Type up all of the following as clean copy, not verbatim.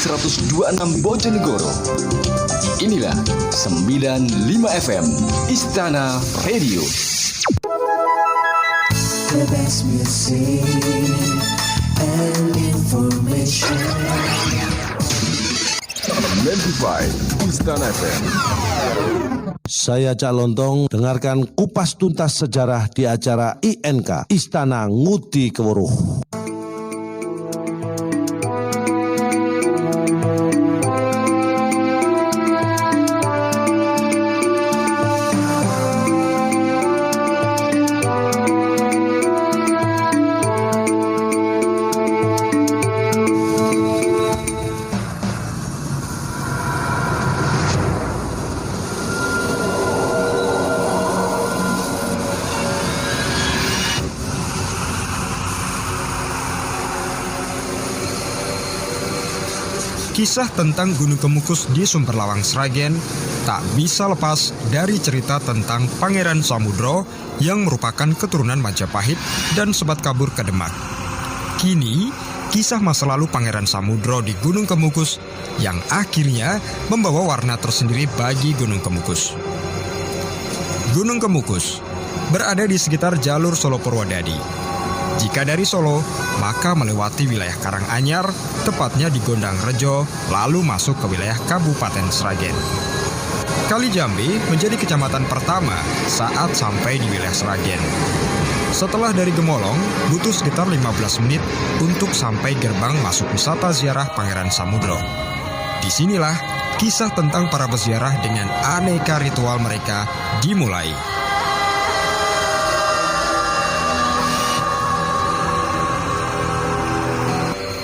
102.6 Bojonegoro. Inilah 95 FM Istana Radio. The best music and information. 95 Istana FM. Saya Cak Lontong, dengarkan kupas tuntas sejarah di acara INK Istana Ngudi Keweruh. Kisah tentang Gunung Kemukus di Sumberlawang Sragen tak bisa lepas dari cerita tentang Pangeran Samudro yang merupakan keturunan Majapahit dan sempat kabur ke Demak. Kini, kisah masa lalu Pangeran Samudro di Gunung Kemukus yang akhirnya membawa warna tersendiri bagi Gunung Kemukus. Gunung Kemukus berada di sekitar jalur Solo Purwodadi. Jika dari Solo, maka melewati wilayah Karanganyar, tepatnya di Gondang Rejo, lalu masuk ke wilayah Kabupaten Sragen. Kali Jambe menjadi kecamatan pertama saat sampai di wilayah Sragen. Setelah dari Gemolong, butuh sekitar 15 menit untuk sampai gerbang masuk wisata ziarah Pangeran Samudro. Disinilah kisah tentang para peziarah dengan aneka ritual mereka dimulai.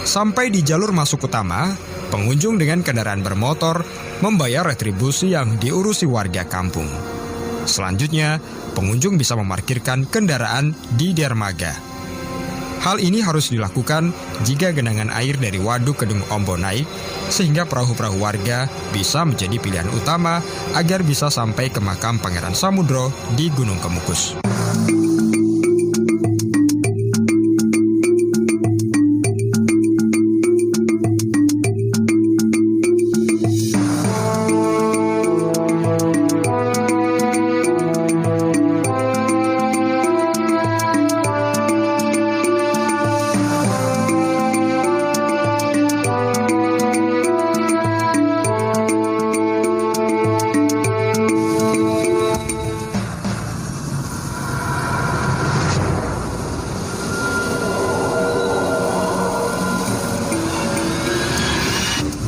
Sampai di jalur masuk utama, pengunjung dengan kendaraan bermotor membayar retribusi yang diurusi warga kampung. Selanjutnya, pengunjung bisa memarkirkan kendaraan di dermaga. Hal ini harus dilakukan jika genangan air dari Waduk Kedung Ombo naik, sehingga perahu-perahu warga bisa menjadi pilihan utama agar bisa sampai ke makam Pangeran Samudro di Gunung Kemukus.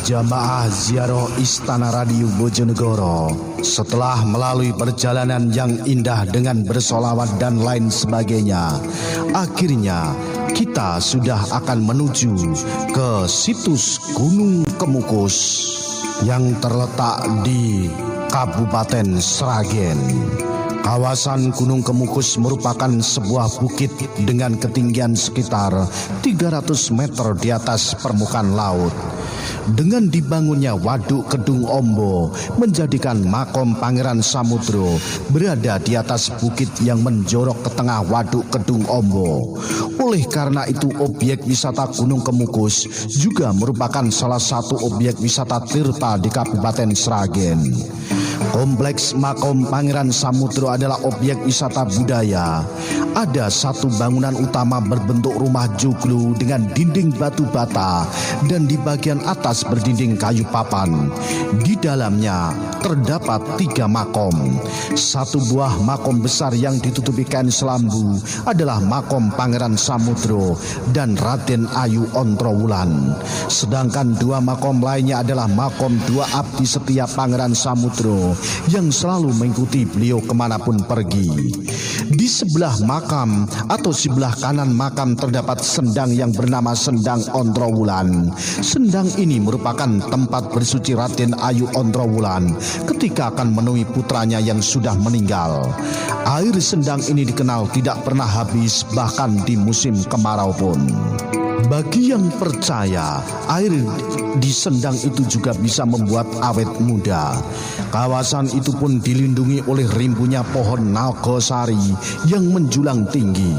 Jamaah ziarah Istana Radio Bojonegoro, setelah melalui perjalanan yang indah dengan bersolawat dan lain sebagainya, akhirnya kita sudah akan menuju ke situs Gunung Kemukus yang terletak di Kabupaten Sragen. Kawasan Gunung Kemukus merupakan sebuah bukit dengan ketinggian sekitar 300 meter di atas permukaan laut. Dengan dibangunnya Waduk Kedung Ombo menjadikan makom Pangeran Samudro berada di atas bukit yang menjorok ke tengah Waduk Kedung Ombo. Oleh karena itu, objek wisata Gunung Kemukus juga merupakan salah satu objek wisata tirta di Kabupaten Sragen. Kompleks makom Pangeran Samudro adalah objek wisata budaya. Ada satu bangunan utama berbentuk rumah joglo dengan dinding batu bata dan di bagian atas berdinding kayu papan. Di dalamnya terdapat 3 makom. Satu buah makom besar yang ditutupi kain selambu adalah makom Pangeran Samudro dan Raden Ayu Ontrowulan. Sedangkan 2 makom lainnya adalah makom 2 abdi setia Pangeran Samudro yang selalu mengikuti beliau kemanapun pergi. Di sebelah makam atau sebelah kanan makam terdapat sendang yang bernama Sendang Ontrowulan. Sendang ini merupakan tempat bersuci Raden Ayu Ontrowulan ketika akan menemui putranya yang sudah meninggal. Air sendang ini dikenal tidak pernah habis bahkan di musim kemarau pun. Bagi yang percaya, air di sendang itu juga bisa membuat awet muda. Kawasan itu pun dilindungi oleh rimbunya pohon nagosari yang menjulang tinggi.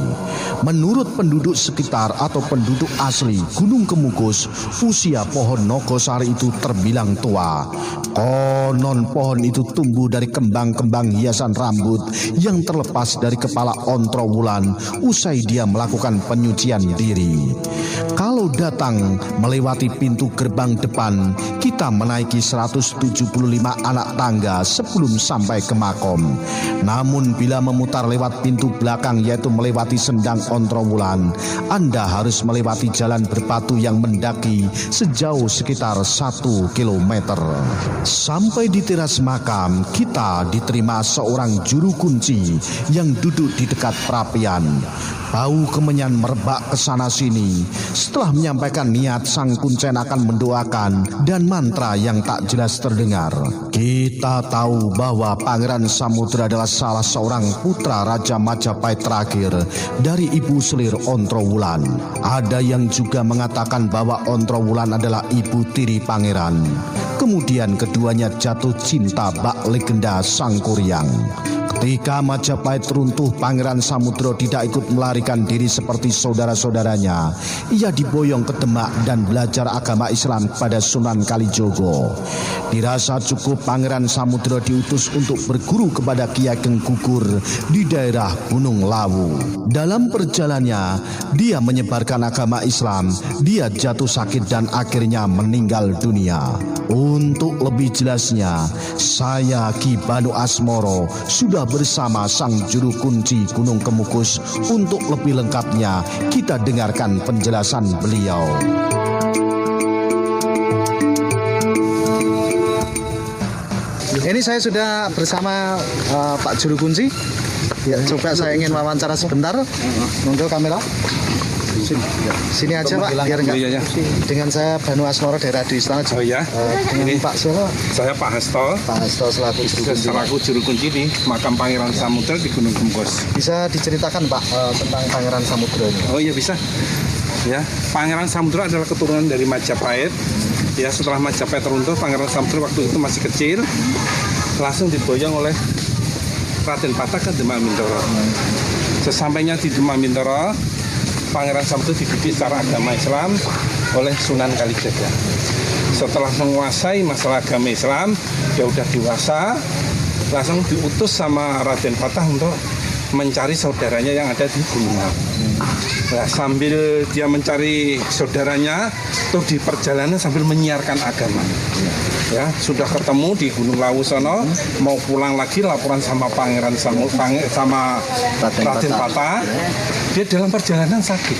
Menurut penduduk sekitar atau penduduk asli Gunung Kemukus, usia pohon Nogosari itu terbilang tua. Konon pohon itu tumbuh dari kembang-kembang hiasan rambut yang terlepas dari kepala Ontrowulan usai dia melakukan penyucian diri. Kalau datang melewati pintu gerbang depan, kita menaiki 175 anak tangga sebelum sampai ke makom. Namun bila memutar lewat pintu belakang, yaitu melewati Sendang Ontrowulan, Anda harus melewati jalan berbatu yang mendaki sejauh sekitar 1 kilometer. Sampai di teras makam, kita diterima seorang juru kunci yang duduk di dekat perapian. Bau kemenyan merebak ke sana sini. Setelah menyampaikan niat, sang kuncen akan mendoakan dan mantra yang tak jelas terdengar. Kita tahu bahwa Pangeran Samudra adalah salah seorang putra Raja Majapahit terakhir dari Ibu Selir Ontrowulan. Ada yang juga mengatakan bahwa Ontrowulan adalah ibu tiri pangeran. Kemudian keduanya jatuh cinta bak legenda Sang Kuryang. Ketika Majapahit runtuh, Pangeran Samudro tidak ikut melarikan diri seperti saudara-saudaranya. Ia diboyong ke Demak dan belajar agama Islam kepada Sunan Kalijogo. Dirasa cukup, Pangeran Samudro diutus untuk berguru kepada Ki Ageng Gugur di daerah Gunung Lawu. Dalam perjalanannya, dia menyebarkan agama Islam. Dia jatuh sakit dan akhirnya meninggal dunia. Untuk lebih jelasnya, saya Ki Banu Asmoro sudah bersama sang juru kunci Gunung Kemukus. Untuk lebih lengkapnya, kita dengarkan penjelasan beliau. Ini saya sudah bersama Pak Juru Kunci. Ya, coba saya ingin wawancara sebentar. Muncul kamera. Sini aja Pak, biar enggak. Dengan saya Banu Asmoro dari Radio Istana. Oh ya. Dengan Pak siapa? Saya Pak Hasto. Pak Hasto selaku Juru Kunci di Makam Pangeran Samudra di Gunung Kemukus. Bisa diceritakan Pak tentang Pangeran Samudra ini? Oh iya bisa. Ya, Pangeran Samudra adalah keturunan dari Majapahit. Ya, setelah Majapahit runtuh, Pangeran Samudra waktu itu masih kecil, langsung diboyong oleh Raden Patah ke Demak Mintoro. Sesampainya di Demak Mintoro, Pangeran Samudra dididik secara agama Islam oleh Sunan Kalijaga. Setelah menguasai masalah agama Islam, dia udah dewasa, langsung diutus sama Raden Patah untuk mencari saudaranya yang ada di Gunung Lawu. Nah, sambil dia mencari saudaranya, tuh di perjalanan sambil menyiarkan agama. Ya, sudah ketemu di Gunung Lawu sono, mau pulang lagi laporan sama Pangeran sama Raden Patah. Dia dalam perjalanan sakit.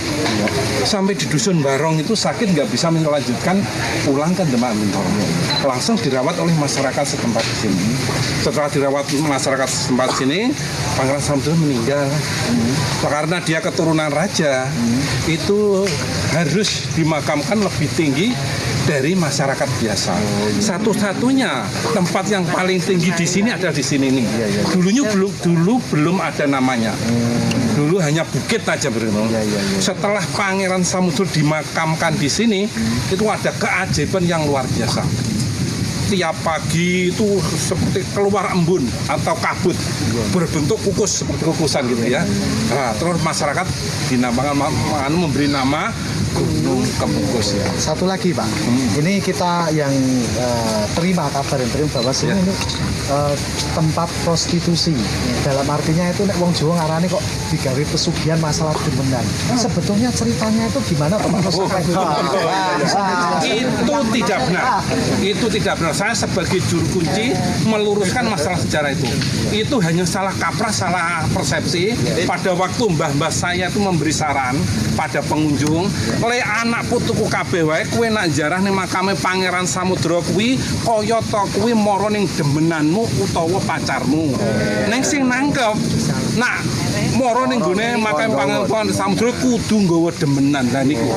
Sampai di Dusun Barong itu sakit, nggak bisa melanjutkan pulang ke Demak Mintoro. Langsung dirawat oleh masyarakat setempat di sini. Setelah dirawat masyarakat setempat sini, Pangeran Samudra meninggal. Karena dia keturunan raja, itu harus dimakamkan lebih tinggi dari masyarakat biasa. Satu-satunya tempat yang paling tinggi di sini adalah di sini nih. Dulu belum ada namanya. Dulu hanya bukit aja Bruno. Setelah Pangeran Samudra dimakamkan di sini, itu ada keajaiban yang luar biasa. Tiap pagi itu seperti keluar embun atau kabut berbentuk kukus seperti kukusan gitu ya. Nah, terus masyarakat dinamakan memberi nama Gunung Kemukus ya. Satu lagi Pak, ini kita yang terima kabar bahwa sini ini tempat prostitusi. Dalam artinya itu wong Jawa ngarani kok digawe pesugihan masalah demenan. Sebetulnya ceritanya itu gimana Pak? Itu tidak benar. Itu tidak benar. Saya sebagai juru kunci meluruskan masalah sejarah itu. Itu hanya salah kaprah, salah persepsi. Pada waktu mbah-mbah saya itu memberi saran pada pengunjung, le anak putuku kabeh wae kowe nak jarah ning makame Pangeran Samudra kuwi kaya ta kuwi mara ning demenanmu utawa pacarmu. Ning sing nangkep nak mara ning gone makame Pangeran Samudra kudu nggawa demenan. Lah niku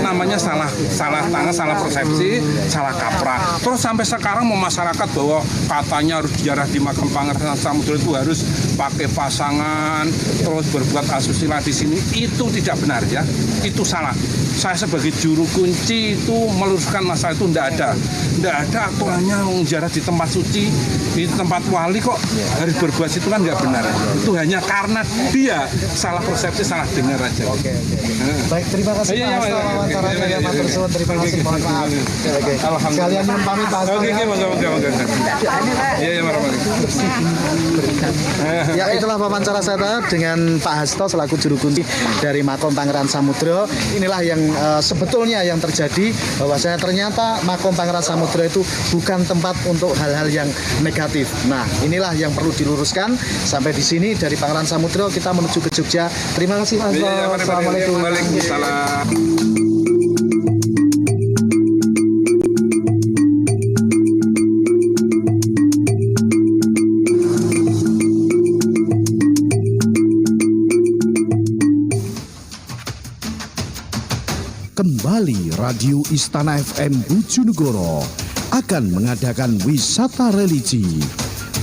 namanya salah tangan, salah persepsi, salah kaprah. Terus sampai sekarang masyarakat bahwa katanya harus dijarah di makam Pangeran Samudra itu harus pakai pasangan, terus berbuat asusila di sini, itu tidak benar ya. Itu salah. Saya sebagai juru kunci itu meluruskan masalah itu tidak ada aturannya menjarah di tempat suci, di tempat wali kok harus berbuat itu kan nggak benar. Itu hanya hanya karena dia salah persepsi, salah dengar aja. Oke. Baik, terima kasih Iya, Pak iya, Hasto iya, wawancaranya iya, ya Pak iya, Tursun. Terima Oke, kasih, mohon maaf. Oke. Alhamdulillah. Sekalian nyun pamit Pak Hasto. Oke, monggo. Iya, mari. Ya, itulah wawancara saya dengan Pak Hasto selaku juru kunci dari Makom Pangeran Samudra. Inilah yang sebetulnya yang terjadi, bahwasanya ternyata Makom Pangeran Samudra itu bukan tempat untuk hal-hal yang negatif. Nah, inilah yang perlu diluruskan. Sampai di sini dari Pangeran Samudra kita menuju ke Jogja. Terima kasih Pak Hasto. Iya, mari. Assalamualaikum. Waalaikumsalam. Kembali Radio Istana FM Bojonegoro akan mengadakan wisata religi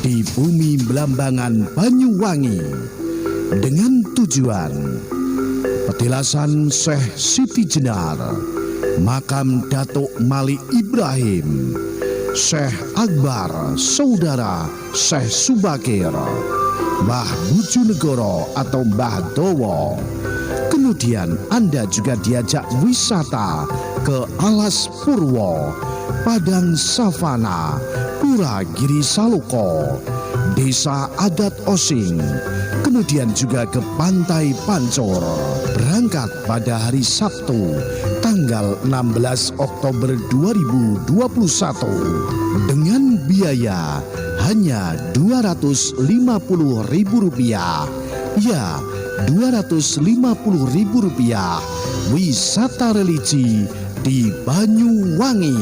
di bumi Belambangan Banyuwangi dengan tujuan petilasan Syekh Siti Jenar, makam Datuk Malik Ibrahim, Syekh Akbar, saudara Syekh Subakir, Mbah Bojonegoro atau Mbah Dowo. Kemudian Anda juga diajak wisata ke Alas Purwo, Padang Savana, Pura Giri Saloko, Desa Adat Osing, kemudian juga ke Pantai Pancor. Berangkat pada hari Sabtu, tanggal 16 Oktober 2021 dengan biaya hanya Rp250.000. Ya, Rp250.000 wisata religi di Banyuwangi.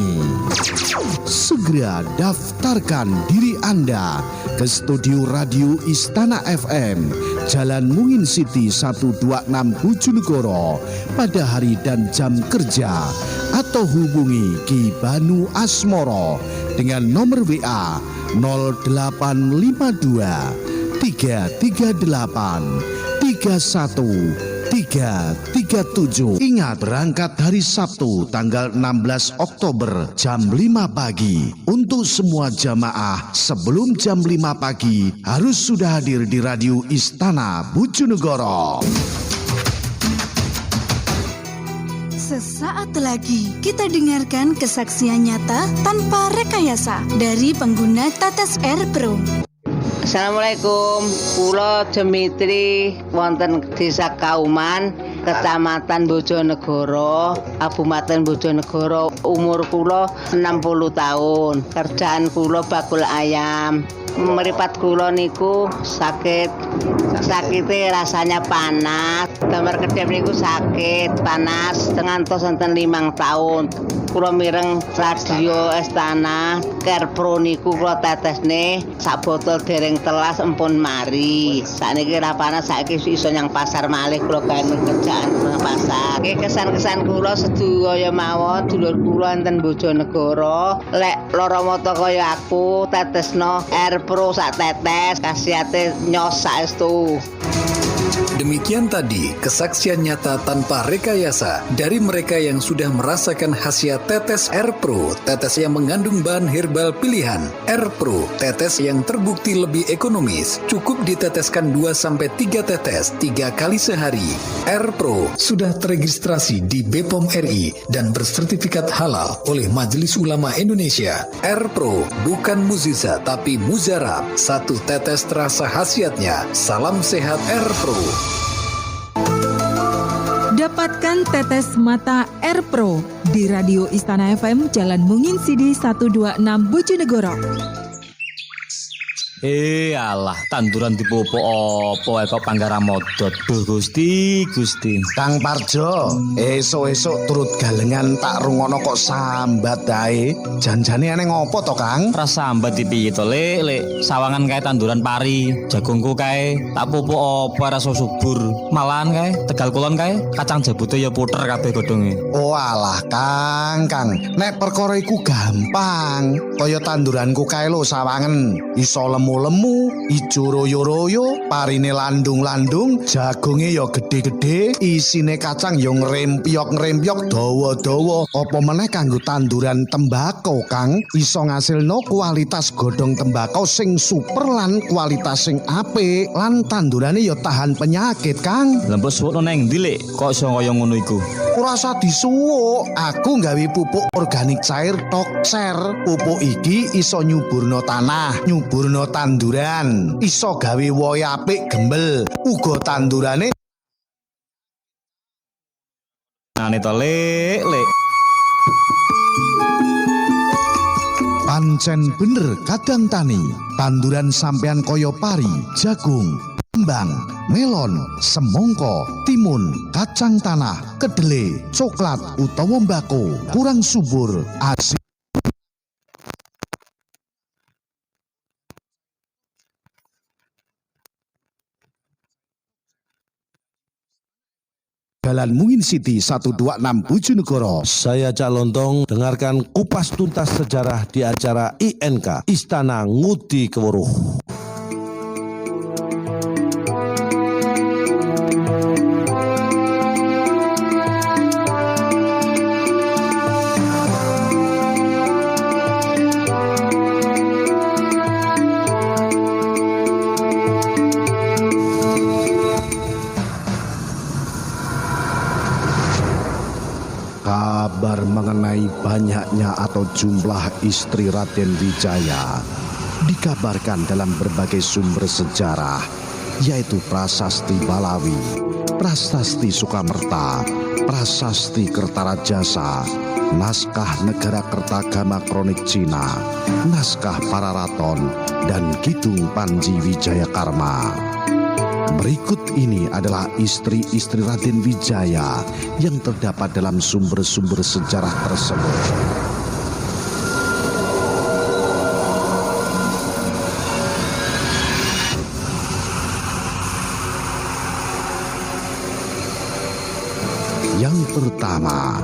Segera daftarkan diri Anda ke studio Radio Istana FM, Jalan Mungin City 126 Bojonegoro pada hari dan jam kerja, atau hubungi Ki Banu Asmoro dengan nomor WA 0852 338 31337. Ingat, berangkat hari Sabtu tanggal 16 Oktober jam 5 pagi. Untuk semua jamaah sebelum jam 5 pagi harus sudah hadir di Radio Istana Bojonegoro. Sesaat lagi kita dengarkan kesaksian nyata tanpa rekayasa dari pengguna Tetes Air Pro. Assalamualaikum, kula Demitri wonten Desa Kauman, Kecamatan Bojonegoro, Kabupaten Bojonegoro. Umur kula 60 tahun. Kerjaan kula bakul ayam. Meripat kula niku sakite rasanya panas. Gambar kedep niku sakit panas ngantos enten 5 tahun. Kula mireng radio Istana Care Pro niku kula tetesne sak botol dereng telas empun mari. Sakniki ra panas, saiki iso nyang pasar malih kula gawe kerjaan nang pasar. Iki kesan-kesan kula sedaya mawon dulur kula enten Bojonegoro. Lek lara mata kaya aku tetesno Air Pro sak tetes, khasiate nyos saestu. Demikian tadi kesaksian nyata tanpa rekayasa dari mereka yang sudah merasakan khasiat tetes Air Pro, tetes yang mengandung bahan herbal pilihan. Air Pro, tetes yang terbukti lebih ekonomis, cukup diteteskan 2-3 tetes 3 kali sehari. Air Pro sudah teregistrasi di BPOM RI dan bersertifikat halal oleh Majelis Ulama Indonesia. Air Pro bukan mukjizat tapi mujarab. 1 tetes terasa khasiatnya. Salam sehat Air Pro. Dapatkan tetes mata Air Pro di Radio Istana FM Jalan Mungin Sidi 126 Bojonegoro. Alah, tanduran dipupuk opo kok panggara modot. Gusti. Kang Parjo, esuk-esuk turut galengan tak rungono kok sambat ae. Janjane aneh ngopo to, Kang? Ras sambat piye to, Lek? Sawangan kae tanduran pari, jagungku kae tak pupuk opo rasa subur. Malahan kae Tegal Kulon kae kacang jabute ya puter kabeh godhonge. Oh alah, Kang. Nek perkara iku gampang. Kaya tanduranku kae lho sawangen iso lemu-lemu, ijo royo-royo, parine landung-landung, jagonge ya gede-gede, isine kacang ya ngrempyok-ngrempyok, dawa-dawa. Apa meneh kanggo tanduran tembakau, Kang, iso ngasilno kualitas godhong tembakau sing super lan kualitas sing apik, lan tandurane ya tahan penyakit, Kang. Lha mbok suwukno nang ndi, Lek? Kok iso kaya ngono iku? Ora usah disuwuk, aku gawe pupuk organik cair Tokser. Pupuk iki iso nyuburno tanah, nyuburno tanduran, iso gawe wohe apik gembel, uga tandurane Ane to, Lek. pancen bener kadang tani. Tanduran sampean kaya pari, jagung, kembang, melon, semongko, timun, kacang tanah, kedele, coklat utawa mbako kurang subur, asin Jalan Mungin City 126 Bojonegoro. Saya Cak Lontong, dengarkan kupas tuntas sejarah di acara INK Istana Ngudi Keweruh. Kabar mengenai banyaknya atau jumlah istri Raden Wijaya dikabarkan dalam berbagai sumber sejarah, yaitu Prasasti Balawi, Prasasti Sukamerta, Prasasti Kertarajasa, Naskah Negara Kertagama Kronik Cina, Naskah Pararaton, dan Kidung Panji Wijayakarma. Berikut ini adalah istri-istri Raden Wijaya yang terdapat dalam sumber-sumber sejarah tersebut. Yang pertama,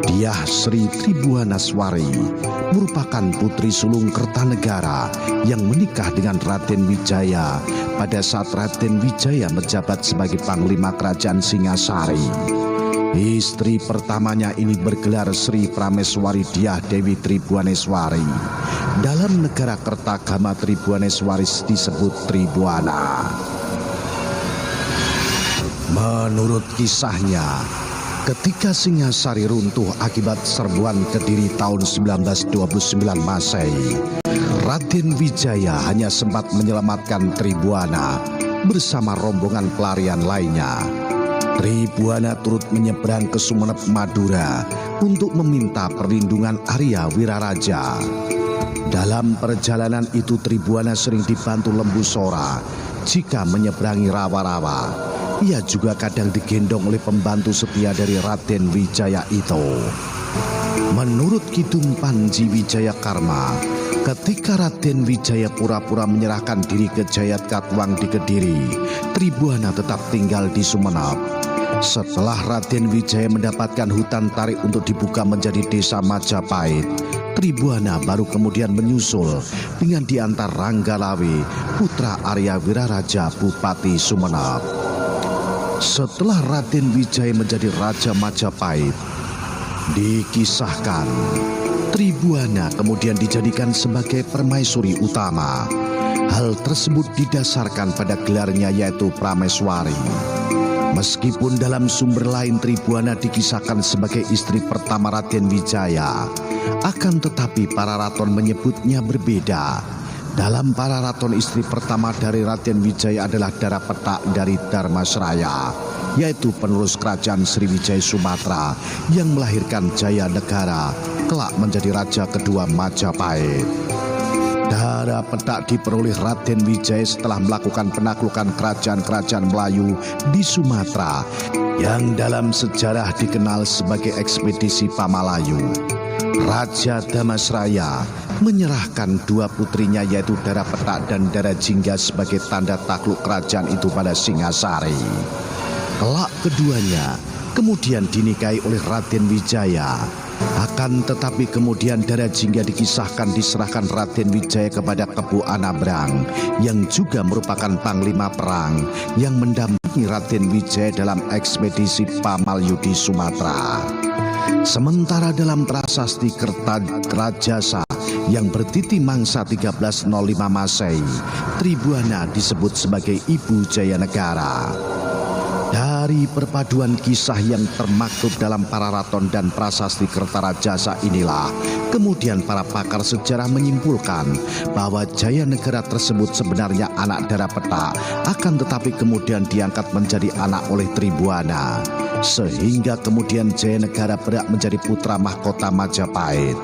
Dyah Sri Tribuanaswari merupakan putri sulung Kertanegara yang menikah dengan Raden Wijaya pada saat Raden Wijaya menjabat sebagai Panglima Kerajaan Singasari. Istri pertamanya ini bergelar Sri Prameswari Dyah Dewi Tribuaneswari. Dalam negara Kertagama Tribuaneswari disebut Tribuana. Menurut kisahnya, ketika Singasari runtuh akibat serbuan Kediri tahun 1929 Masehi, Raden Wijaya hanya sempat menyelamatkan Tribuana bersama rombongan pelarian lainnya. Tribuana turut menyeberang ke Sumenep, Madura untuk meminta perlindungan Arya Wiraraja. Dalam perjalanan itu Tribuana sering dibantu Lembu Sora jika menyeberangi rawa-rawa. Ia juga kadang digendong oleh pembantu setia dari Raden Wijaya itu. Menurut Kidung Panji Wijayakarma, ketika Raden Wijaya pura-pura menyerahkan diri ke Jayat Katuang di Kediri, Tribuana tetap tinggal di Sumenep. Setelah Raden Wijaya mendapatkan hutan tarik untuk dibuka menjadi desa Majapahit, Tribuana baru kemudian menyusul dengan diantar Ranggalawe, putra Arya Wiraraja Bupati Sumenep. Setelah Raden Wijaya menjadi Raja Majapahit, dikisahkan Tribuana kemudian dijadikan sebagai permaisuri utama. Hal tersebut didasarkan pada gelarnya yaitu Prameswari. Meskipun dalam sumber lain Tribuana dikisahkan sebagai istri pertama Raden Wijaya, akan tetapi para raton menyebutnya berbeda. Dalam para raton, istri pertama dari Raden Wijaya adalah Dara Petak dari Dharmasraya, yaitu penerus kerajaan Sriwijaya Sumatera yang melahirkan Jaya Negara, kelak menjadi raja kedua Majapahit. Dara Petak diperoleh Raden Wijaya setelah melakukan penaklukan kerajaan-kerajaan Melayu di Sumatera yang dalam sejarah dikenal sebagai ekspedisi Pamalayu. Raja Dharmasraya menyerahkan dua putrinya yaitu Dara Petak dan Dara Jingga sebagai tanda takluk kerajaan itu pada Singasari. Kelak keduanya kemudian dinikahi oleh Raden Wijaya. Akan tetapi kemudian Dara Jingga dikisahkan diserahkan Raden Wijaya kepada Kebu Anabrang yang juga merupakan panglima perang yang mendampingi Raden Wijaya dalam ekspedisi Pamalyu di Sumatera. Sementara dalam prasasti Kertarajasa yang bertiti mangsa 1305 Masehi, Tribuana disebut sebagai Ibu Jayanegara. Dari perpaduan kisah yang termaktub dalam Pararaton dan prasasti Kertarajasa inilah kemudian para pakar sejarah menyimpulkan bahwa Jayanegara tersebut sebenarnya anak Dara Petak, akan tetapi kemudian diangkat menjadi anak oleh Tribuana, sehingga kemudian Jayanegara berhak menjadi putra mahkota Majapahit.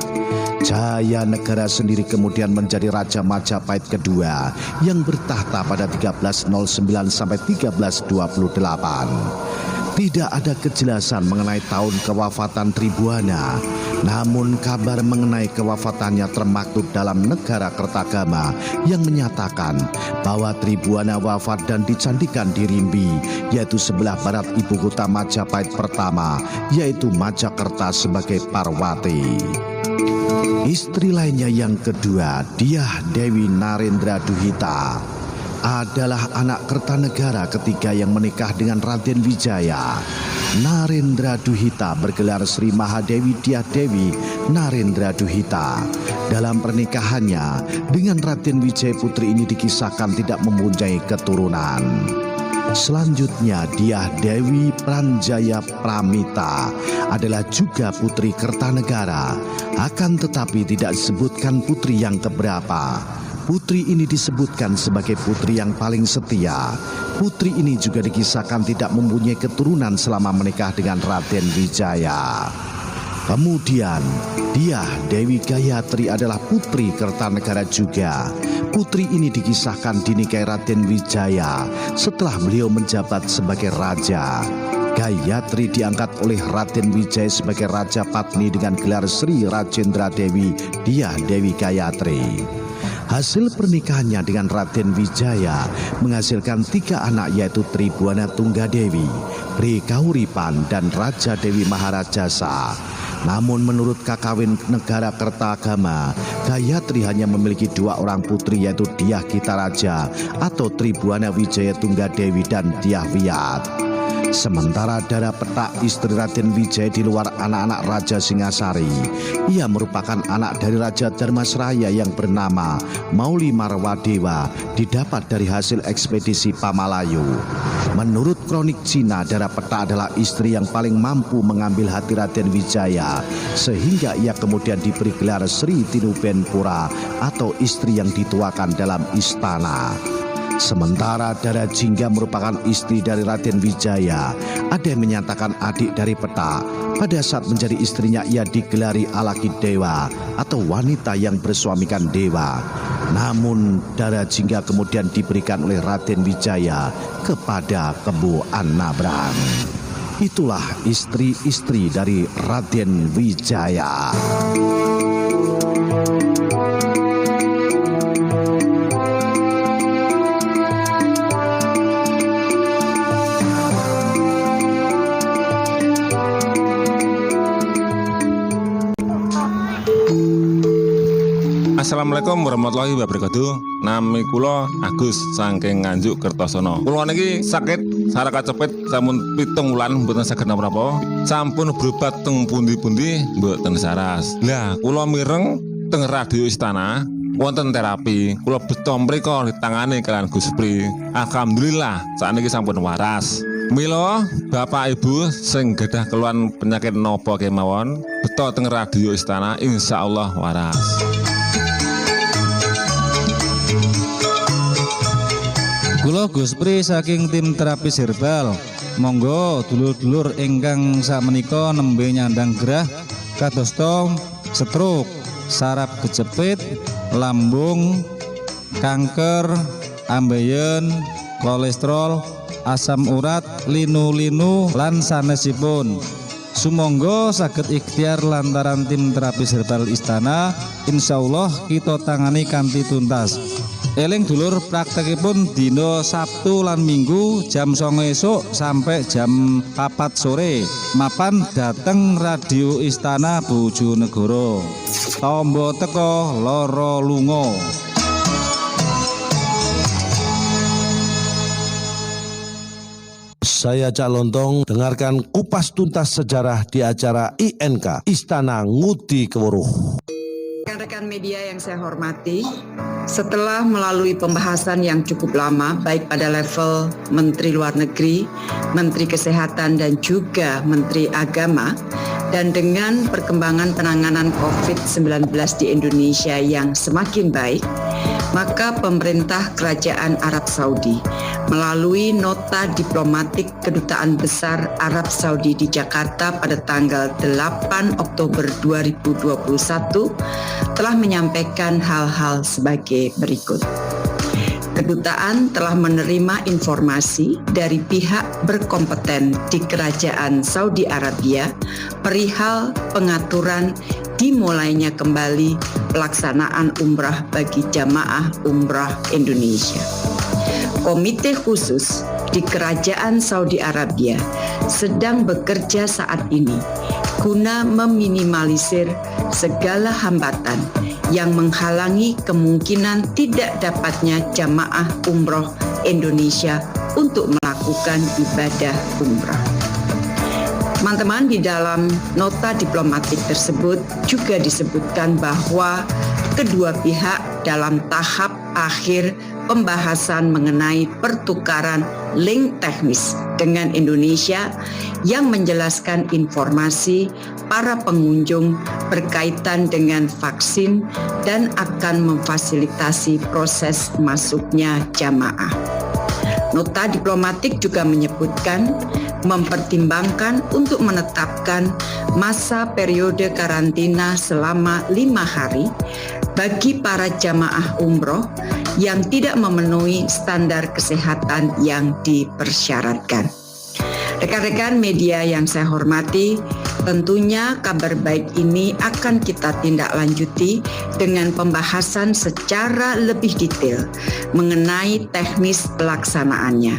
Jayanegara sendiri kemudian menjadi Raja Majapahit kedua yang bertahta pada 1309 sampai 1328. Tidak ada kejelasan mengenai tahun kewafatan Tribuana, namun kabar mengenai kewafatannya termaktub dalam Negara Kertagama yang menyatakan bahwa Tribuana wafat dan dicandikan di Rimbi, yaitu sebelah barat ibu kota Majapahit pertama, yaitu Majakerta sebagai Parwati. Istri lainnya yang kedua, Dyah Dewi Narendra Duhita, adalah anak Kertanegara ketiga yang menikah dengan Raden Wijaya. Narendra Duhita bergelar Sri Mahadewi Dyah Dewi Narendra Duhita. Dalam pernikahannya dengan Raden Wijaya, putri ini dikisahkan tidak mempunyai keturunan. Selanjutnya Dyah Dewi Pranjaya Pramita adalah juga putri Kertanegara, akan tetapi tidak disebutkan putri yang keberapa. Putri ini disebutkan sebagai putri yang paling setia. Putri ini juga dikisahkan tidak mempunyai keturunan selama menikah dengan Raden Wijaya. Kemudian Dyah Dewi Gayatri adalah putri Kertanegara juga. Putri ini dikisahkan dinikahi Raden Wijaya setelah beliau menjabat sebagai raja. Gayatri diangkat oleh Raden Wijaya sebagai Raja Patni dengan gelar Sri Rajendra Dewi Dyah Dewi Gayatri. Hasil pernikahannya dengan Raden Wijaya menghasilkan 3 anak, yaitu Tribuana Tunggadewi, Bri Kauripan, dan Raja Dewi Maharajasa. Namun menurut kakawin Negara Kertagama, Gayatri hanya memiliki 2 orang putri, yaitu Dyah Kitaraja atau Tribuana Wijaya Tunggadewi dan Dyah Wiyat. Sementara Dara Petak, istri Raden Wijaya, di luar anak-anak Raja Singasari, ia merupakan anak dari Raja Dharmasraya yang bernama Mauli Marwadewa, didapat dari hasil ekspedisi Pamalayu. Menurut kronik Cina, Dara Petak adalah istri yang paling mampu mengambil hati Raden Wijaya, sehingga ia kemudian diberi gelar Sri Tinubenpura atau istri yang dituakan dalam istana. Sementara Dara Jingga merupakan istri dari Raden Wijaya. Ada yang menyatakan adik dari Petak. Pada saat menjadi istrinya ia digelari Alaki Dewa atau wanita yang bersuamikan dewa. Namun Dara Jingga kemudian diberikan oleh Raden Wijaya kepada Kebu Anabrang. Itulah istri-istri dari Raden Wijaya. Assalamualaikum warahmatullahi wabarakatuh. Nami kula Agus saking Nganjuk Kertosono. Kula niki sakit saraka cepet sampun 7 wulan mboten saged napa-napa. Sampun berobat teng pundi-pundi mboten saras. Lah kula mireng teng radio Istana wonten terapi. Kula beto mriko ditangani kalian Gus Pri. Alhamdulillah sakniki sampun waras. Mila Bapak Ibu sing gadah keluhan penyakit napa kemawon beto teng radio Istana, insyaallah waras. Kula Gus Pri saking tim terapis herbal. Monggo dulur-dulur ingkang sakmenika nembe nyandang gerah kadosta stroke, saraf kejepit, lambung, kanker, ambeien, kolesterol, asam urat, linu-linu lan sanesipun. Sumangga saged ikhtiar lantaran tim terapis herbal Istana, insyaallah kita tangani kanthi tuntas. Eling dulur praktekipun dina Sabtu lan Minggu jam 09.00 esuk sampai jam 4 sore. Mapan dateng Radio Istana Bojonegoro. Tombo teko loro lunga. Saya Cak Lontong, dengarkan kupas tuntas sejarah di acara INK Istana Ngudi Keweruh. Rekan-rekan media yang saya hormati, setelah melalui pembahasan yang cukup lama baik pada level Menteri Luar Negeri, Menteri Kesehatan dan juga Menteri Agama, dan dengan perkembangan penanganan COVID-19 di Indonesia yang semakin baik, maka pemerintah Kerajaan Arab Saudi melalui nota diplomatik Kedutaan Besar Arab Saudi di Jakarta pada tanggal 8 Oktober 2021 telah menyampaikan hal-hal sebagai berikut. Kedutaan telah menerima informasi dari pihak berkompeten di Kerajaan Saudi Arabia perihal pengaturan dimulainya kembali pelaksanaan umrah bagi jamaah umrah Indonesia. Komite khusus di Kerajaan Saudi Arabia sedang bekerja saat ini guna meminimalisir segala hambatan yang menghalangi kemungkinan tidak dapatnya jamaah umroh Indonesia untuk melakukan ibadah umrah. Teman-teman, di dalam nota diplomatik tersebut juga disebutkan bahwa kedua pihak dalam tahap akhir pembahasan mengenai pertukaran link teknis dengan Indonesia yang menjelaskan informasi para pengunjung berkaitan dengan vaksin dan akan memfasilitasi proses masuknya jamaah. Nota diplomatik juga menyebutkan mempertimbangkan untuk menetapkan masa periode karantina selama 5 hari bagi para jamaah umroh yang tidak memenuhi standar kesehatan yang dipersyaratkan. Rekan-rekan media yang saya hormati, tentunya kabar baik ini akan kita tindak lanjuti dengan pembahasan secara lebih detail mengenai teknis pelaksanaannya.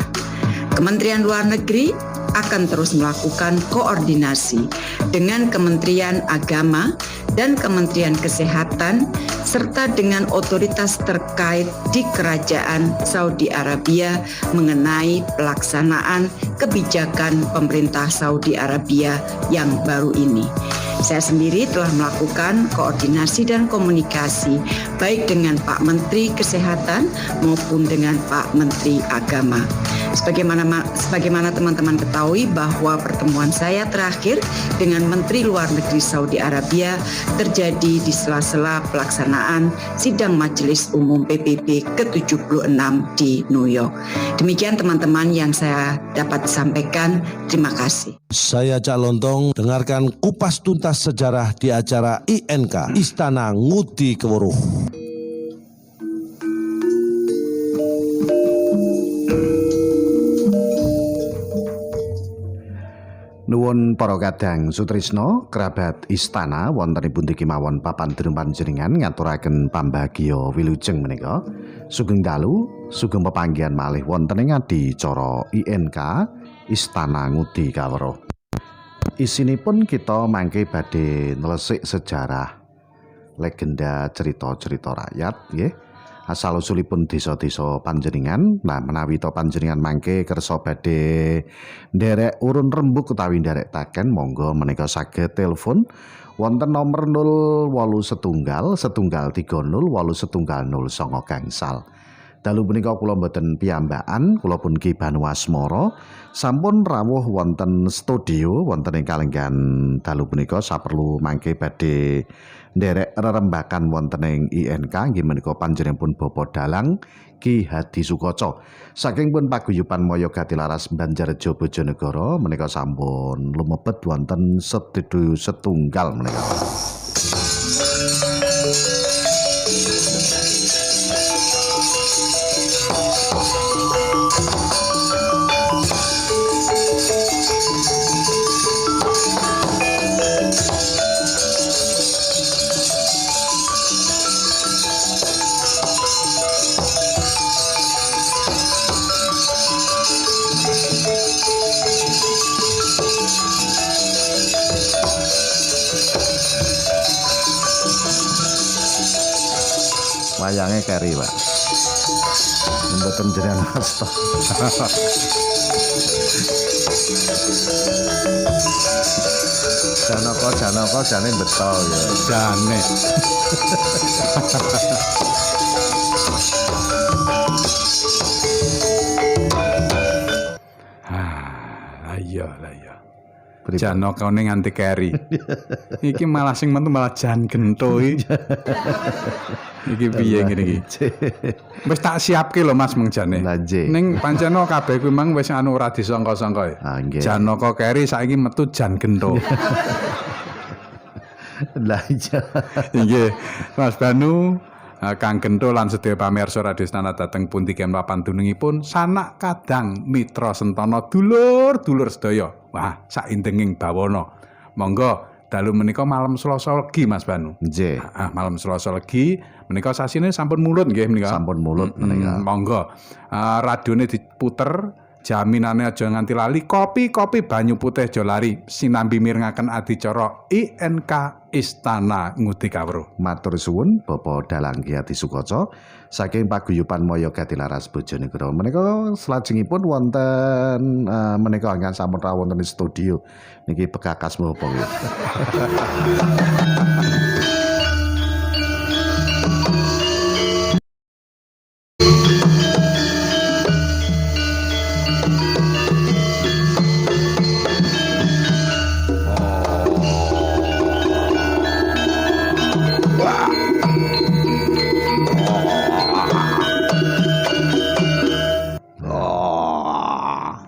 Kementerian Luar Negeri akan terus melakukan koordinasi dengan Kementerian Agama dan Kementerian Kesehatan serta dengan otoritas terkait di Kerajaan Saudi Arabia mengenai pelaksanaan kebijakan pemerintah Saudi Arabia yang baru ini. Saya sendiri telah melakukan koordinasi dan komunikasi baik dengan Pak Menteri Kesehatan maupun dengan Pak Menteri Agama. Sebagaimana teman-teman ketahui bahwa pertemuan saya terakhir dengan Menteri Luar Negeri Saudi Arabia terjadi di sela-sela pelaksanaan sidang Majelis Umum PBB ke-76 di New York. Demikian teman-teman yang saya dapat sampaikan. Terima kasih. Saya Cak Lontong, dengarkan kupas tuntas sejarah di acara INK Istana Ngudi Keweruh. Nuwun para kadang sutrisno kerabat istana wontenipun kemawon papan dereng panjenengan ngaturaken pambagya wilujeng menika sugeng dalu sugeng pepanggihan malih wonten ing adicara INK Istana Ngudi Kaweruh. Isinipun kita mangke badhe nelesik sejarah legenda cerita-cerita rakyat nggih. Asal usulipun desa-desa panjenengan. Nah, menawi to panjenengan mangke kersa badhe nderek urun rembug utawi nderek taken, monggo menika saged telepon wonten nomor 081 setunggal 30 8109 gangsal. Dalu punika kula mboten piyambakan, kula pun Ki Banu Asmara sampun rawuh wonten studio wonten ing kalenggan dalu punika saperlu mangke badhe nderek rerembakan wonten ing INK nggih menika panjenenganipun Bapak Dalang Ki Hadi Sukoco. Saking pun paguyuban Maya Gatilaras Banjarjo Bojonegoro menika sampun lumebet wonten studio setunggal menika. wayangnya keri, Pak. Mboten jenengan asta. Janaka jane beto ya. Jane. Lah iya. Janaka ning nganti keri. Iki malah sing metu malah jan gento iki. Iki piye ngene iki? Wis tak siapke lho Mas mengjane. Ning panceno kabeh kuwi mang wis anu ora disangka-sangka. Janaka keri saiki metu jan gento. Lah iya. Nggih, Mas Banu, Kang Gento lan sedaya pamirsa Radio Istana dhateng pundi kempapan dunungipun sanak kadang mitra sentana dulur-dulur sedaya. Wah, saindenging bawana. Monggo dalu menika malam Selasa legi Mas Banu. Nggih. Malam Selasa legi menika sasine sampun mulut nggih menika. Sampun mulut menika. Monggo. Radione diputer, jaminane aja nganti lali, kopi banyu putih aja lari, sinambi mirengaken adicara INK Istana Ngudi Kawruh. Matur suwun Bapak Dalang Ki Adi Sukoco saking paguyuban Maya Gatilaras Bojonegoro. Menika salajengipun wonten menika ingkang sampun rawuh wonten studio niki Pekakas Bapak.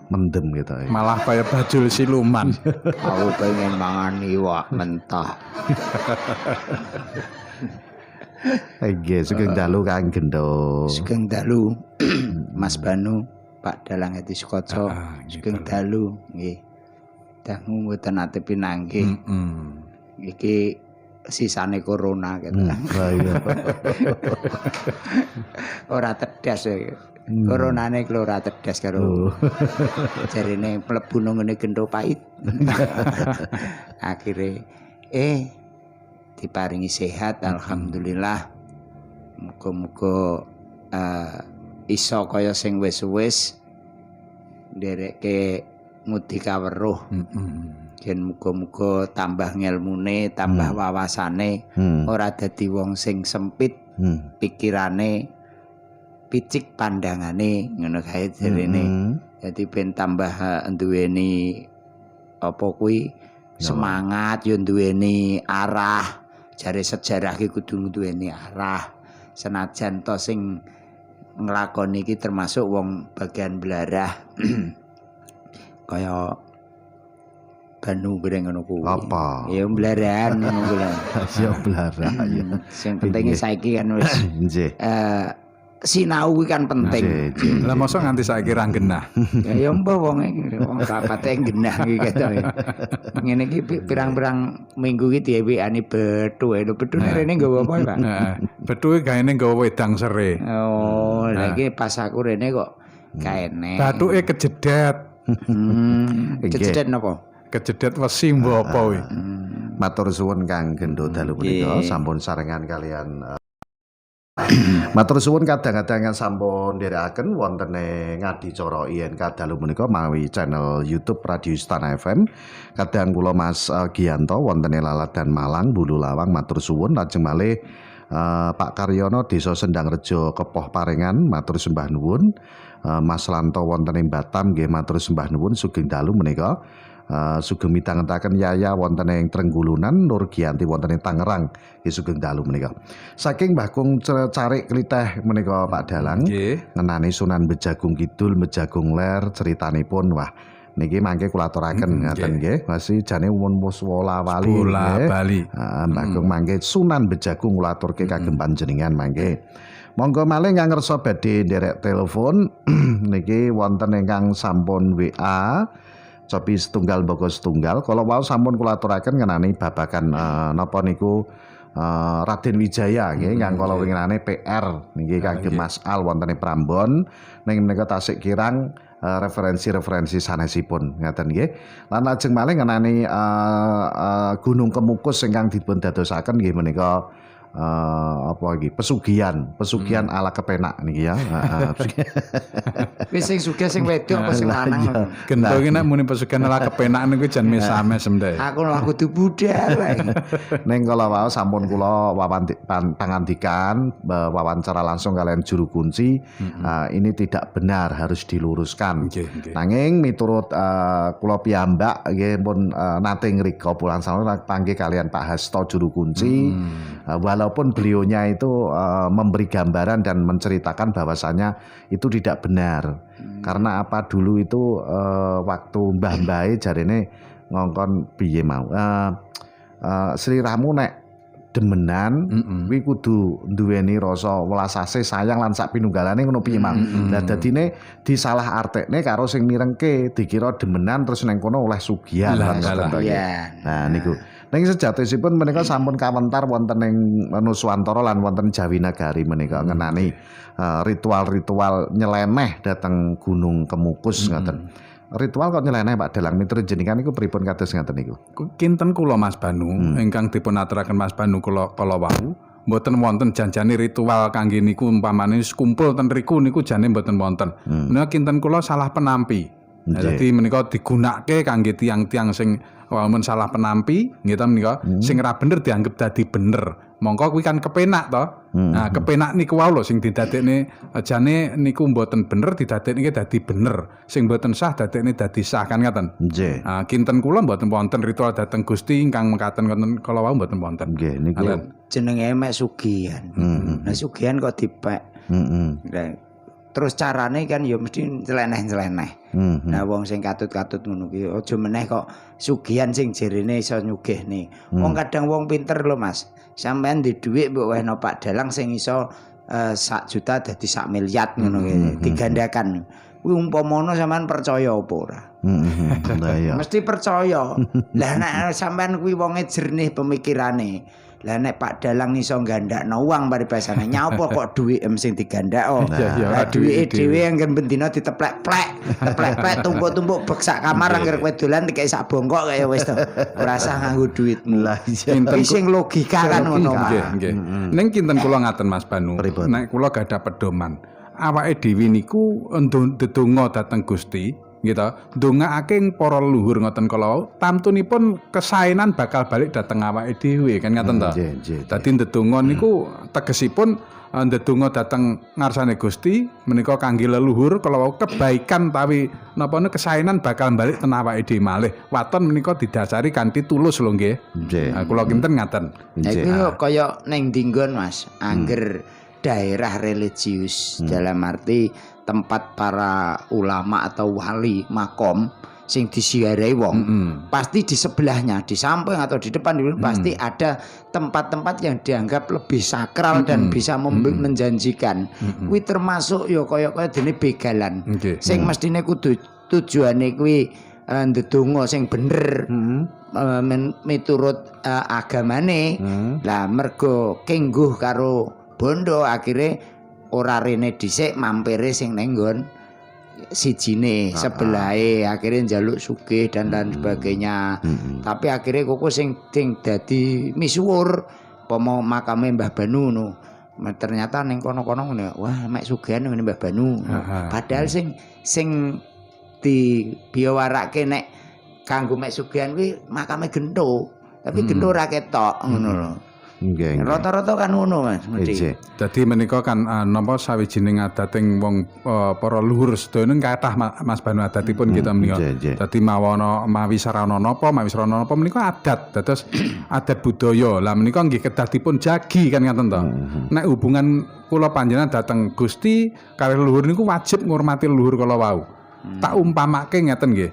Mendem gitu ya. Malah kaya bajul siluman. Aku pengen mangan iwak mentah. Nggih, sugeng dalu Kang Gento. Sugeng dalu Mas Banu, Pak Dalang Adi Sukoco. Sugeng dalu nggih. Dangu mboten ate pinanggih. Iki sisane corona gitu. Ora tedas ya. Coronane ora tedas karo jarine mlebu nang ngene Gento pait. Akhire diparingi sehat alhamdulillah. Muga-muga iso kaya sing wis-wis ndereke Ngudi Kawruh. Yen muga-muga tambah ngelmune, tambah wawasane, ora dadi wong sing sempit pikirane, picik pandangane ngono kae jarene. Dadi ben tambah duweni apa kuwi semangat, yo duweni arah. Jare sejarah ki kudu duweni arah. Senajan to sing nglakoni iki termasuk wong bagian belarah. Kaya Banu goreng ngono kuwi. Apa? Ya blarahan ngono kuwi. Ya blarah ya. Sing penting saiki kan wis nggih. Sinau kuwi kan penting. Lah mosok nganti saiki ra genah. Ya mbah wong rapate genah iki ketok. Ngene iki pirang-pirang minggu iki diewekani bethu. Lho bethu rene nggawa apa, Pak? Bethu gaene nggawa wedang sere. Oh, lha iki pas aku rene kok kaene. Bathuke kejedet. Kejedet napa? Kejedet wesi mbok apa kuwi. Matur suwun Kang Gento dalu punika sampun sarengan kalian matur suwun kadang-kadang sampun nderekaken wonten ing adicara INK dalu menika mawi channel YouTube Radio Istana FM. Kadang kula Mas Giyanto wonten ing Laladan Malang, Bulu Lawang matur suwun. Lajeng malih Pak Karyono Desa Sendangrejo Kepoh Parengan matur sembah nuwun. Mas Lanto wonten ing Batam nggih matur sembah nuwun sugeng dalu menika. Sugeng midhangetaken Yaya wonten ing Trenggulunan, Nur Giyanti wonten ing Tangerang nggih sugeng dalu menika. Saking Mbah Kung Carik Kliteh menika Pak Dalang ngenani Sunan Bejagung Kidul, Bejagung Ler ceritanipun wah niki mangke kula aturaken ngaten nggih. Masih jane umum Muswola Wali nggih. Mbah Kung mangke Sunan Bejagung kula aturke kagem panjenengan mangke. Monggo malih ingkang ngersa badhe nderek telepon niki wonten ingkang sampun WA Copi setunggal boko setunggal. Kalau wau sampun kula aturaken ngenani babakan napa niku Raden Wijaya nggih ingkang kala winginane PR niki kagem Mas Al wonten ing Prambon ning menika tasik kirang referensi-referensi sanesipun ngaten nggih. Lan lajeng malih ngenani Gunung Kemukus ingkang dipun dadosaken nggih menika apa lagi pesugihan ala kepenak niki ya. Wis sing sugih sing wedok apa sing lanang? Gento iki nek muni pesugihan ala kepenak niku jan mesame semde. Aku lha kudu budal. Neng kala wau sampun kula pangandikan wawancara langsung kalian juru kunci. Ini tidak benar, harus diluruskan. Nanging miturut kula piyambak nggih pun nate ngrika pulang salam panggih kalian Pak Hasto juru kunci. Walaupun beliaunya itu memberi gambaran dan menceritakan bahwasannya itu tidak benar. Karena apa dulu itu waktu mbah-mbahe jarene ngongkon piye mau. Sliramu nek demenan kuwi kudu duweni rasa welas asih sayang lan sak pinunggalane ngono piye mau. Lah dadine disalah artekne karo sing mirengke dikira demenan terus neng kono oleh sugihan lan ngoten. Nah niku ning sejatosipun menika sampun kawentar wonten ing Nuswantara lan wonten Jawi Nagari menika ngenani ritual-ritual nyeleneh dhateng Gunung Kemukus ngoten. Ritual kok nyeleneh Pak Dalang miturut jenengan niku pripun kados ngoten niku? Kinten kula Mas Banu ingkang dipun aturaken Mas Banu kala wau mboten wonten janjane ritual kangge niku umpamane kumpul ten riku niku jane mboten wonten. Menika kinten kula salah penampi. Jadi menika digunakake kangge tiang-tiang sing walaupun salah penampi nggih ta menika sing ra bener dianggep dadi bener. Mongko kuwi kan kepenak to. Nah, kepenak niku wae lho sing didadekne jane niku mboten bener didadekne dadi bener. Sing mboten sah dadekne dadi sah kan ngaten. Nggih. Nah, kinten kula mboten wonten ritual dhateng Gusti ingkang mekaten konten kala wau mboten wonten. Nggih niku jenenge mek sugihan. Nah, sugihan kok dipek. Terus carane kan ya mesti nyeleneh-nyeleneh. Nah wong sing katut-katut ngono ki aja meneh kok sugihan sing jerene iso nyugihne. Wong kadang wong pinter lho Mas. Sampeyan di dhuwit mbok wehno Pak Dalang sing iso 1 juta dadi 1 miliar ngono ki digandakan. Kuwi umpamane sampean percaya apa ora? Mesti percaya. Lah nek sampean kuwi wonge jernih pemikirane. Lah nek Pak Dalang iso gandakno uang paribasane nyapa kok dhuwit sing digandakno. Lah dhuwite dhewe anggen bendina diteplek-plek, teplek-plek tumpuk-tumpuk bek sak kamar angger kowe dolan dikek sak bongkok kaya wis to. Ora usah nganggo dhuwitmu. Lah iki sing logika kan ngono. Nggih. Ning kinten kula ngaten Mas Banu. Nek kula gadah pedoman, awake dhewe niku ndedonga dhateng Gusti gitu, ndongaake para leluhur ngoten kala wau, tamtunipun kesaenan bakal balik dhateng awake dhewe kan ngaten to. Dadi ndedonga niku tegesipun ndedonga dhateng ngarsane Gusti menika kangge leluhur kala wau kebaikan tawi napa kesaenan bakal balik ten awake dhewe malih. Waton menika didasari kanthi tulus lho nggih. Nggih. Kula kinten ngaten. Iku kaya ning dinggon Mas, angger daerah religius dalam arti tempat para ulama atau wali makom sing disiarahi wong pasti di sebelahnya di samping atau di depan pasti ada tempat-tempat yang dianggap lebih sakral dan bisa menjanjikan. Kuwi termasuk ya kaya dene begalan sing mestine kudu tujuane kuwi ndedonga sing bener miturut agamane. Lah mergo kengguh karo bondo akhirnya ora rene dhisik mampire sing ning nggon sijine sebelahe akhirnya njaluk sugih dan lain sebagainya. Tapi akhirnya kok sing dadi misuwur pomo makame Mbah Banu ngono. Ternyata ning kono-kono ngene wah mek sugihan ngene Mbah Banu. Padahal sing dibiawarake nek kanggo mek sugihan kuwi makame Gento. Tapi Gento ora ketok ngono lho. Nggih. Rata-rata kan ngono Mas mesti. Dadi menika kan napa sawijining adating wong para luhur sedaya kathah Mas Banu adatipun kita menika. Dadi mawi sarana napa menika adat dados adat budaya. Lah menika nggih kedah dipun jagi kan ngaten to. Nek hubungan kula panjenengan dhateng Gusti kalih leluhur niku wajib ngurmati leluhur kala wau. Tak umpamake ngeten nggih.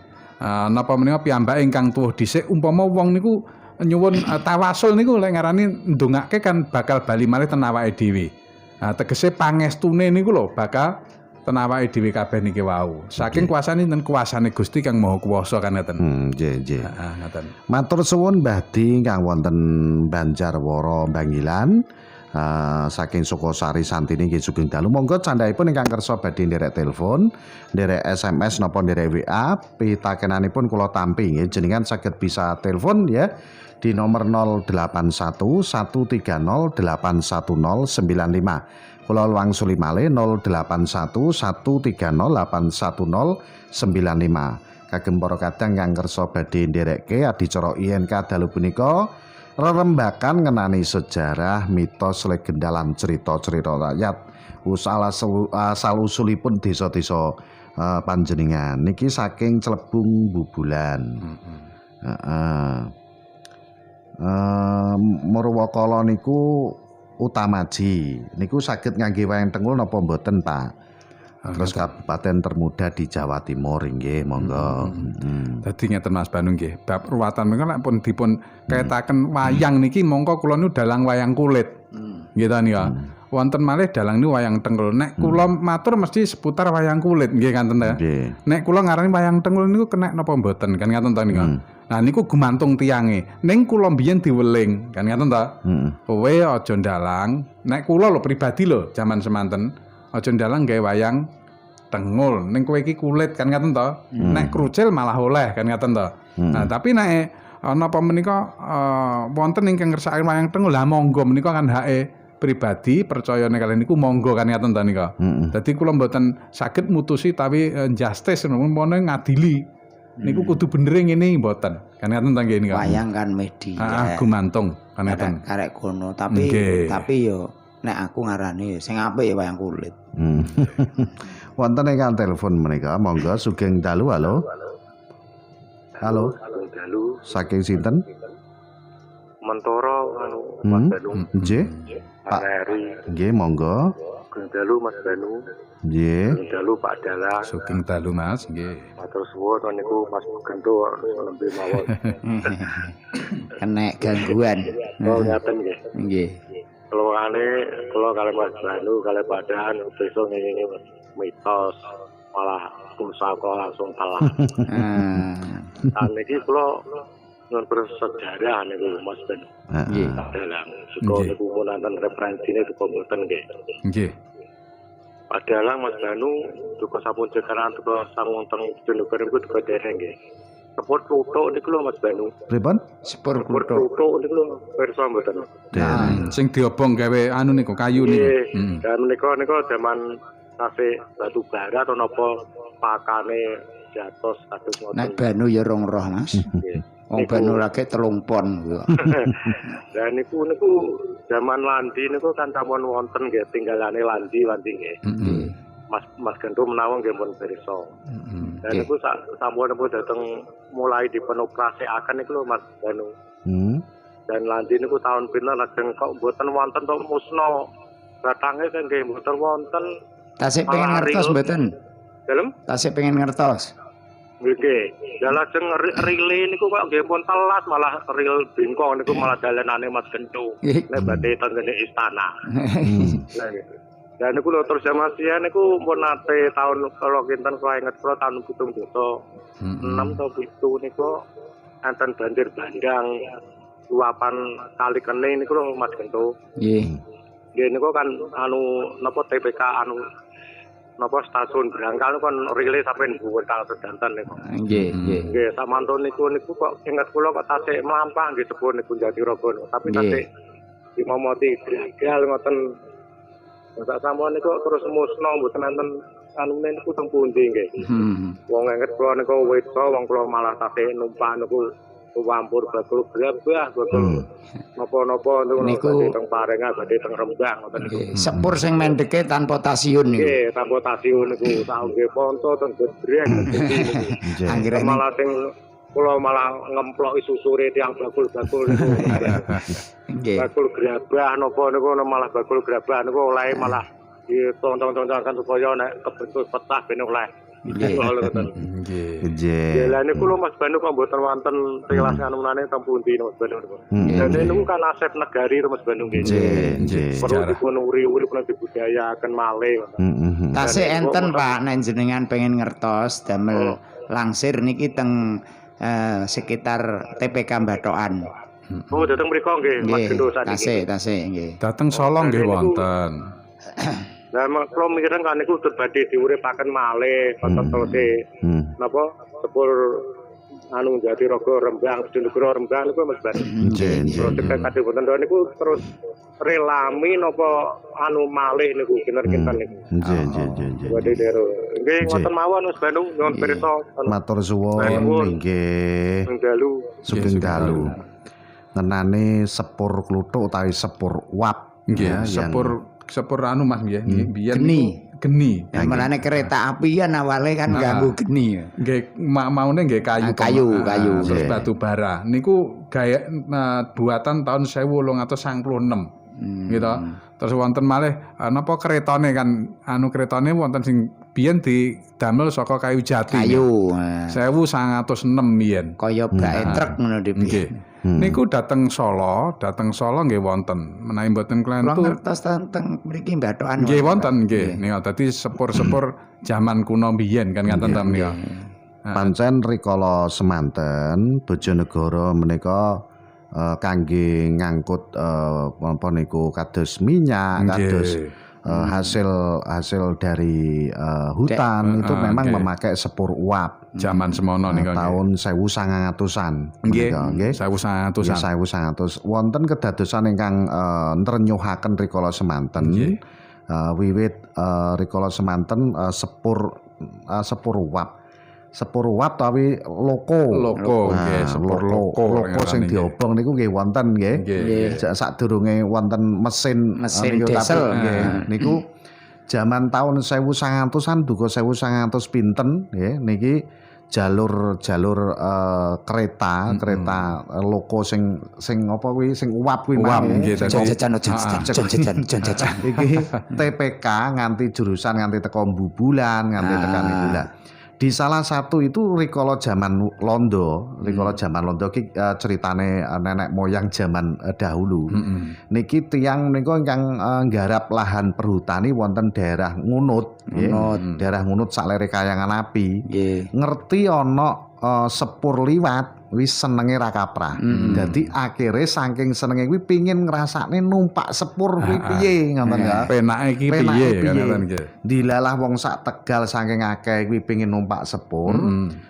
Napa menika piyambake ingkang tuwuh dhisik umpama wong niku nyuwun tawasul niku lek ngarani ndongake kan bakal bali malih ten awake dhewe. Tegese pangestune niku lho bakal ten awake dhewe kabeh niki wau. Saking kuasane ten kuasane Gusti Kang Maha Kuwasa kan ngeten. Nggih. Ngoten. Matur suwun Mbah Di kang wonten Banjarwara Bangilan. Saking Sukosari Santini nggih sugeng dalu monggo candhaipun ingkang kersa badhe nderek telepon, nderek SMS napa nderek WA, pitakenanipun kula tampi nggih jenengan saged bisa telepon ya di nomor 081 130 81095. Kula wangsuli malih 081 130 81095. Kagem para kadang kang kersa badhe ndherekke adicara INK dalu punika rerembakan ngenani sejarah, mitos, legenda lan cerita-cerita rakyat. Asal usulipun desa-desa panjenengan niki saking Celebung Bubulan. Murwakala niku Utamaji niku saged ngangge wayang tengul napa mboten, Pak? Terus kabupaten termuda di Jawa Timur nggih, monggo. Dadi ngeten Mas Banu nggih, bab ruwatan menika lek pun dipun kaitaken wayang niki mongko kula niku dalang wayang kulit. Nggih ta nika. Wonten malih dalang niku wayang tengul. Nek kula matur mesti seputar wayang kulit nggih kanten ta. Nek kula ngarani wayang tengul niku kenek napa mboten kan ngaten ta nika. Nah niku gumantung tiyange. Ning kula mbiyen diweling kan ngaten ta. Kowe aja ndalang. Nek kula lho pribadi lho jaman semanten aja ndalang gawe wayang tengul. Ning kowe iki kulit kan ngaten ta. Nek krucil malah oleh kan ngaten ta. Nah tapi nek napa menika wonten ingkang ngersakaken wayang tengul lah monggo menika kan hake pribadi percayane kalian niku monggo kan ngaten ta nika. Dadi kula mboten saged mutusi tapi justice meneh ngadili. Niku kudu bener ngene mboten. Kan ngaten ta nggih nika. Wayang kan media. Gumantung kan ngaten. Karek kono tapi yo nek aku ngarani sing apik ya wayang kulit. Wonten ingkang telepon menika, monggo sugeng dalu. Halo. Halo. Dalu. Saking sinten? Mentoro Mas Banu. Nggih. Pak nggih, monggo. Sugeng dalu Mas Banu. Nggih. Sugeng dalu Pak Dalang. Sugeng dalu Mas, nggih. Matur suwun niku Mas Gento nembe mawon. Kena gangguan. Oh, ngaten nggih. Nggih. Kula kali Mas Banu, kali Pak Dalang besok ngene mitos malah pusaka langsung kalah. Niki kula nun bersejarah niku Mas Banu. Nggih. Dalang. Suka niku wonten referensine duka mboten nggih. Nggih. Adalah Mas Banu duka sampun cekaran duka sangonten jenengan niku duka dereng nggih. Sepur kluthuk niku lho Mas Banu. Pripun? Sepur kluthuk niku lho pirsa mboten. Sing diobong gawe anu niku kayu niku. Dan menika zaman tasih batu bara atau napa pakane jatos kados ngoten. Nek Banu ya rong roh Mas. Wong Banu lagi 3 pon. Lah niku zaman Landi niku kan sampun wonten nggih tinggalane Landi nggih. Mas Gento menawa nggih pun pirsa. Dan niku sampun dateng mulai dipenoperasiaken niku lho Mas Banu. Dan Landi niku tahun pinten lajeng kok mboten wonten tok musna. Batange kan nggih mboten wonten. Tasik pengen ngertos mboten? Dalem? Tasik pengen ngertos. Nggih. Ya lajeng rile niku kok nggih pun telat malah ril bingkong niku malah dalanane Mas Gento. Nek badhe tengene istana. Dan niku lho terus Mas ya niku pun nate tahun kalau kinten kula inget kula tahun 76 atau 7 niku enten banjir bandang luapan kali kening niku lho Mas Gento. Nggih. Nggih niku kan anu napa TPK anu napa stasiun Brangkal kan rile sampai dhuwur kang sedanten niku. Nggih, nggih. Nggih, samanten niku kok inget kula kok tasik mlampah nggih sepur niku Jatirogo. Tapi tasik dimomoti gagal ngoten. Sak sampun niku terus musna mboten enten anune niku teng pundi nggih. Wong inget kula niku wedo wong kula malah tasik numpak niku wampur bakul grabah bakul napa-napa niku teng Parengan badhe teng Rembang ngoten niku. Sepur sing mendeke tanpa stasiun niku. Nggih, tanpa stasiun niku sak nggih ponco teng Gedreng niku. Anggere malah sing kula malah ngemploki susure tiyang bakul-bakul niku. Nggih. Bakul grabah napa niku malah bakul grabah niku oleh malah ditong-tong-tongkan supaya nek kebentuk petah ben oleh. Nggih. Nggih. Lah niku lho Mas Banu kok mboten wonten tilas anunane teng pundi Mas Banu. Dan niku kan aset negari Mas Banu nggih. Nggih. Perlu dipunuri-uri pun dibudayaken malih. Tasik enten Pak nek jenengan pengen ngertos damel langsir niki teng sekitar TPK Bathokan. Oh, dateng mriku nggih Mas Gento sakniki. Tasik nggih. Dateng Solo nggih wonten. Lah kula mikiren kan niku badhe diuripaken malih wonten telese napa sepur anu Jatirogo Rembang Bojonegoro Rembang niku Mas Bar. Terus kadhe wonten niku terus relami napa anu malih niku kinten niku. Nggih. Wadhe dero. Nggih ngoten mawon Mas Bandung nyuwun pirsa. Matur suwun nggih. Sugeng dalu. Ngenane sepur kluthuk utawi sepur uap. Nggih, sepur anu Mas nggih. Biyen geni. Yang menane kereta apian awale kan ganggu geni. Nggih, maune nggih kayu. Terus batu bara. Niku gaya buatan tahun 1896. Gitu. Terus wonten malih napa keretane kan keretane wonten sing biyen didamel saka kayu jati. 1906 biyen. Kaya bake truk ngono nggih. Niku dateng Solo nggih wonten. Menawi mboten klentu. Ngertos teng mriki bathokan. Nggih wonten nggih. Nika dadi sepur-sepur jaman kuno biyen kan ngaten ta menika. Pancen rikala semanten Bojonegoro menika kangge ngangkut apa niku kados minyak, kados hasil dari hutan itu memang memakai sepur uap. Zaman semono nika tahun 1900-an. Nggih, 1900-an. 1900. Wonten kedadosan ingkang nrenyuhaken rikala semanten. Wiwit rikala semanten sepur uap. Sepur uap tapi loko nggih, sepur loko sing diobong niku nggih wonten nggih. Sadurunge wonten mesin diesel nggih. Niku jaman tahun 1900-an duka 1900 pinten nggih niki jalur kereta loko sing apa kuwi sing uap kuwi nggih jajan iki TPK nganti jurusan nganti teko Bubulan nganti tekan iku lah. Di salah satu itu rikala zaman Londo iki ceritane nenek moyang zaman dahulu. Niki tiyang menika ingkang nggarap lahan perhutani wonten daerah Ngunut, daerah Ngunut salere Kayangan Api. Ngerti ana sepur liwat wis senenge ra kaprah. Dadi akhire saking senenge kuwi pengin ngrasakne numpak sepur kuwi piye ngoten ya. Penake iki piye ngoten nggih. Dilalah wong sak Tegal saking akeh kuwi pengin numpak sepur,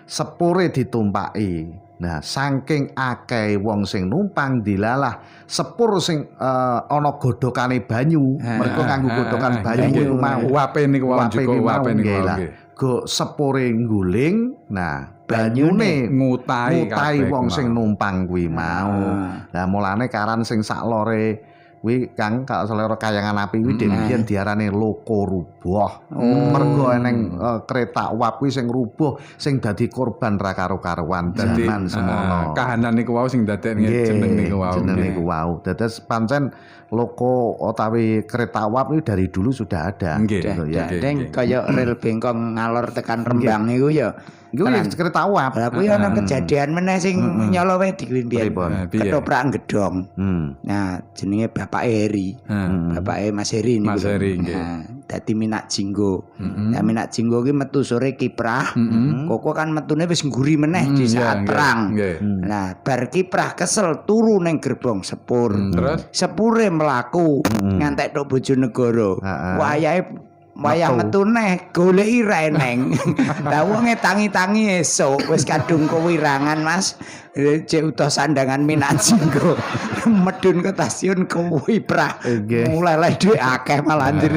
sepure ditumpaki. Nah, saking akeh wong sing numpang dilalah sepur sing ana godhokane banyu. Mergo kanggo godhokan banyu kuwi mau. Uape niku wae juga uape niku wae. Go sepure ngguling, nah banyune ngutai wong sing numpang kuwi mau. Lah mulane karan sing sak lore kuwi Kang selera Kayangan Api kuwi dhewe diarani loko rubuh. Mergo eneng kereta uap kuwi sing rubuh sing dadi korban ra karo-karuan jaman semono. Kahanan niku wau sing dadekne jeneng niku wau. Dados pancen loko utawi kereta uap itu dari dulu sudah ada. Deng kaya rel bengkong ngalor tekan Rembang niku ya. Iku kereta uap. Lah kuwi ana kejadian meneh sing nyolowe diklindhian. Ketoprak gedhong. Nah, jenenge Bapak Heri. Bapake Mas Heri niku. Mas Heri nggih. Dadi Minak Jinggo. Nah, Minak Jinggo ki metu sore kiprah. Koko kan metune wis ngguri meneh di saat perang. Nah, bar kiprah kesel turu ning gerbong sepur. Terus sepure mlaku ngantek tok Bojonegoro. Wayah metu neh goleki ra eneng. Lah wonge tangi-tangi esuk wis kadung kewirangan Mas. Cek utus sandangan Minak Jinggo. Medun ke stasiun Kuwiprah. Mulai lah dhuwit akeh malah anjir.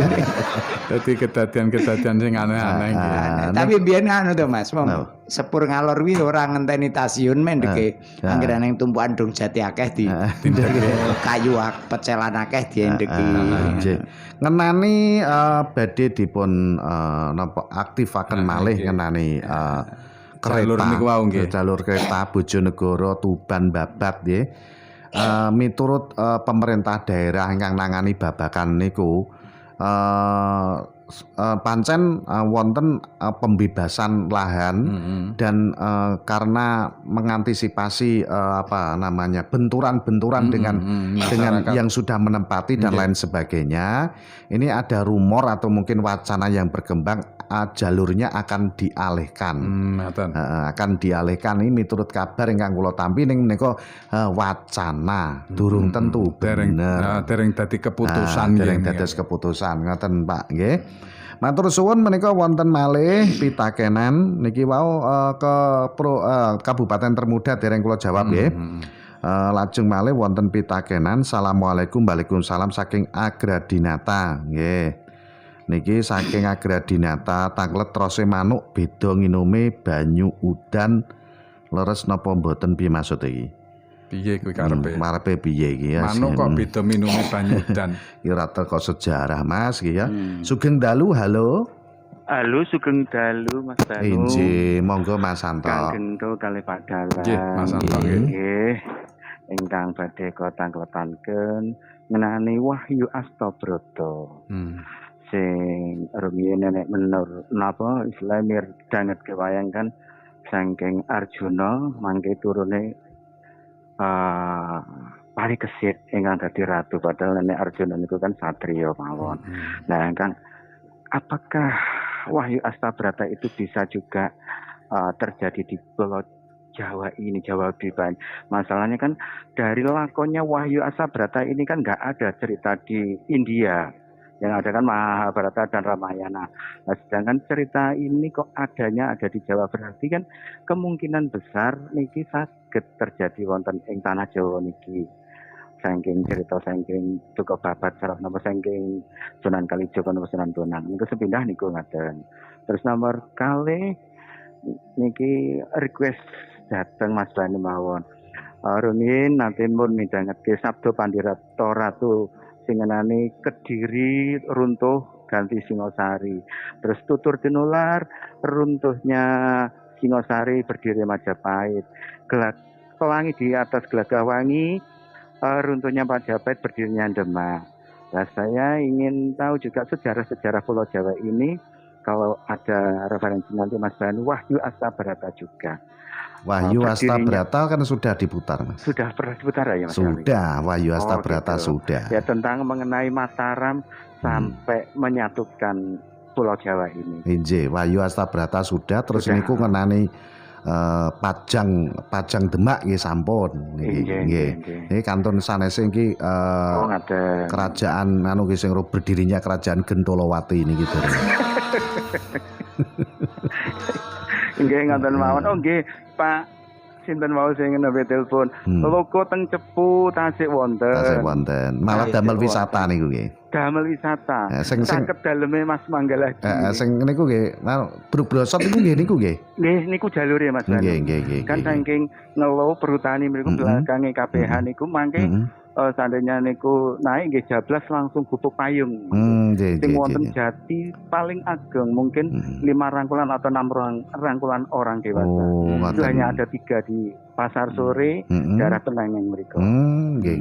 Dadi kedadian-kedadian sing aneh-aneh iki. Tapi biyen anu to Mas, sepur ngalor kuwi ora ngenteni stasiun mendeke. Anggere nang tumpukan Dong Jati akeh di kayu pecelan akeh diendeki. Ngenani badhe dipun napa aktifaken malih ngenani kereta jalur kereta Bojonegoro Tuban Babat nggih. Miturut pemerintah daerah ingkang nangani babakan niku pancen wonten pembebasan lahan dan karena mengantisipasi benturan-benturan dengan yang sudah menempati dan lain sebagainya, ini ada rumor atau mungkin wacana yang berkembang jalurnya akan dialihkan. Akan dialihkan ini miturut kabar ingkang kula tampi ning menika wacana durung tentu dereng dadi keputusan dereng dados keputusan ngoten Pak nggih. Matur suwun menika wonten malih pitakenan niki wau Kabupaten Termuda dereng kula jawab nggih. Lajeng malih wonten pitakenan. Assalamualaikum. Waalaikumsalam saking Agradinata nggih. Niki saking Agradinata Tanglet trose manuk beda nginume banyu udan leres napa mboten piye maksud iki? Piye kuwi karepe? Karepe piye iki ya? Manuk kok beda minume banyu udan. Iki rata kok sejarah Mas iki ya. Sugeng dalu, halo. Halo, sugeng dalu Mas Banu. Injih, monggo Mas Santo. Kang Gento kalih Pak Dalang. Nggih, Mas Santo nggih. Ingkang badhe kotang-kotanken ngenani Wahyu Astabrata. Sing rumiyin nek menur napa istilah mirdanget kewayang kan saking Arjuna mangke turune Parikesit ingkang dadi ratu padahal nek Arjuna niku kan satriya mawon. Nah, kan apakah Wahyu Astabrata itu bisa juga terjadi di Pulau Jawa ini, Jawa Biban? Masalahnya kan dari lakonnya Wahyu Astabrata ini kan nggak ada cerita di India. Yang ada kan Mahabharata dan Ramayana. Nah, sedangkan cerita ini kok adanya ada di Jawa, berarti kan kemungkinan besar niki saged terjadi wonten ing tanah Jawa niki. Saking cerita saking Duka Babat sareng napa saking Sunan Kalijaga napa Sunan Bonang niku sepindah niku ngaten. Terus nomor kalih niki request dateng Mas Bani mawon. Rumiyin nanti mun midhangetke Sabda Pandhirata Ratu singenani Kediri runtuh ganti Singosari. Terus tutur tinular runtuhnya Singosari berdiri Majapahit. Pelangi di atas Gelagah Wangi runtuhnya Majapahit berdirinya Demak. Nah, saya ingin tahu juga sejarah-sejarah Pulau Jawa ini. Kalau ada referensi nanti Mas Banu, Wahyu Astabrata juga. Wahyu Astabrata kan sudah diputar, Mas. Sudah pernah diputar ya, Mas? Sudah, Wahyu Astabrata sudah. Ya, tentang mengenai Mataram sampai menyatukan Pulau Jawa ini. Injih, Wahyu Astabrata sudah, terus niku ngenani Pajang Demak nggih sampun niki. Nggih. Niki kantun sanese iki kerajaan anu nggih sing berdirinya kerajaan Gentolowati niki to. Nggih ngoten mawon. Oh nggih, Pak sinten wau sing nembe telepon. Loko teng Cepu tasik wonten. Tasik wonten. Malah damel wisata niku nggih. Damel wisata. Sing saged daleme Mas Manggala. Sing niku nggih, Bruk-brosot niku nggih niku nggih. Nggih, niku jalure Mas. Nggih. Kan saking Ngelo Perhutani mriku belakange KPH niku mangke seandainya niku naik nggih jablas langsung gubuk payung. Sing wonten Jati paling ageng mungkin 5 rangkulan atau 6 rangkulan orang dewasa. Itu hanya ada 3 di Pasar Sore, daerah Penangeng mriku.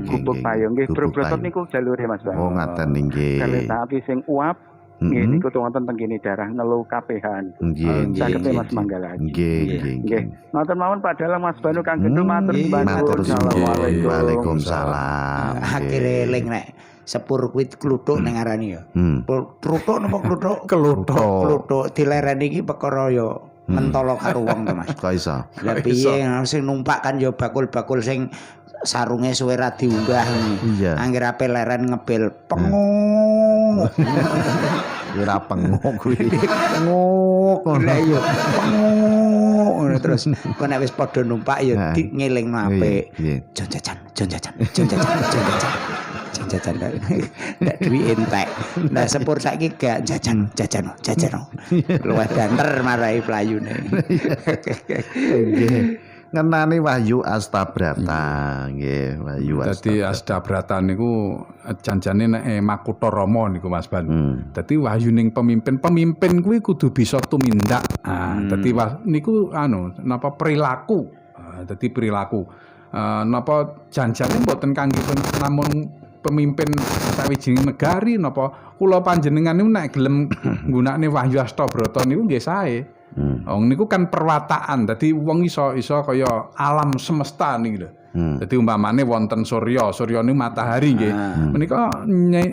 Gubuk payung nggih Bruk-brosot niku jalure Mas. Oh ngaten nggih. Kereta api sing uap nggih niku wonten teng kene daerah Ngelu KPH. Saged Mas Manggala. Nggih. Matur mawon Pak Dalang Mas Banu Kang Gendul matur nuwun. Assalamualaikum. Waalaikumsalam. Akhire eling nek sepur kuwi kluthuk ning arani ya. Kluthuk napa kluthuk? Kluthuk dilereni iki perkara ya mentolo karo wong to Mas. Kok iso? Lah piye sing numpak kan ya bakul-bakul sing sarunge suwe ra diunggah. Angger ape leren ngebel penguk. Ora penguk kuwi. Penguk. Lah iya penguk. Terus kok nek wis padha numpak ya ngelingno apik. Jajan. Ndak duwi entek. Nah sepur saiki gak jajan. Luwih banter marai playune. Nggih. Ngenani Wahyu Astabrata nggih, Wahyu Astabrata. Dadi Astabrata niku janjane nek Makutha Rama niku Mas Ban. Dadi wahyuning pemimpin kuwi kudu bisa tumindak. Dadi niku napa perilaku. Dadi perilaku. Napa janjane mboten kangge namun pemimpin sawijining negari napa kula panjenengan niku nek gelem nggunakne Wahyu Astabrata niku nggih sae. Wong niku kan perwataan. Dadi wong iso kaya alam semesta niki lho. Dadi umpamane wonten surya niku matahari nggih. Menika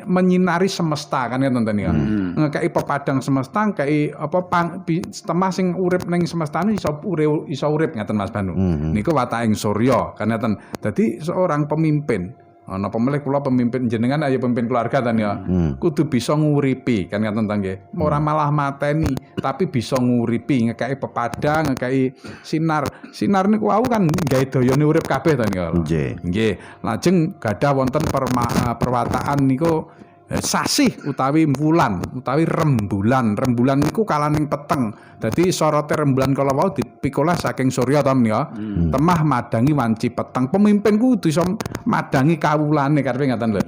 menyinari semesta kan ngoten niku. Ngekeki pepadang semesta, ngekeki setengah sing urip ning semesta niku iso urip ngaten Mas Banu. Niku wataking surya kan ngoten. Dadi seorang pemimpin Napa melih kula pemimpin jenengan ayo pemimpin keluarga kan ya. Kudu bisa nguripi kan ngaten ta nggih. Ora malah mateni, tapi bisa nguripi, ngekeki pepada, ngekeki sinar. Sinar niku wau kan gawe dayane urip kabeh ta ya. Nggih. Lajeng gadah wonten perwataan niku sasih utawi wulan utawi rembulan. Rembulan niku kalaning peteng. Dadi sorote rembulan kala wau dipikolah saking Surya ta menika. Temah madangi wanci peteng. Pemimpin kudu iso madangi kawulane karepe ngaten lho.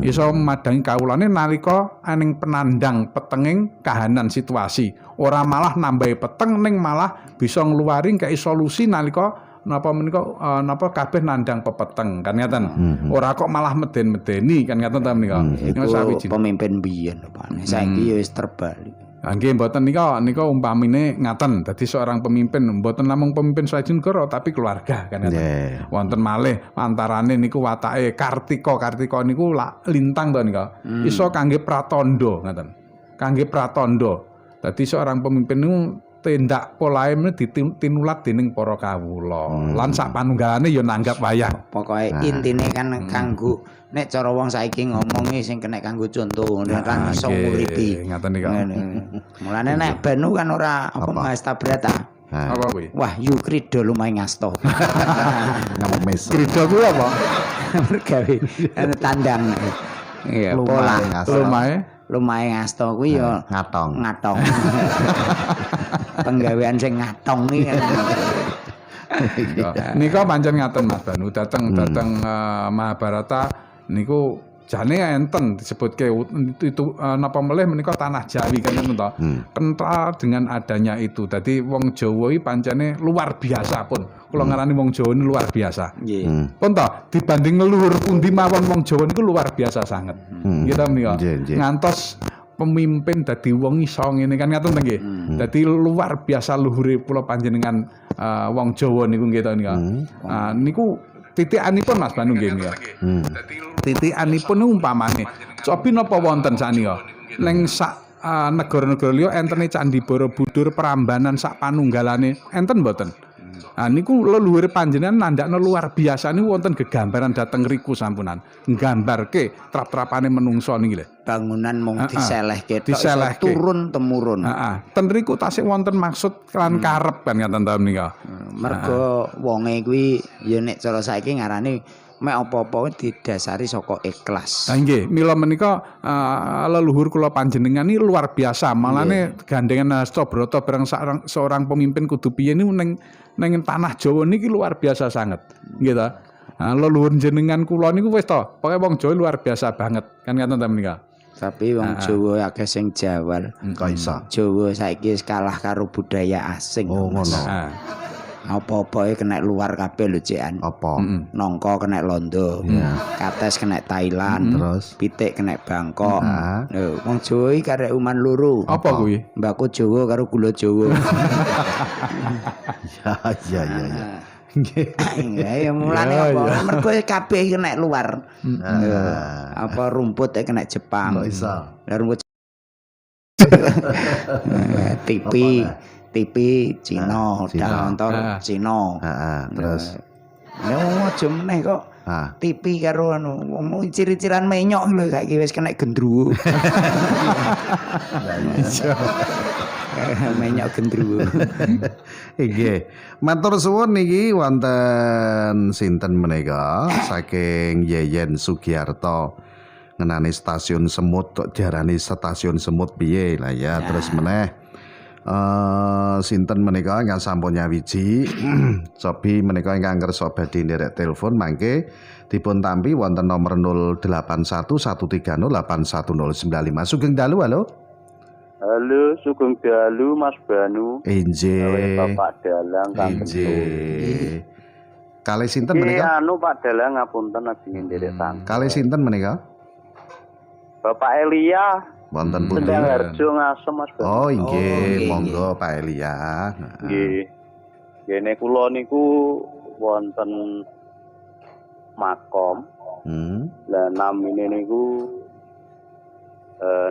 Iso madangi kawulane nalika aning penandang petenging kahanan situasi. Ora malah nambahi peteng ning malah bisa ngluwari kei solusi nalika napa menika napa kabeh nandang pepeteng kan ngaten. Ora kok malah meden-medeni kan ngaten ta menika. Iku pemimpin biyen Pak. Saiki ya wis terbalik. Nggih mboten nika umpamine ngaten. Dadi seorang pemimpin mboten namung pemimpin sajen negara tapi keluarga kan ngaten. Wonten malih antarane niku watake Kartika niku lintang to nika. Iso kangge pratandha ngaten. Kangge pratandha. Dadi seorang pemimpin niku tindak polahe ditinulat dening para kawula. Lan sak panunggalane ya nanggap wayah. Pokoke intine kan kanggo nek cara wong saiki ngomongi sing kena kanggo contoh kan iso nguripi. Ngaten nika. Mulane nek Banu kan ora apa Mas Tabrata. Apa kuwi? Wahyu Krida lumahe ngasto. Ngomong mes. Krida kuwi apa? Mergawe tandang. Iya, pola lumahe ngasto kuwi ya ngatong. Penggawean sing ngatong iki. Nika pancen ngaten Mas Banu dateng Mahabharata niku jane enten disebutke itu napa melih menika tanah Jawi kan to. Kental dengan adanya itu. Dadi wong Jawa iki pancene luar biasa pun. Kula ngarani wong Jawa ini luar biasa. Nggih. Pun to dibanding leluhur pundi mawon wong Jawa niku luar biasa sanget. Nggih ta menika. Ngantos pemimpin dadi wong iso ngene kan ngaten nggih. Dadi luar biasa luhure kula panjenengan wong Jawa niku nggih ta nika. Niku titikanipun Mas Banu nggih nika. Titikanipun umpamane cobi napa wonten sanika ning sak negara-negara liya entene Candi Borobudur Prambanan sak panunggalane enten mboten. Niku leluhur panjenengan nandakno luar biasa niku wonten gegambaran dhateng riku sampunan nggambarke trap-trapane menungso niki lho. Bangunan mung diselehke tok turun temurun. Ten riku tasih wonten maksud lan karep kan ngaten ta menika. Mergo wonge kuwi ya nek cara saiki ngarani mek apa-apa didasari saka ikhlas. Nggih, mila menika leluhur kula panjenengan iki luar biasa. Malane gandengan Hastabrata bareng seorang pemimpin kudu piye niku ning tanah Jawa niki luar biasa sanget. Nggih ta? Leluhur jenengan kula niku wis to, pokoke wong Jawa luar biasa banget. Kan ngaten ta menika. Tapi wong Jawa akeh sing jawal. Kok iso? Jawa saiki wis kalah karo budaya asing. Oh ngono. Apa-apa kena luar kabeh lho cekan. Apa? Nongko kena Londo. Kates kena Thailand. Terus pitik kena Bangkok. Lho, wong Jawa iki karek uman loro. Apa kuwi? Mbako Jawa karo gula Jawa. Ya. Ya mulane apa? Mergo kabeh kena luar. Apa rumput kena Jepang. Kok iso? Lah rumput TV Cina, motor Cina. Terus aja meneh kok. TV karo wong ciri-ciran menyok lho saiki wis kena gendruwo. Menyok gendruwo. Nggih. Matur suwun niki wonten sinten menika saking Yeyen Sugiarto ngenani stasiun semut kok diarani stasiun semut piye lah ya. Terus meneh sinten menika ingkang sampun nyawiji cobi menika ingkang kersa badhe nderek telepon mangke dipun tampi wonten nomor 0811308195. Sugeng dalu halo. Halo, sugeng dalu Mas Banu. Injih. Bapak Dalang Kang. Injih. Kalih sinten menika? Pak Dalang ngapunten lagi nderek tang. Kalih sinten menika? Bapak Elia. Wonten pundi? Harjo Ngasem Mas Banu. Oh, nggih, monggo Pak Elia. Nggih. Ngene kula niku wonten makom. Lah namine niku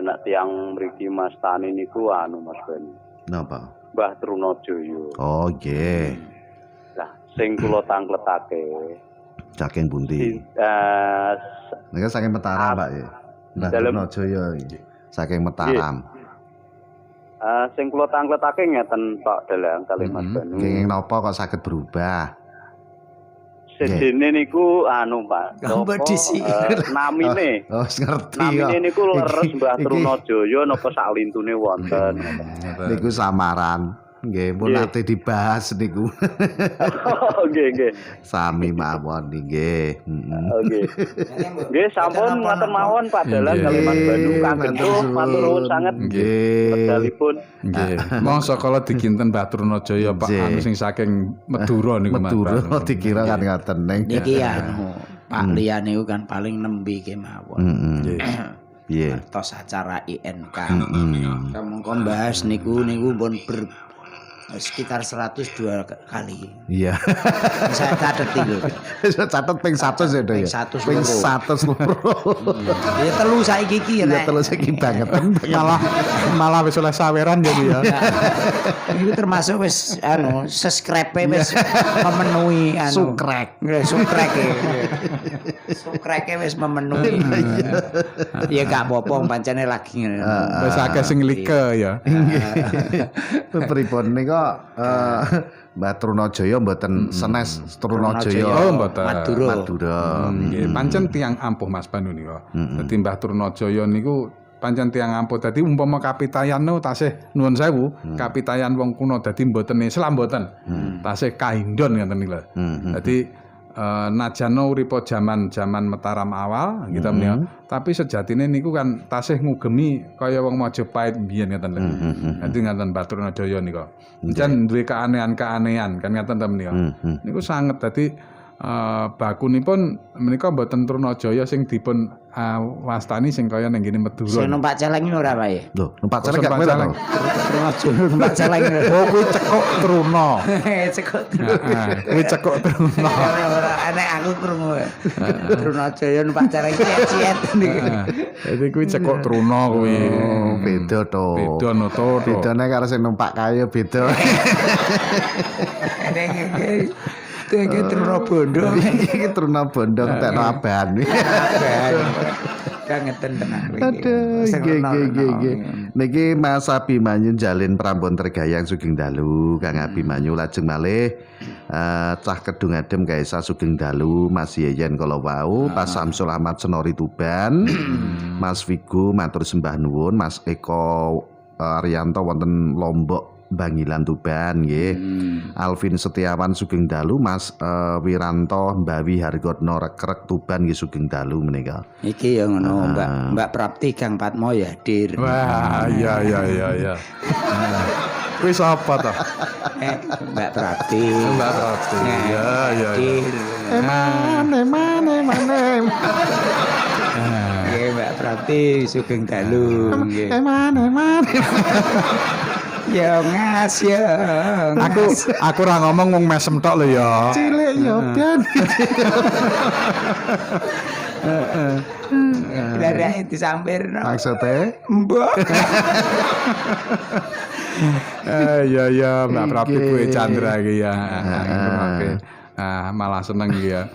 nek tiyang mriki Mas Tani niku Mas Banu. Napa? Mbah Trunajaya. Oh, nggih. Lah sing kula tangkletake Saking pundi? Nika saking Mataram, Pak ya. Mbah Trunajaya iki. Saking Mataram. Sing kula tangletake ngeten Pak Dalang kali Mas Banu. Kenging napa kok saged berubah? Sedene niku Pak. Kompetisi. Namine. Oh, ngerti. Namine niku leres Mbah Trunajaya napa saklintune wonten. Niku samaran. Nggih, pun ate dibahas niku. Nggih. Sami mawon nggih. Nggih. Nggih, sampun ngaten mawon Pak Dalang kali Mas Banu kanggentuh matur nuwun sanget. Nggih. Wekdalipun. Nggih. Mongso kala dikinten Mbah Trunajaya Pak anu sing saking Madura niku Mas. Madura dikira kan ngaten ning. Niki Pak Lian niku kan paling nembe kemawon. Piye? Tos acara INK. Mongko bahas niku pun sekitar 102 kali. Iya. Saya catet itu. Saya catet ping 100 ya, Dok. Ping 100 loro. Ya telu saiki iki ya. Telu saiki banget. Malah wis oleh saweran jadi ya. Itu termasuk wis subscribe wis memenuhi sukrek. Sukreke wis memenuhi. Ya gak apa-apa pancene lagi ngene. Wis akeh sing like ya. Pripun nika Mbah Trunajaya mboten senes Trunajaya. Oh, mboten. Madura. Nggih, pancen tiyang ampuh Mas Banu nika. Dadi Mbah Trunajaya niku pancen tiyang ampuh. Dadi umpama kapitayan tasih nuwun sewu, kapitayan wong kuno dadi mboten Islam mboten. Tasih kahindon ngoten niku lho. Dadi najano uripa jaman Mataram awal kita menika, tapi sejatine niku kan tasih ngugemi kaya wong Majapahit biyen ngoten lho. Dadi ngaten Mbah Trunajaya nika. Jan duwe keanehan-keanehan kan ngaten ta menika. Niku sanget dadi bakunipun menika mboten Trunajaya sing dipun wastani sing kaya ning ngene Madura. Sing numpak celeng ora Pak ya? Lho, numpak celeng gak kowe to? Numpak celeng. Oh, kuwi cekuk Truna. Cekuk. Kuwi cekuk Truna. Ora enek aku krungu. Trunajaya numpak celeng ciet niku. Dadi kuwi cekuk Truna kuwi. Oh, beda to. Beda no to. Bedane karo sing numpak kayu beda. Iki Truna Bondo. Iki Truna Bondo tekno aban. Ngeten tenan kuwi. Aduh, nggih. Niki Mas Abimanyu jalin Prambon Tergayang Sugeng Dalu, Kang Abimanyu lajeng malih cah Kedung Adem Kaisa Sugeng Dalu, Mas Yeyen kala wau, Pak Samsul Ahmad Senori Tuban, Mas Vigo matur sembah nuwun, Mas Eko Arianto wonten Lombok Bangilan Tuban nggih. Alvin Setiawan Sugeng Dalu, Mas Wiranto Mbawi Hargotno Rekrek Tuban nggih Sugeng Dalu menika. Iki ya ngono Mbak Prapti Kang Patmo ya dir. Wah, iya. Kuwi sapa to? Mbak Prapti. Mbak Prapti. Iya. Mane. Nggih Mbak Prapti Sugeng Dalu nggih. Mane. Ya ngas ya. Aku ora ngomong wong mesem tok lho ya. Cilik ya ben. Dari disampirno. Maksude? Mbok. Iya Mbak Prapti kuwi Chandra iki ya. Malah seneng iki ya.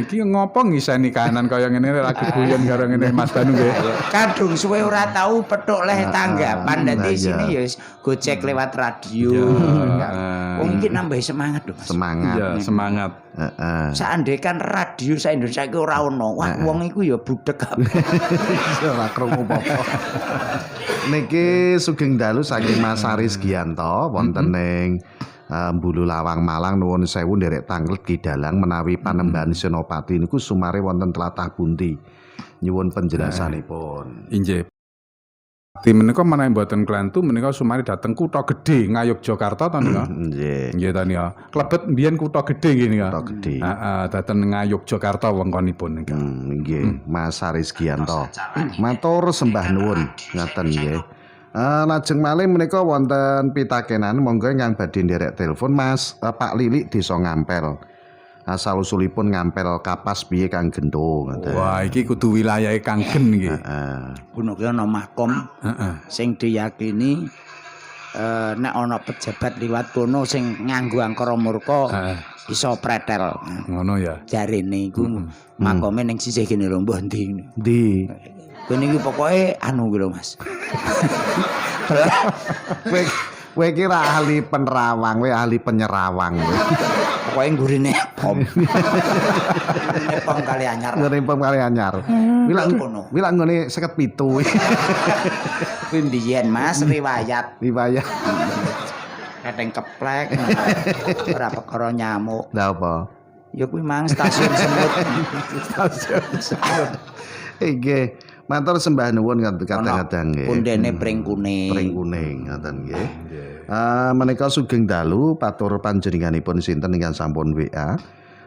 Iki ngopo ngiseni kahanan kaya ngene lagi guyon karo ngene Mas Banu nggih. Kadung suwe ora tau petuk leh tanggapan dadi sini ya gocek lewat radio. Wong iki nambah semangat lho Mas. Semangat. Iya, semangat. Seandekan radio sa Indonesia iki ora ono, wah wong iku ya budhek kabeh. Ora krungu apa-apa. Niki Sugeng Dalu saking Mas Aris Giyanto wonten ning Mbulu Lawang Malang nuwun sewu nderek tanglet Kidalang menawi Panembahan Senopati niku sumare wonten tlatah pundi. Nyuwun penjelasanipun. Inggih. Di menika menawi mboten klantu menika sumari dhateng kutha gedhe Ngayogyakarta to nika. Nggih. Nggih ta nika. Klebet mbiyen kutha gedhe nggih nika. Kutha gedhe. Heeh, dhateng Ngayogyakarta wewengkonipun nika. Nggih, Mas Aris Giyanto. Matur sembah nuwun ngaten nggih. Lajeng malih menika wonten pitakenan monggo ingkang badhe nderek telepon Mas Pak Lilik Desa Ngampel. Asal usulipun Ngampel Kapas piye Kang Gento ngoten. Wah, iki kudu wilayahe Kang Gen nggih. Kuno ki ana makom sing diyakini nek ana pejabat liwat kono sing nganggo angkara murka iso pretel. Ngono ya. Jarene iku makome ning sisih kene lho mbah ndi. Ndi. Kene iki pokoke anu iki lho Mas. Kowe iki ra ahli penerawang, kowe ahli penyerawang. Pokoke gurine pom. Gurine pom kali anyar. Gurine pom kali anyar. Wilang ngene 57. Kuwi mbiyen Mas riwayat. Riwayat. Kadang keplek. Ora perkara nyamuk. Lah apa? Ya kuwi mang stasiun semut. Stasiun semut. Nggih, matur sembah nuwun kadang-kadang nggih. Pundene pring kuning. Pring kuning ngoten nggih. Menika sugeng dalu patur panjenenganipun sinten ingkang sampun WA.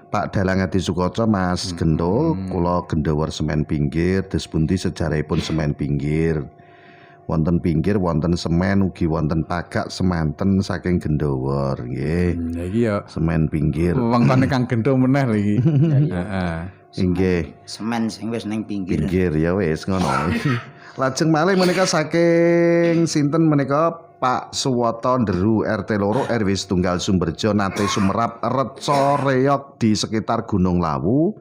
Pak Dalang Adi Sukoco, Mas Gendo, kula Gendawar Semen Pinggir, Despunti sejarahipun semen pinggir. Wonten pinggir, wonten semen, ugi wonten pagak semanten saking Gendawar nggih. Iki ya semen pinggir. Wong-wong kang Gendo meneh lho iki. Heeh. Inggih. Semen sing wis ning pinggir. Pinggir ya wis ngono. Lajeng malih menika saking sinten menika Pak Suwoto Nderu RT loro RW Setunggal Sumberjo nate sumerap reca reog di sekitar Gunung Lawu.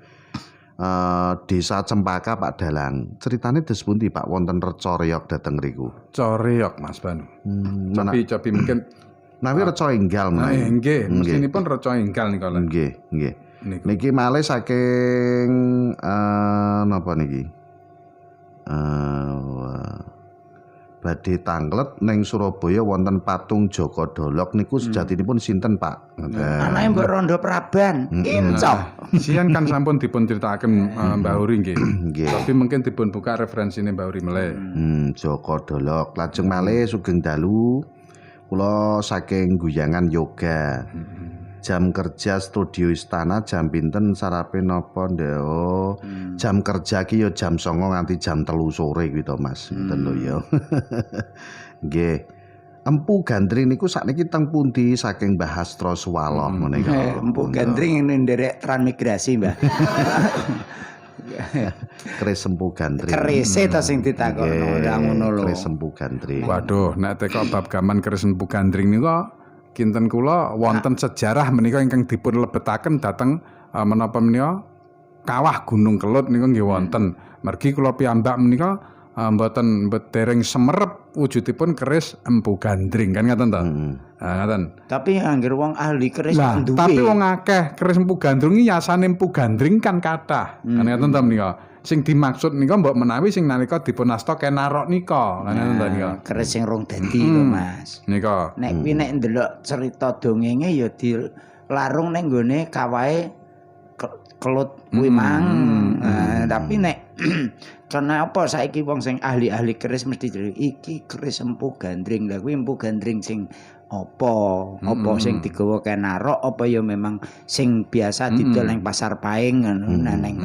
Desa Cempaka Pak Dalang. Ceritane des pundi Pak wonten reca reog dhateng riku? Reca reog Mas Banu. Cobi mungkin nawi reca enggal menawi. Nggih, mesinipun reca enggal nika lho. Nggih, nggih. Niki malih saking napa niki? Badhe tanglet ning Surabaya wonten patung Joko Dolok niku sejatinipun sinten Pak? Anake Mbok Rondo Praban. Incok. Sian kan sampun dipun critakaken Mbah Uri nggih. Tapi mungkin dipun buka referensine Mbah Uri meleh. Joko Dolok. Lajeng malih sugeng dalu kula saking Guyangan Yoga. Jam kerja studio Istana jam pinten sarape napa ndek? Jam kerja ki ya jam 09.00 nganti jam 3 sore kuwi to Mas. Ngoten lho ya. Nggih. Empu Gandring niku sakniki teng pundi saking Mbah Astro Swaloh menika. Empu Gandring ini nderek transmigrasi, Mbah. Keris Empu Gandring. Kerise to sing ditakokno ora ngono lho. Keris Empu Gandring. Waduh, nek teko bab gaman Keris Empu Gandring niku kinten kula wonten sejarah menika ingkang dipun lebetaken dhateng menapa menika Kawah Gunung Kelut niku nggih wonten. Mergi kula piyambak menika mboten dereng semerep wujudipun keris Empu Gandring kan ngaten to. Ngaten. Tapi anggere wong ahli keris duwe. Tapi wong akeh keris Empu Gandring iki yasane Empu Gandring kan kathah. Kan ngaten to menika. Sing dimaksud nika mbok menawi sing nalika dipunasta kenarok nika. Kan ngaten to nika. Keris sing rong dadi lho Mas. Nika. Nek kuwi nek ndelok cerita dongenge ya dilarung ning nggone kawahe Kelut kuwi mang. Tapi nek kenapa saiki wong sing ahli-ahli keris mesti iki keris Empu Gandring. Lah kuwi Empu Gandring sing apa? Apa sing digawa kenarok apa ya memang sing biasa didol ning pasar Paing ngono neng.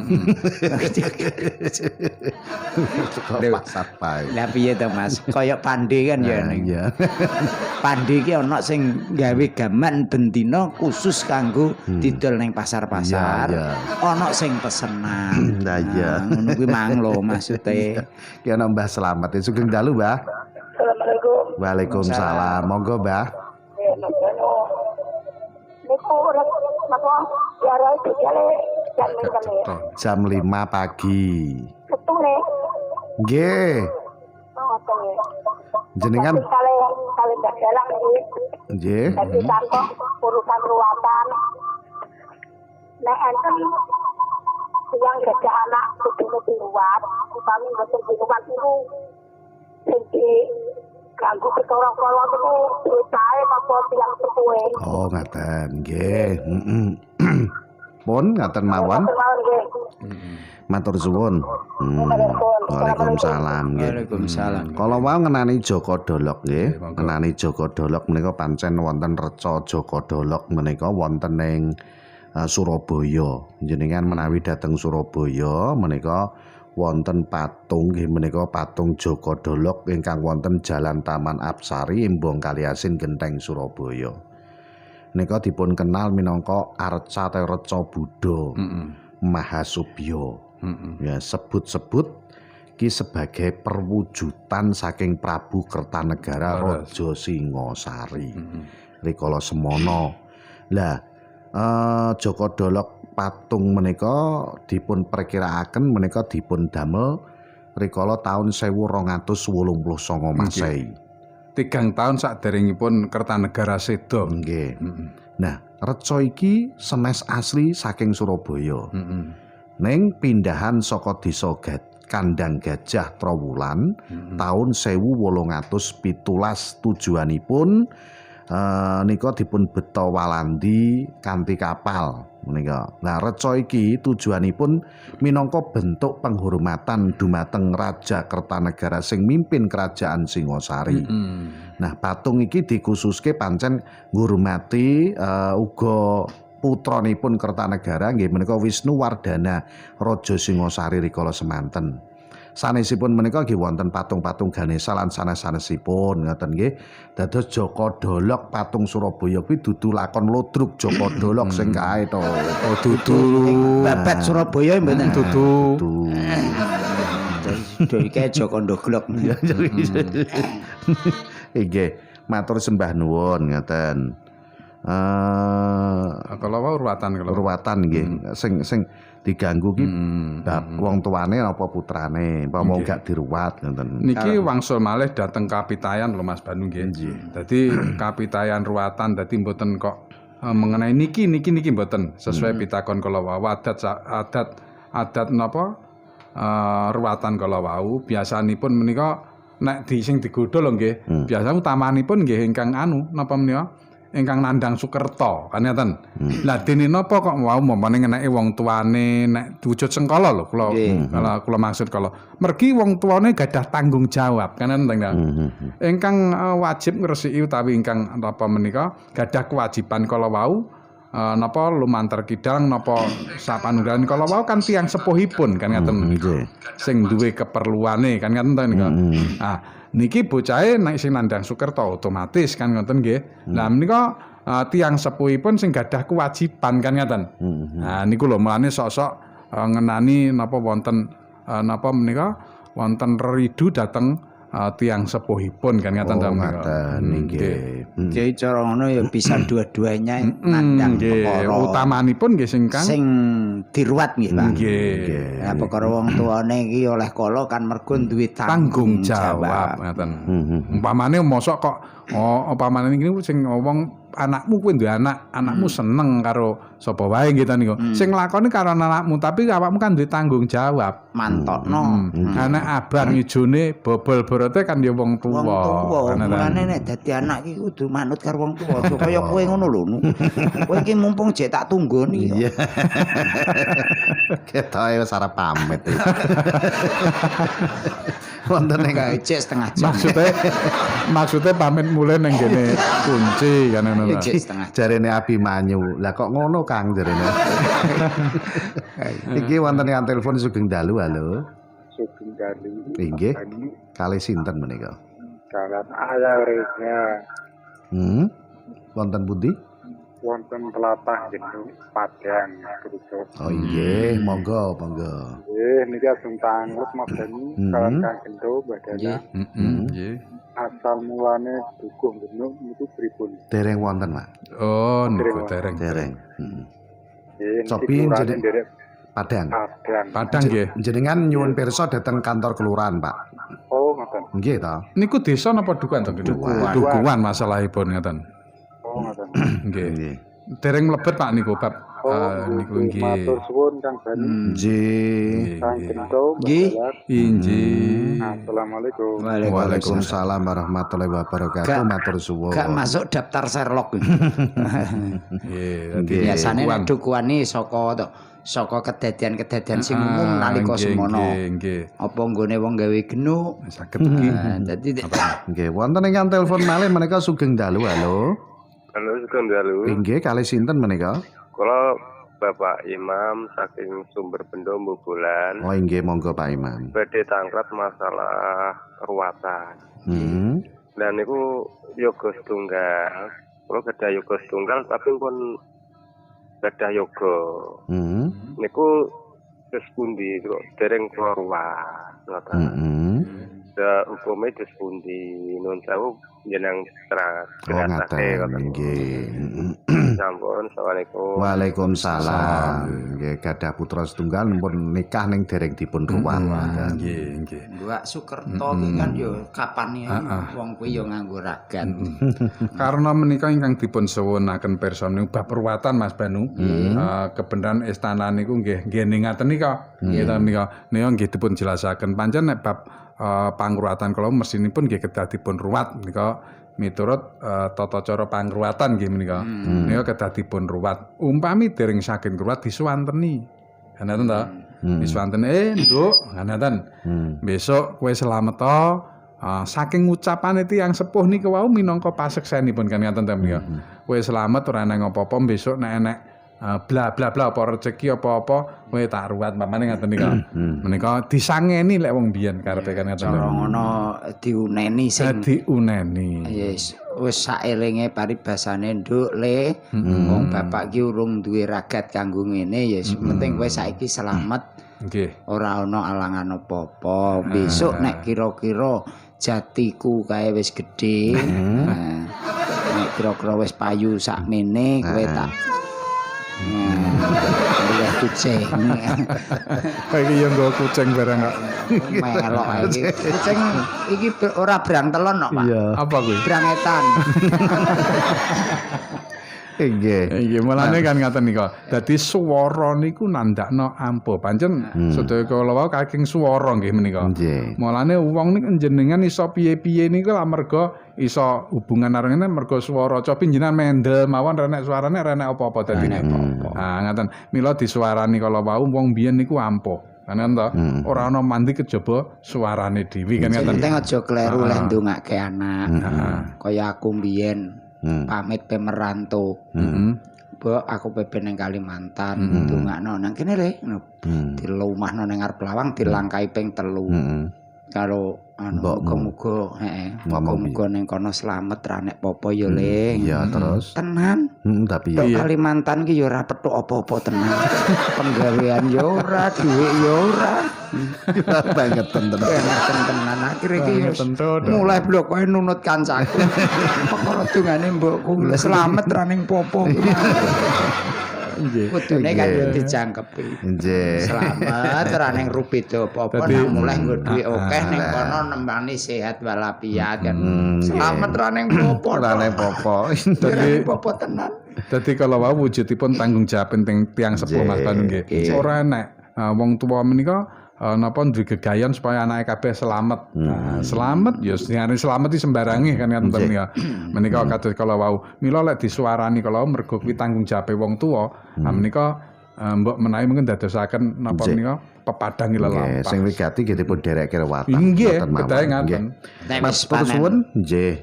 Pasar Paing. Lah piye to Mas? Kaya Pandi kan ya ning. Pandi iki ana sing gawe gaman bendina khusus kanggo didol ning pasar-pasar. Ana sing pesenan. Lah iya. Ngono kuwi mang lho maksude. Ki ana Mbah Slamet. Sugeng dalu, Mbah. Assalamualaikum. Waalaikumsalam. Monggo, Mbah. Niku napa diarai digale jam 5 pagi. Ketune. Nggih. Jenengan kali Mbak Dalang iki. Nggih. Dadi takok urusan ruwatan. Nek enten yang gajah anak kudu diruwat, upami mboten diruwat niku sing ganggu ketara-kara niku dosae apa tiyang sepuhe. Oh, ngaten nggih. Pun ngaten mawon. Matur suwun. Waalaikumsalam nggih. Waalaikumsalam. Kala wau ngenani Joko Dolok nggih. Ngenani Joko Dolok menika pancen wonten reca Joko Dolok menika wonten ing Surabaya. Jenengan menawi dhateng Surabaya menika wonten patung nggih menika patung Joko Dolok ingkang wonten Jalan Taman Apsari Embong Kaliasin Genteng Surabaya. Nika dipun kenal minangka Arca Reca Buddha Mahasubya. Ya sebut-sebut iki sebagai perwujudan saking Prabu Kertanegara Raja Singosari rikala semana. Lah Joko Dolok patung menika dipun perkiraaken menika dipun damel rikala taun 1289 Masehi. 3 tahun saderengipun Kertanegara seda. Nggih. Nah, reca iki sanes asli saking Surabaya. Ning pindahan saka desa Kandang Gajah Trowulan taun 1817 tujuanipun nika dipun beta Walandi kanthi kapal menika. Nah, reca iki tujuanipun minangka bentuk penghormatan dumateng Raja Kertanegara sing mimpin Kerajaan Singosari. Nah, patung iki dikhususke pancen ngurmati uga putranipun Kertanegara nggih menika Wisnuwardana Raja Singosari rikala semanten. Sanesipun menika nggih wonten patung-patung Ganesha lan sanes-sanesipun ngoten nggih. Dados Joko Dolok patung Surabaya kuwi dudu lakon Lodruk Joko Dolok sing kae to. Oh, dudu babat Surabaya mboten dudu. Iki Joko Ndoglok. Nggih, matur sembah nuwun ngoten. Kalau ruwatan nggih sing diganggu ki wong tuane apa putrane apa mau gak diruwat ngoten. Niki wangsul malih dateng Kapitayan lho Mas Banu nggih. Dadi Kapitayan ruwatan dadi mboten kok mengenai niki mboten sesuai pitakon kala wau adat napa ruwatan kala wau biasanipun menika nek sing digodha lho nggih. Biasa utamanipun nggih ingkang napa menika ingkang nandhang Sukerta kan ngeten. Lah dene napa kok wau mompane ngeneki wong tuane nek wujud sengkala lho kula maksud kala mergi wong tuane gadah tanggung jawab kan ngeten. Ingkang wajib ngresiki utawi ingkang napa menika gadah kewajiban kala wau napa lumantar kidang napa sapanunggalan kala wau kan tiyang sepuhipun kan ngeten. Sing duwe keperluane kan ngeten to nika. Niki bocahe nek sing nandhang Sukerta otomatis kan ngoten nggih. Lah menika tiyang sepuhipun sing gadah kewajiban kan ngoten. Nah niku lho mulane sok-sok ngenani napa wonten napa menika wonten ridu dateng tiyang sepuhipun kan ngoten ta menika. Nggih. Jadi cara ngono ya bisa dua-duanya nandhang perkara. Utamanipun nggih sing diruwat nggih, Pak. Nggih. Nah, perkara wong tuane iki oleh kala kan mergo duwe tanggung jawab ngoten. Umpamane mosok kok umpamane iki sing wong anakmu kuwi duwe anakmu seneng karo sapa wae nggih ta niku. Sing lakoni karo anakmu tapi awakmu kan duwe tanggung jawab. Mantokno. Anak abang ijone bobol borote kan ya wong tuwa. Mulane nek dadi anak iki kudu manut karo wong tuwa. Kaya kowe ngono lho. Kowe iki mumpung jek tak tunggoni. Iya. Ketoke wis arep pamit. Wonten ning cek setengah jam. Maksudnya pamit mulai nang kene kunci kan ngono. Jarene Abimanyu. Lah kok ngono Kang jarene. Iki wonten yang telepon Sugeng Dalu, halo. Sugeng Dalu. Nggih. Kalih sinten menika? Kalan ayarnya. Wonten pundi? Wonten Telatah Gendung Padang Krusuk. Oh nggih, monggo. Nggih, niki ajeng tanglet Mas Dani kalan Kang Gendung badana. Nggih. Asal mulane dukung gendung niku pripun? Dereng wonten, Pak. Oh, niku dereng. Sopi jeneng Padang. Padang nggih. Jenengan nyuwun pirsa dhateng kantor kelurahan, Pak. Oh, ngoten. Nggih ta. Niku desa napa dukuhan to? Dukuhan masalahipun ngoten. Oh, ngoten. Nggih. Dereng mlebet Pak niku bab niku nggih. Matur suwun Kang Bani. Nggih. Kang Gendung. Inggih. Assalamualaikum. Waalaikumsalam warahmatullahi wabarakatuh. Matur suwun. Gak masuk daftar Sherlock. Nggih. Biasane nek dukuhane saka kedadian-kedadian sing umum nalika semono. Apa nggone wong gawe genu saged iki. Dadi nggih wonten ingkang telepon malih menika Sugeng Dalu, halo. Halo Sugeng Dalu. Nggih kalih sinten menika? Kula Bapak Imam saking Sumber Bendo Mbobolan. Oh nggih monggo Pak Imam. Badhe tangkrat masalah ruwatan. Dan niku yoga setunggal. Kula gadah yoga setunggal tapi pun gadah yoga. Niku terus pundi kok dereng kula ruwat ngoten. Hukume terus pundi nun sewu jeneng terasake ngoten. Nggih. Sampun, assalamualaikum. Waalaikumsalam. Nggih, gadah putra setunggal pun nikah ning dereng dipun ruwat. Nggih, nggih. Mbak Sukerto ki kan yo kapan ya wong kuwi yo nganggo ragan. Karena menika ingkang dipun suwunaken pirsa niku bab perwatan Mas Banu. Kebenaran istana niku nggih ningaten nika. Nggih nika nggih dipun jelasaken pancen nek bab pangruwatan kula mesinipun nggih kedah dipun ruwat nika miturut tata cara pangruwatan nggih menika. Nika kedah dipun ruwat. Umpami dereng saking ruwat disuwanteni. Ngoten to? Disuwanteni, Nduk, ngoten. Besok kowe slamet to. Saking ucapane tiyang sepuh niku wau minangka paseksenipun kan ngoten to menika. Kowe slamet ora ana apa-apa besok nek enek bla bla bla apa rezeki apa-apa kowe tak ruwat mamane ngaten nika. Menika disangeni lek wong biyen karepe kan ngaten. Cara ngono diuneni sing diuneni. Yes, wis saelinge paribasane Nduk le. Wong bapak ki urung duwe ragat kanggo ngene ya penting kowe saiki selamat. Nggih. Ora ana alangan apa-apa. Besok nek kira-kira jatiku kae wis gedhe. Nek kira-kira wis payu sakmene kowe tak lihat kucing. Iki yo nggo kucing barang kok. Melok iki. Kucing iki ora brang telon kok, Pak. Apa kuwi? Brangetan. Nggih, mulane kan ngaten nika. Dadi swara niku nandakno ampuh. Pancen sedaya kala wau kaking swara nggih menika. Mulane wong niku jenengan iso piye-piye niku amarga iso hubungan arene mergo swara cobi jenengan mendel mawon renek suarane renek apa-apa dadi apa-apa. Ngaten. Mila disuarani kala wau wong biyen niku ampuh. Kanen to, ora ana mandi kejaba suarane dhewe kan ngaten. Penting aja kleru lek ndongake anak. Kaya aku mbiyen pamit pe meranto. Mbok aku pepe ning Kalimantan ndongakno nang kene le. Dilumahno ning arep lawang dilangkai ping 3. Karo muga-muga muga ning kono slamet ra nek apa ya le. Iya terus. Tenan. Tapi Kalimantan ki ya ora petuk apa-apa tenan. Penggawean ya ora, dhuwit ya ora. Banget tenan akhire iki mulai blok kowe nunut kancaku. Perkara dungane mbokku slamet ra ning popo. Kudune kan yo dijangkepi. Nggih. Slamet ra ning rubeda apa-apa nang mulai nggo dhuwit akeh ning kono nembani sehat walafiat kan. Slamet ra ning popo. Ora ning popo. Dadi popo tenan. Dadi kalau wau wujudipun tanggung jawab penting tiyang sepuh Mas Bandung nggih. Ora enek wong tuwa menika napa duwe gegayon supaya anake kabeh selamat. Selamat ya sing selamat iki sembarange kan ngoten ya. Menika kados kala wau. Mila lek disuarani kala mergo kuwi tanggung jawabe wong tuwa, menika mbok menawi mungkin dadosaken napa menika pepadang lelampahan. Sing wigati nggih dipun dereke rewatan. Nggih, kedahe ngaten. Mas Pursuwun nggih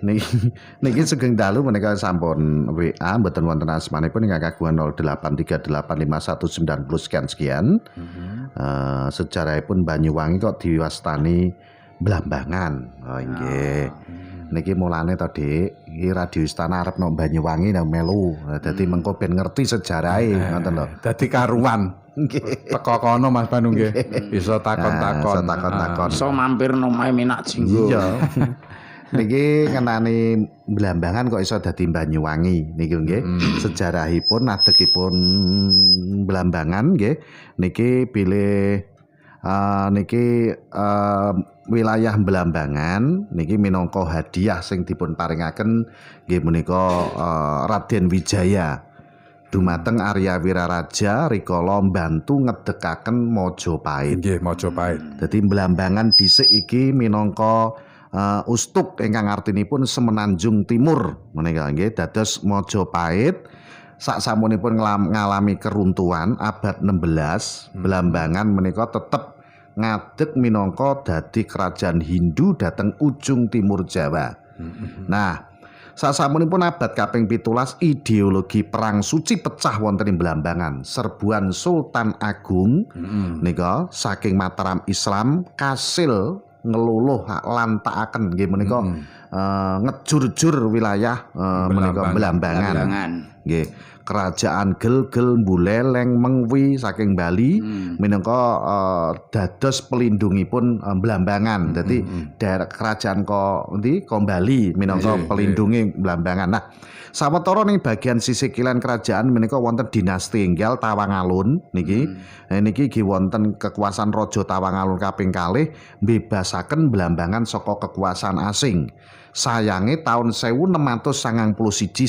niki sugeng dalu menika sampun WA mboten wonten asmanipun ingkang kagungan 0838519 sekian. Sejarahipun Banyuwangi kok diwastani Blambangan. Oh nggih. Niki mulane to, Dik. Iki Radio Istana arep nang Banyuwangi nang melu. Dadi mengko ben ngerti sejarahe ngoten lho. Dadi karuan. Nggih. Teko kono Mas Bandung nggih. Iso takon-takon. Iso mampir nang omahe Minak Jinggo. Iya. Niki ngenani Blambangan kok iso dadi Banyuwangi niki nggih. Sejarahipun adegipun Blambangan nggih niki bilih wilayah Blambangan niki minangka hadiah sing dipun paringaken nggih menika Raden Wijaya dumateng Arya Wiraraja rikala mbantu ngedekaken Majapahit. Nggih, Majapahit. Dadi Blambangan dhisik iki minangka ustuk ingkang artinipun Semenanjung Timur menika nggih dados Majapahit saksamunipun ngalami keruntuhan abad 16 Blambangan menika tetep ngadeg minangka dadi kerajaan Hindu dhateng ujung timur Jawa. Nah, saksamunipun abad kaping 17 ideologi perang suci pecah wonten ing Blambangan. Serbuan Sultan Agung nika saking Mataram Islam kasil ngeluluh lantakaken nggih menika ngejur-jur wilayah menika Belambangan. Nggih. Kerajaan Gelgel Buleleng Mengwi saking Bali minangka dados pelindungipun Belambangan. Dadi daerah kerajaan Bali minangka pelindungi Belambangan. Nah, sawetara ning bagian sisih kilèn kerajaan menika wonten dinasti enggal Tawangalun niki. Niki nggih wonten kekuasaan Raja Tawangalun kaping kalih mbebasaken Belambangan saka kekuasaan asing. Sayange tahun 1691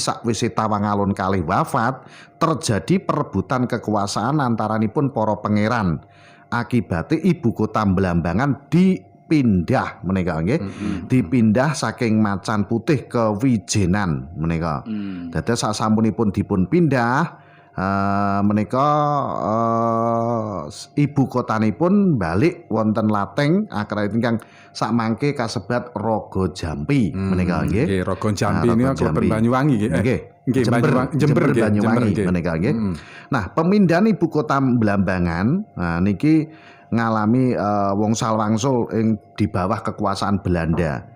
sakwise Tawangalun kalih wafat terjadi perebutan kekuasaan antaranipun para pangeran. Akibate ibu kota Belambangan dipindah menika nggih. Dipindah saking Macan Putih ke Wijenan menika. Dados sasampunipun dipun pindah menika ibu kotanipun balik wonten Lateng akra ingkang sakmangke kasebat Raga Jampi menika nggih. Nggih, Raga Jampi niku Kabupaten Banyuwangi nggih. Nggih, Jember Banyuwangi menika nggih. Nah, pemindahan ibu kota Belambangan niki ngalami wangsul wangsul ing di bawah kekuasaan Belanda.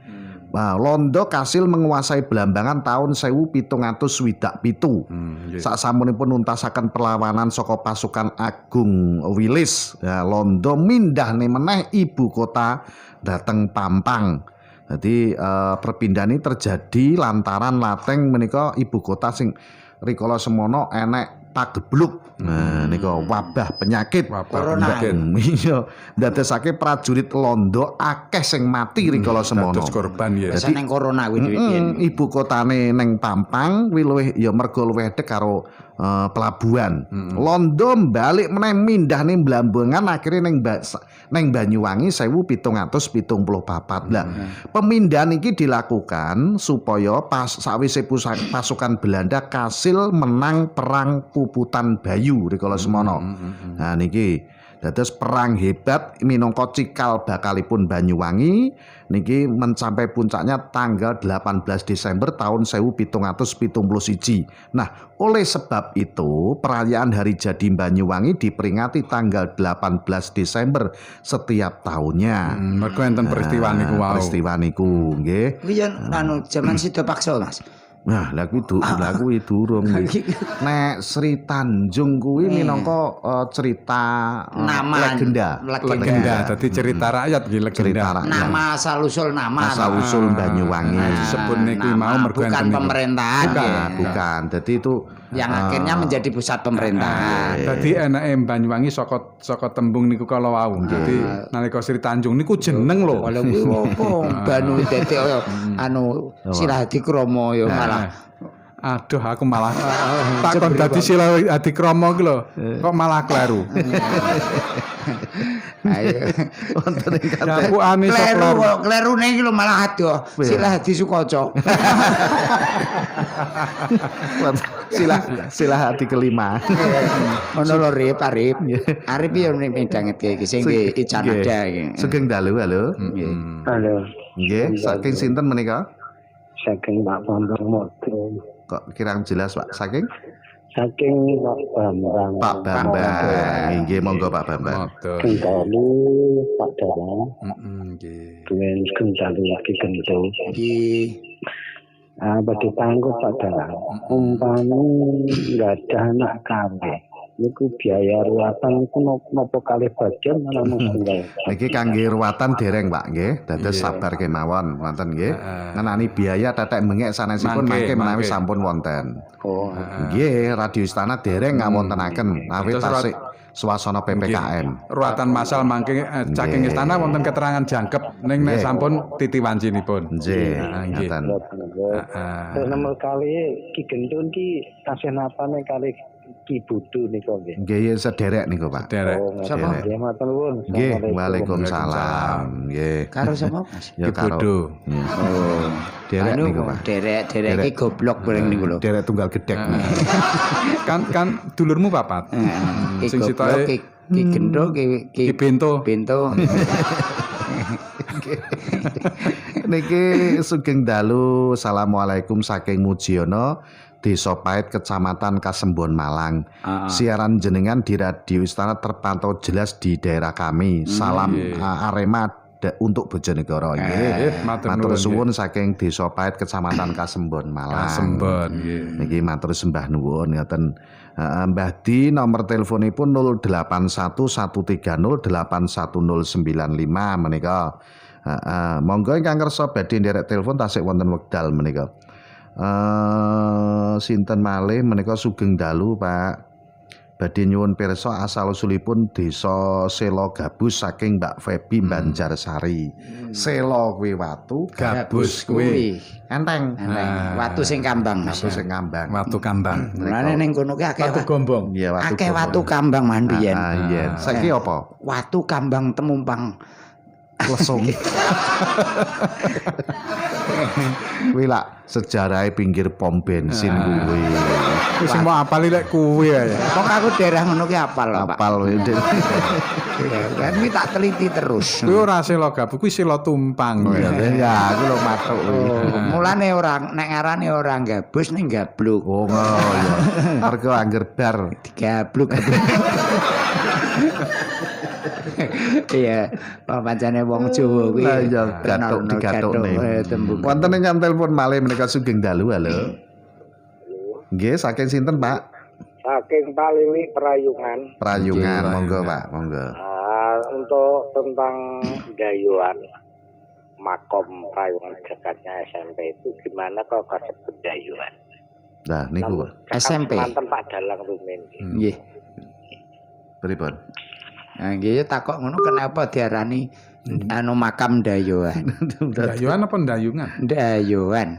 Londo kasil menguasai Belambangan tahun 1727. Sasampunipun nuntasaken perlawanan saka pasukan Agung Wilis, Londo mindahne meneh ibu kota dhateng Pampang. Jadi perpindahan ini terjadi lantaran Lateng menika ibu kota sing rikala semono enek pagebluk. Nah, nika wabah penyakit corona. Iya, ndadekake prajurit Londo akeh sing mati rikala semono. Dados korban ya. Dadi nang corona kuwi ibu kotane ning Pampang kuwi luwih ya mergo luwih dek karo pelabuhan. Londo balik meneh mindah ning Belambangan akhirnya ning Banyuwangi 1774. Lah, pemindahan iki dilakukan supaya sawise pasukan Belanda kasil menang perang Puputan Bayu rikala semono. Nah niki dados perang hebat minangka cikal bakalipun Banyuwangi niki mencapai puncaknya tanggal 18 Desember tahun 1771. Nah, oleh sebab itu perayaan Hari Jadi Banyuwangi diperingati tanggal 18 Desember setiap tahunnya. Mergo enten peristiwa niku wau. Peristiwa niku nggih. Kuwi yen jaman Sido Pakso, Mas. Nah, lha kuwi durung iki. Nek Sri Tanjung kuwi minangka cerita legenda. Dadi cerita rakyat iki legenda. Nama asal-usul nama. Asal-usul Banyuwangi. Disebut niku mau mergo bukan pemerintahan. Bukan. Dadi itu yang akhirnya menjadi pusat pemerintahan. Dadi enake Banyuwangi saka tembung niku kala wau. Dadi nalika Sri Tanjung niku jeneng lho. Lha kuwi opo? Banu dadi Sirah Hadi Kromo ya malah. Aduh aku malah takon dadi Sirah Hadi Kromo ki lho. Kok malah kleru. Ayo. Wonten ing kapukane klerune iki lho malah adoh. Sirah Hadi Sukoco. Sirah Hadi kelima. Ono lho Arif. Arif yo ning midhangetke iki sing Icanada iki. Sugeng dalu halo. Halo. Nggih, saking sinten menika? Saking Pak Bambang Modro. Kok kirang jelas Pak? Saking Pak Bambang. Pak Bambang. Nggih, monggo Pak Bambang. Kendalu Pak Dalang. Nggih. Duwen kendalu lagi gento. Nggih. Badhe tangguh Pak Dalang. Umpame enggak ada anak kawin. Niku biaya ruatan iku napa kalih bagian malah setunggal. Niki kangge ruatan dereng Pak nggih. Dados sabar kemawon wonten nggih. Ngenani biaya tetek mengek sanesipun mangke menawi sampun wonten. Oh. Nggih, Radio Istana dereng ngawontenaken awit tasik suasana PPKM. Ruatan massal mangke saking istana wonten keterangan jangkep ning nek sampun titi wancinipun. Nggih, ngoten. Nomor kali Ki Gendun ki tasih napane kali Ki Budu niku nggih. Nggih, sederek niku Pak. Sederek. Sapa? Nggih, matur nuwun. Nggih, Waalaikumsalam. Nggih. Karo sapa Mas? Ya karo. Oh. Derek niku Pak. Derek iki goblok bareng niku lho. Derek tunggal gedhek. Kan dulurmu papat. Sing sitoke Ki Gendho Ki Bento. Niki sugeng dalu. Assalamualaikum saking Mujiono, Desa Pait, Kecamatan Kasembon, Malang. Siaran jenengan di Radio Istana terpantau jelas di daerah kami. Salam Arema untuk Bojonegoro nggih. Matur suwun saking Desa Pait Kecamatan Kasembon Malang. Kasembon nggih. Niki matur sembah nuwun ngoten. Mbah Di nomor teleponipun 081130811095 menika. Monggo ingkang kersa badhe nderek telepon tasik wonten wekdal menika. Sinten malih menika Sugeng Dalu Pak. Badhe nyuwun pirsa asal usulipun Desa Sela Gabus saking Mbak Febi Banjarsari. Sela kuwi watu, Gabus kuwi enteng. Watu sing kambang. Watu sing kambang. Watu kambang. Mulane ning kono ki akeh watu gombong. Iya, watu akeh watu kambang mandiyen. Iya. Saiki apa? Watu kambang temumpang. Lesung. Kuwi lak sejarahe pinggir pom bensin kuwi. Wis mau apal lek kuwi ae. Kok aku daerah ngono ki apal lho, Pak. Apal kuwi. Kan iki tak teliti terus. Kuwi ora Sela Gabus, kuwi Sela Tumpang. Ya, aku lho matuk kuwi. Mulane ora nek ngarane ora gabus ning gabluk. Oh, ya. Mergo angger bar digabluk. Iya, pancene wong Jawa kuwi. Lah ya gathuk-digathukne. Wonten ingkang telepon malih menika Sugeng Dalu, halo. Nggih, saking sinten, Pak? Saking Paliwi Prayungan. Prayungan, monggo, Pak, monggo. Untuk tentang dayuan makom Prayungan dekatnya SMP itu gimana kok disebut dayuan? Nah, niku SMP. Manten Pak Dalang Rumin. Nggih. Pripun? Nah, nggih takok ngono kenapa diarani anu makam dayuan? Dayuan apa ndayungan? Dayuan.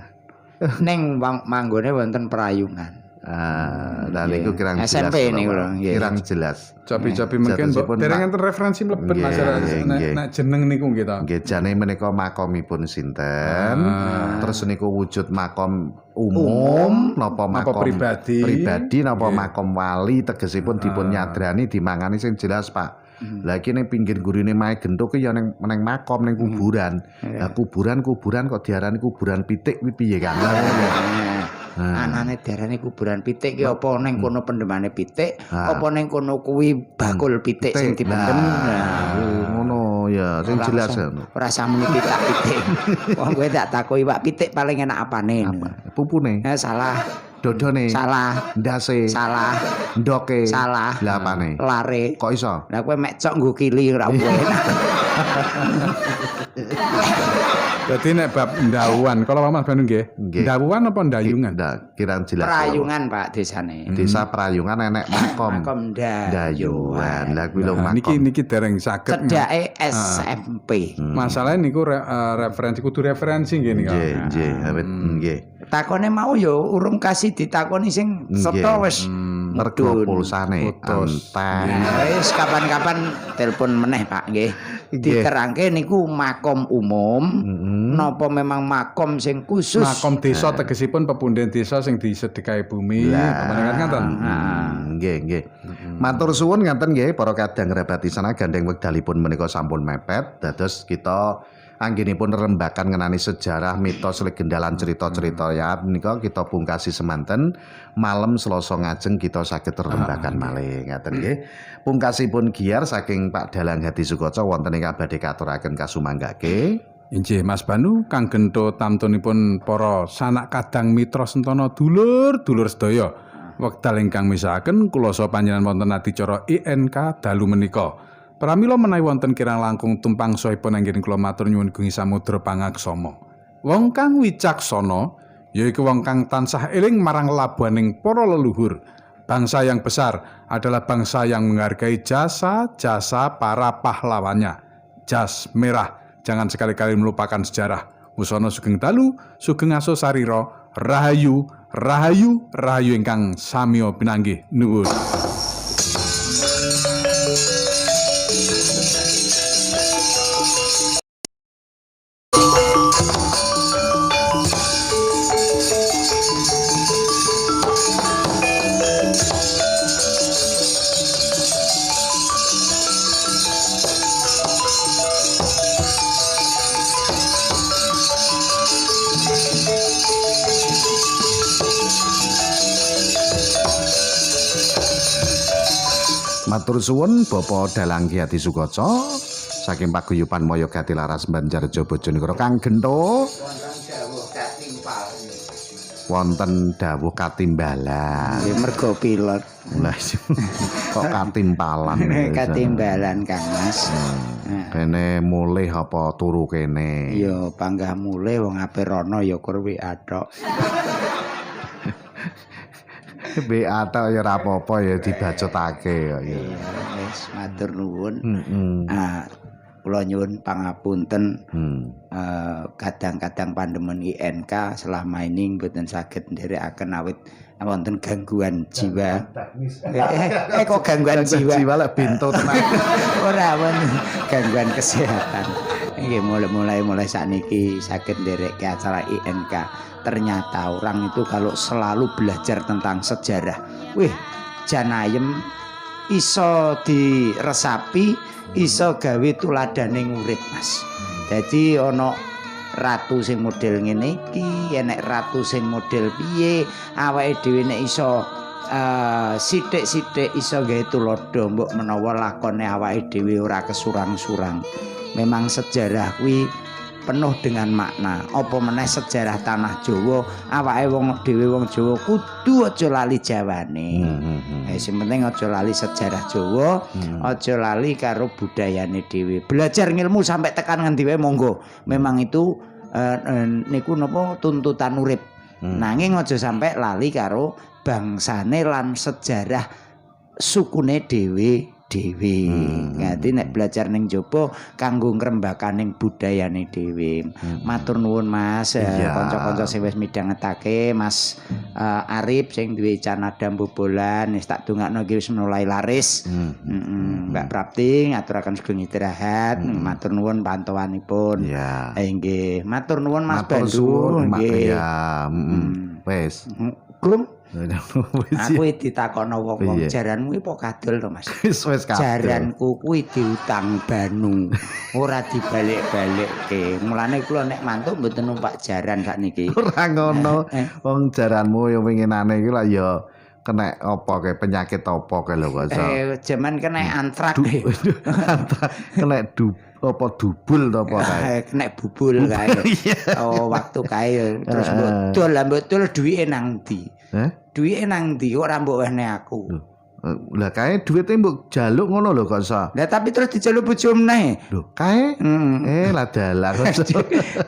Ning manggone wonten Prayungan. Lah niku kirang jelas. SMP niku lho, nggih. Kirang jelas. Cobi-cobi mungkin dereng enten referensi mlebet masyarakat nek jeneng niku nggih ta. Nggih, jane menika makomipun sinten? Terus niku wujud makom umum napa makom pribadi napa makom wali tegesipun dipun nyadrani dimangani sing jelas, Pak. Lah iki ning pinggir gurine Mae Gentuk ki ya ning makom ning kuburan. Lah kuburan kok diarani kuburan pitik kuwi piye kan? Anane diarani kuburan pitik ki apa ning kono pendemane pitik, apa ning kono kuwi bakul pitik sing dipendem. Ngono ya, sing jelas. Ora samuni pitik. Wong kowe tak takoki Pak pitik paling enak apane? Pupune. Salah. Dodone. Salah. Ndase. Salah. Ndoke. Salah. Lah apane? Lare. Kok iso? Lah kowe mek cok nggo kili ora enak. Jadi nek bab ndawuan, kalau Mas Banu nggih. Ndawuan apa ndayungan? Kirang jelas. Prayungan Pak desane. Desa Prayungan enek makom. Makom Ndayuan. Lah kuwi lho makom. Niki dereng saged. Cedake SMP. Masalahnya niku referensi kudu referensi nggih niku. Nggih, nggih. Takone mau yo urung kasih ditakoni sing seto wis mergo pulsane enteng. Wis kapan-kapan telepon meneh Pak nggih. Diterangke niku makom umum napa memang makom sing khusus. Makom desa tegesipun pepundhen desa sing disedekahi bumi. Panjenengan ngaten. Nggih, nggih. Matur suwun ngaten nggih para kadang ngrabati sana gandeng wekdalipun menika sampun mepet. Dados kita anggenipun rembakan ngenani sejarah mitos legenda lan cerita-cerita ya menika kita pungkasi semanten malam Selasa ngajeng kita saged rembakan malih ngaten nggih. Pungkasipun giar saking Pak Dalang Hadi Sukoco wonten ingkang badhe katuraken kasumanggake. Inggih Mas Banu kang gento tamtunipun para sanak kadang mitra sentana dulur-dulur sedaya. Wekdal ingkang misahaken kula saha panjenengan wonten adicara INK dalu menika. Pramila menawi wonten kirang langkung tumpang soipun anggen kula matur nyuwun gungi samudra pangaksama. Wong kang wicaksana yaiku wong kang tansah eling marang labuhaning para leluhur. Bangsa yang besar adalah bangsa yang menghargai jasa-jasa para pahlawannya. Jas merah, jangan sekali-kali melupakan sejarah. Wusono Sugeng Dalu, Sugeng Aso Sarira, Rahayu, Rahayu, Rahayu ingkang samiya pinanggih nuwun. Matur suwun Bapak Dalang Hadi Sukoco saking paguyuban Mayogati Laras Banjarjo Bojonegoro Kang Gento wonten dawuh katimbalan. Ya mergo pilot. Lah kok katimpalan. Katimbalan Kang Mas. Kene mulih apa turu kene? Ya panggah mulih wong ape rono ya kur WA tok. WA tok ya ora apa-apa ya dibacotake ya. Wis matur nuwun. Kula nyuwun pangapunten kadang-kadang pandemen INK selama ini mboten saged nderekaken awit wonten gangguan jiwa. Kok gangguan jiwa? Jiwa lek bento tenan. Ora wonten gangguan kesehatan. Nggih mulai sakniki saged ndereke acara INK. Ternyata orang itu kalau selalu belajar tentang sejarah, jan ayem iso diresapi, iso gawe tuladane urip Mas. Dadi ana ratu sing model ngene iki, enek ratu sing model piye, awake dhewe nek iso sithik-sithik iso gawe tulodo mbok menawa lakone awake dhewe ora kesurang-surang. Memang sejarah kuwi penuh dengan makna. Apa meneh sejarah tanah Jawa, awake wong dhewe wong Jawa kudu aja lali Jawane. Sing penting aja lali sejarah Jawa, aja lali karo budayane dhewe. Belajar ilmu sampai tekan ngendi wae monggo. Memang itu niku napa tuntutan urip. Nanging aja sampai lali karo bangsane lan sejarah sukune dhewe. Ngati nek belajar ning jaba kanggo ngrembakaning budayane dhewe. Matur nuwun Mas, kanca-kanca sing wis midhangetake Mas Arif sing duwe Canada Bobolan wis tak dongakno iki wis mulai laris. Mbak Prapti ngaturaken sugeng istirahat. Matur nuwun pantowanipun. Nggih, matur nuwun Mas Bandu. Nggih. Wis. Klum. Aku ditakono wong-wong jaranmu iki apa kadol to Mas? Wis kadol. Jaranku kuwi diutang Banu, ora dibalik-balikke. Mulane kula nek mantuk mboten numpak jaran sakniki. Ora ngono. Wong jaranmu yo winginane iki lah ya kena apa kae penyakit apa kae lho kok. Jaman kena antrak. Kena apa dubul to apa kae. Kena bubul kae. Oh waktu kae terus mbok duwike nang ndi? Duwike nang ndi ora mbok wehne aku. Lah kae duwite mbok jaluk ngono lho kok sa. Lah tapi terus dijaluk bojo meneh. Lho kae lah dalan.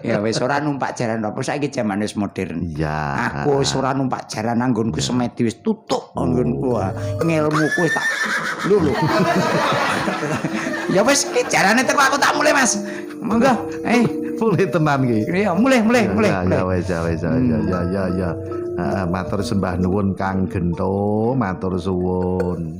Ya wis ora numpak jaran apa saiki jaman wis modern. Iya. Aku wis ora numpak jaran anggonku semedi wis tutuk anggonku. Ngilmuku wis tak lho. Ya wis ki jarane teko aku tak mulai Mas. Monggo. Mulai tenan ki. Iya, mulai. Ya wis ya. Matur sembah nuwun Kang Gento, matur suwun.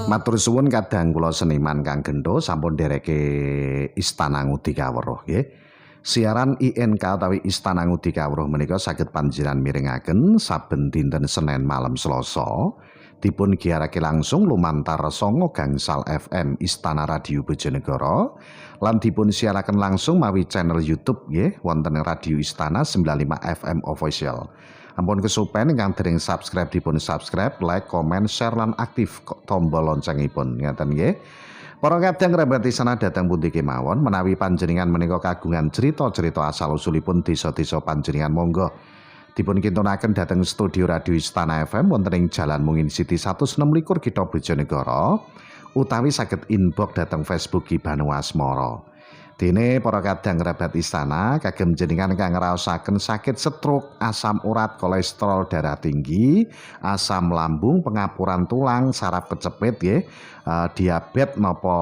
Matur suwun kadang kula seniman Kang Gento sampun ndereke Istana Ngudi Kawruh nggih. Siaran INK utawi Istana Ngudi Kawruh menika saged panjenengan mirengaken saben dinten Senin malam Selasa dipun giarake langsung lumantar Songo Gangsal FM Istana Radio Bojonegoro lan dipun siaraken langsung mawi channel YouTube nggih wonten Radio Istana 95 FM Official. Ampun kesupen ingkang dereng subscribe dipun subscribe, like, komen, share lan aktif tombol loncengipun. Ngaten nggih. Para kadang kerabat Istana dateng pundi kemawon menawi panjenengan menika kagungan cerita-cerita asal usulipun desa-desa panjenengan monggo dipun kintunaken dhateng studio Radio Istana FM wonten ing Jalan Mungin Siti 126 Kitha Bojonegoro utawi saged inbox dhateng Facebook Ibanu Asmara. Dene para kadang kerabat Istana kagem jenengan kang ngraosaken sakit stroke, asam urat, kolesterol darah tinggi, asam lambung, pengapuran tulang, saraf kecepit nggih, diabetes napa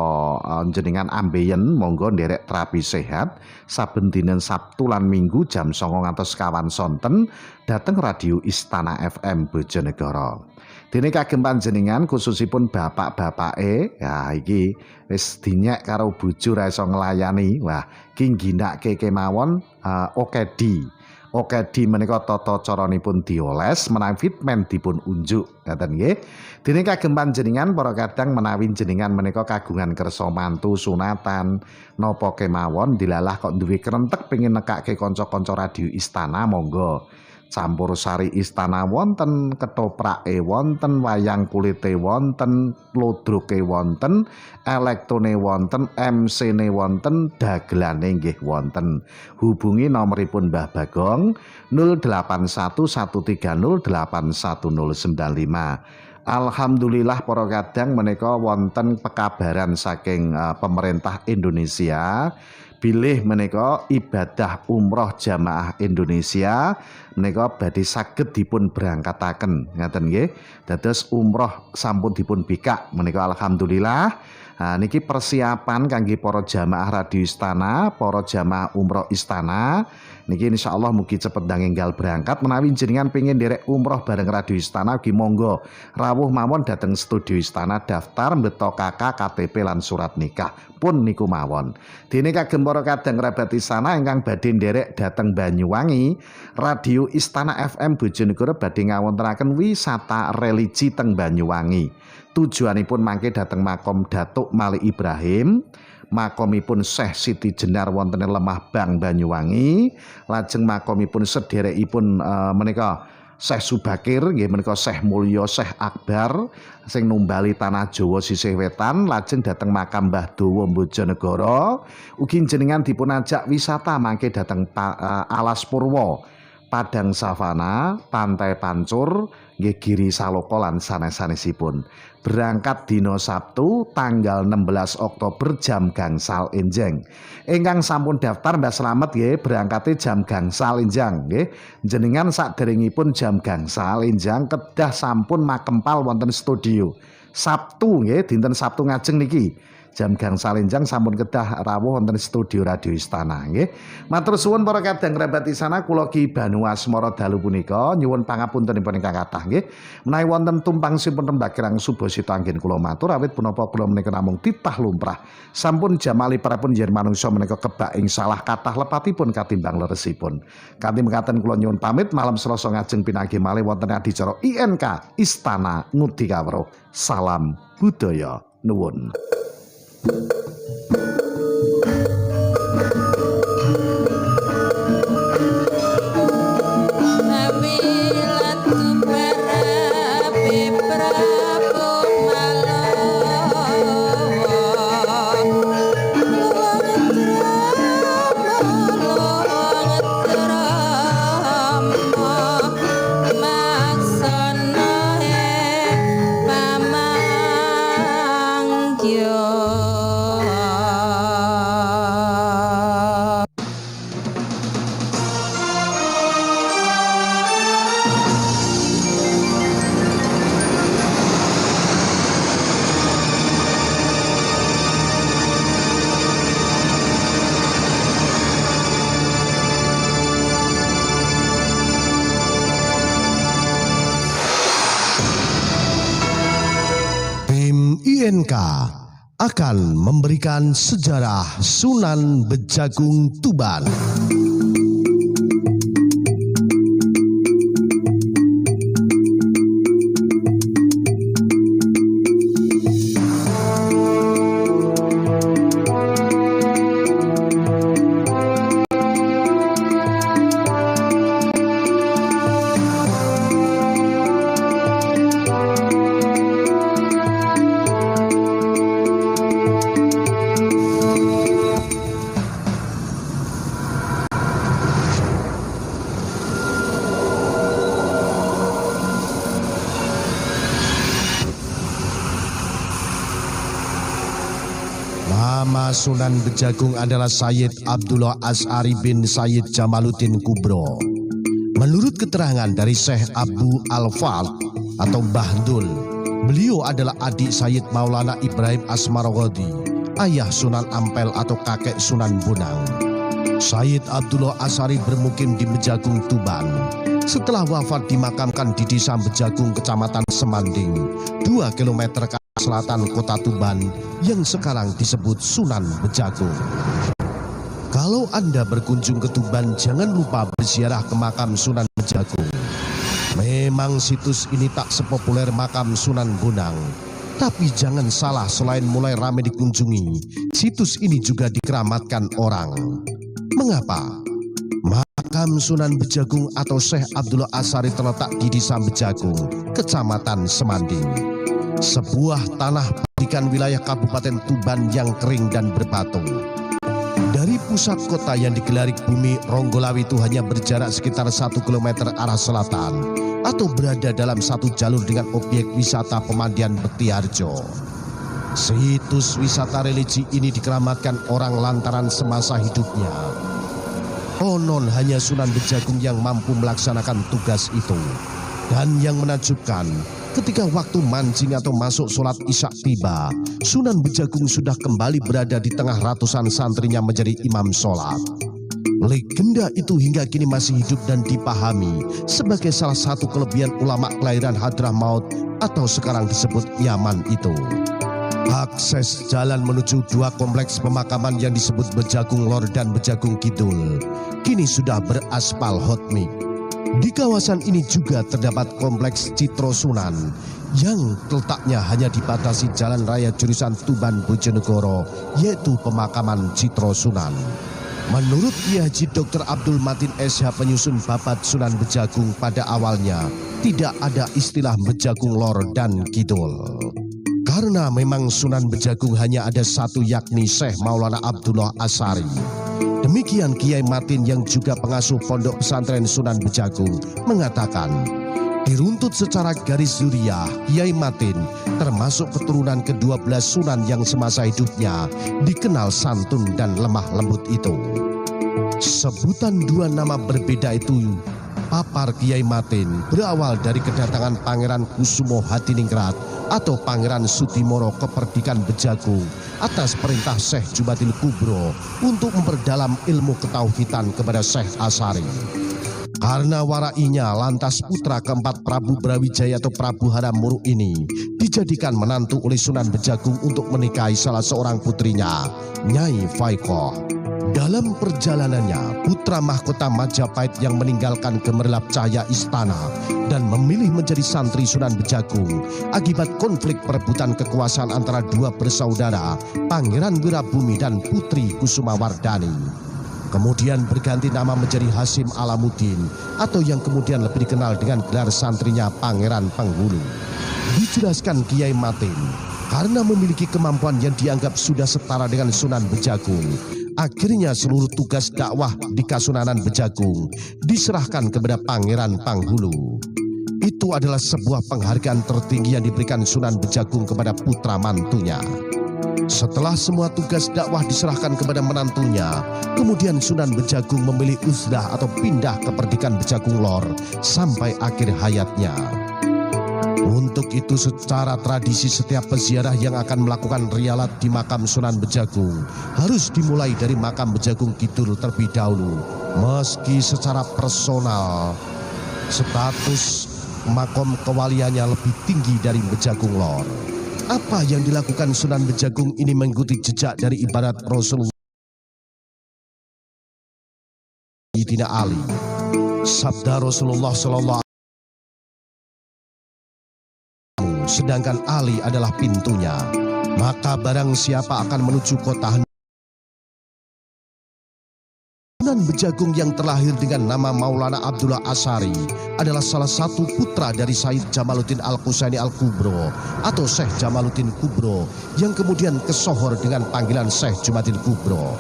jenengan ambeien monggo nderek terapi sehat saben dinten Sabtu lan Minggu jam 09.00 sonten dhateng Radio Istana FM Bojonegoro. Dene kagem panjenengan khususipun bapak-bapake, ya iki wis dinyek karo bojo ra iso nglayani. Wah, ki ngginake kemawon Okedi. Okedi menika tata caranipun dioles menawi fitmen dipun unjuk, ngaten nggih. Dene kagem panjenengan para kadang menawi jenengan menika kagungan kersa mantu sunatan napa kemawon dilalah kok duwe krentek pengin nekake kanca-kanca Radio Istana, monggo. Campur sari istana wonten, ketoprake wonten, wayang kulite wonten, lodroke wonten, elektone wonten, MC-ne wonten, dagelane nggih wonten. Hubungi nomoripun Mbah Bagong 0813081095. Alhamdulillah para kadang menika wonten pekabaran saking pemerintah Indonesia bilih menika ibadah umroh jamaah Indonesia menika badhe saged dipun berangkataken, ngaten nggih. Dados umroh sampun dipun bikak menika alhamdulillah. Niki persiapan kangge para jamaah Radio Istana, para jamaah umroh Istana. Niki insyaallah mugi cepet enggal berangkat. Menawi jenengan pengin nderek umroh bareng Radio Istana ugi monggo rawuh mawon dhateng studio Istana, daftar mbeta KK, KTP lan surat nikah pun niku mawon. Dene kagem para kadang kerabat Istana ingkang badhe nderek dhateng Banyuwangi, Radio Istana FM Bojonegoro badhe ngawontenaken wisata religi teng Banyuwangi. Tujuanipun mangke dhateng makom Datuk Mali Ibrahim, makomipun Syekh Siti Jenar wonten Lemah Bang Banyuwangi, lajeng makomipun sederekipun menika Syekh Subakir nggih menika Syekh Mulya Syekh Akbar sing numbali tanah Jawa sisih wetan, lajeng dhateng makam Mbah Dawa Bojonegoro. Ugi jenengan dipun ajak wisata mangke dhateng Alas Purwo, Padang Savana, Pantai Pancur, nggih Giri Saloka lan sanes-sanesipun. Berangkat dina Sabtu tanggal 16 Oktober jam gangsal enjang. Ingkang sampun daftar Mbah Slamet nggih berangkate jam gangsal enjang nggih. Jenengan saderengipun jam gangsal enjang kedah sampun makempal wonten studio. Sabtu nggih, dinten Sabtu ngajeng niki. Jam gangsal enjang sampun kedah rawuh wonten studio Radio Istana nggih. Matur suwun para kadang kerabat Istana, kula Ki Banu Asmara dalu punika nyuwun pangapuntenipun ingkang kathah nggih. Menawi wonten tumpangsipun rembag kirang subasita anggen kula matur awit punapa kula menika namung titah lumrah. Sampun jamali parapun yen manungsa menika kebak ing salah kathah lepatipun katimbang leresipun. Kanthi mekaten kula nyuwun pamit malam Selasa ngajeng pinanggih malih wonten adicara INK Istana Ngudi Kawruh. Salam budaya nuwun. INK akan memberikan sejarah Sunan Bejagung Tuban. Nama Sunan Bejagung adalah Sayyid Abdullah As'ari bin Sayyid Jamaluddin Kubro. Menurut keterangan dari Syekh Abu Al-Fad atau Mbah Dul, beliau adalah adik Sayyid Maulana Ibrahim Asmaragodi, ayah Sunan Ampel atau kakek Sunan Bonang. Sayyid Abdullah As'ari bermukim di Bejagung Tuban. Setelah wafat dimakamkan di Desa Bejagung, Kecamatan Semanding, 2 km ke arah selatan Kota Tuban yang sekarang disebut Sunan Bejagung. Kalau Anda berkunjung ke Tuban, jangan lupa berziarah ke makam Sunan Bejagung. Memang situs ini tak sepopuler makam Sunan Bonang, tapi jangan salah, selain mulai ramai dikunjungi, situs ini juga dikeramatkan orang. Mengapa? Makam Sunan Bejagung atau Syekh Abdullah Asari terletak di Desa Bejagung, Kecamatan Semanding, sebuah tanah pendidikan wilayah Kabupaten Tuban yang kering dan berbatu. Dari pusat kota yang digelarik bumi, Ronggolawe itu hanya berjarak sekitar 1 km arah selatan atau berada dalam satu jalur dengan objek wisata pemandian Betiharjo. Situs wisata religi ini dikeramatkan orang lantaran semasa hidupnya. Konon hanya Sunan Bejagung yang mampu melaksanakan tugas itu. Dan yang menakjubkan, ketika waktu mancing atau masuk sholat isya tiba, Sunan Bejagung sudah kembali berada di tengah ratusan santrinya menjadi imam sholat. Legenda itu hingga kini masih hidup dan dipahami sebagai salah satu kelebihan ulama kelahiran Hadramaut atau sekarang disebut Yaman itu. Akses jalan menuju 2 kompleks pemakaman yang disebut Bejagung Lor dan Bejagung Kidul kini sudah beraspal hot mix. Di kawasan ini juga terdapat kompleks Citro Sunan yang letaknya hanya dibatasi jalan raya jurusan Tuban Bojonegoro, yaitu pemakaman Citro Sunan. Menurut Kiai Haji Dr. Abdul Matin SH penyusun Babat Sunan Bejagung, pada awalnya tidak ada istilah Bejagung Lor dan Kidul. Karena memang Sunan Bejagung hanya ada satu, yakni Syekh Maulana Abdullah Asari. Demikian Kiai Matin yang juga pengasuh pondok pesantren Sunan Bejagung mengatakan, diruntut secara garis zuriyah, Kiai Matin termasuk keturunan ke-12 Sunan yang semasa hidupnya dikenal santun dan lemah lembut itu. Sebutan 2 nama berbeda itu papar Kiai Matin berawal dari kedatangan Pangeran Kusumo Hadiningrat atau Pangeran Sudimoro ke Perdikan Bejagung atas perintah Syekh Jubatil Kubro untuk memperdalam ilmu ketauhidan kepada Syekh Asari. Karena warainya, lantas putra keempat Prabu Brawijaya atau Prabu Haramuru ini dijadikan menantu oleh Sunan Bejagung untuk menikahi salah seorang putrinya, Nyai Faikoh. Dalam perjalanannya, putra mahkota Majapahit yang meninggalkan gemerlap cahaya istana dan memilih menjadi santri Sunan Bejagung akibat konflik perebutan kekuasaan antara 2 bersaudara, Pangeran Wirabumi dan Putri Kusumawardani. Kemudian berganti nama menjadi Hasim Alamuddin atau yang kemudian lebih dikenal dengan gelar santrinya Pangeran Penghulu. Dijelaskan Kiai Matin, karena memiliki kemampuan yang dianggap sudah setara dengan Sunan Bejagung, akhirnya seluruh tugas dakwah di Kasunanan Bejagung diserahkan kepada Pangeran Penghulu. Itu adalah sebuah penghargaan tertinggi yang diberikan Sunan Bejagung kepada putra mantunya. Setelah semua tugas dakwah diserahkan kepada menantunya, kemudian Sunan Bejagung memilih uzlah atau pindah ke Perdikan Bejagung Lor sampai akhir hayatnya. Untuk itu secara tradisi setiap peziarah yang akan melakukan rialat di makam Sunan Bejagung harus dimulai dari makam Bejagung Kidul terlebih dahulu. Meski secara personal status makom kewaliannya lebih tinggi dari Bejagung Lor. Apa yang dilakukan Sunan Bejagung ini mengikuti jejak dari ibarat Rasulullah Sayyidina Ali. Sabda Rasulullah Sallallahu sedangkan Ali adalah pintunya, maka barang siapa akan menuju kota Sunan Bejagung yang terlahir dengan nama Maulana Abdullah Asari adalah salah satu putra dari Said Jamaluddin Al-Qusaini Al-Kubro atau Syekh Jamaluddin Kubro yang kemudian kesohor dengan panggilan Syekh Jumatil Kubro.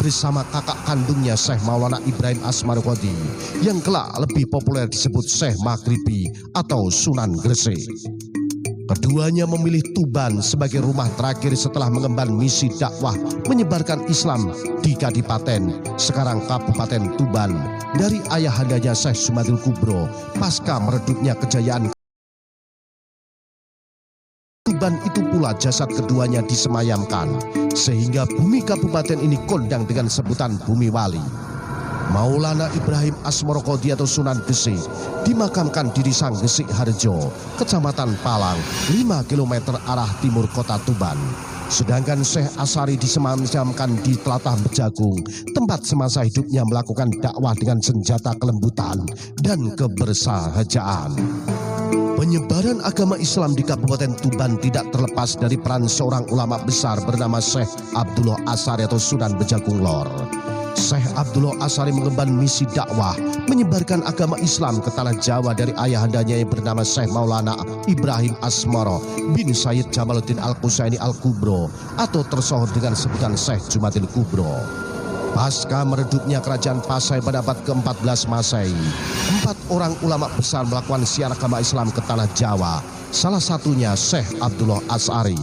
Bersama kakak kandungnya Syekh Maulana Ibrahim Asmarqodi yang kelak lebih populer disebut Syekh Maghribi atau Sunan Gresik. Keduanya memilih Tuban sebagai rumah terakhir setelah mengemban misi dakwah menyebarkan Islam di Kadipaten, sekarang Kabupaten Tuban, dari ayahandanya Syekh Jumatil Kubro pasca meredupnya kejayaan Tuban. Itu pula jasad keduanya disemayamkan, sehingga bumi kabupaten ini kondang dengan sebutan Bumi Wali. Maulana Ibrahim Asmoro Qodhi atau Sunan Gesih dimakamkan di Desa Gesik Harjo, Kecamatan Palang, 5 km arah timur kota Tuban. Sedangkan Syekh Asari disemayamkan di Tlatah Bejagung, tempat semasa hidupnya melakukan dakwah dengan senjata kelembutan dan kebersahajaan. Penyebaran agama Islam di Kabupaten Tuban tidak terlepas dari peran seorang ulama besar bernama Syekh Abdullah Asari atau Sunan Bejagung Lor. Syekh Abdullah Asari mengemban misi dakwah menyebarkan agama Islam ke tanah Jawa dari ayahandanya yang bernama Syekh Maulana Ibrahim Asmoro bin Sayyid Jamaluddin Al-Qusaini Al-Kubro atau tersohor dengan sebutan Syekh Jumatil Kubro. Pasca meredupnya kerajaan Pasai pada abad ke-14 Masehi, 4 orang ulama besar melakukan siar agama Islam ke tanah Jawa, salah satunya Syekh Abdullah Asari.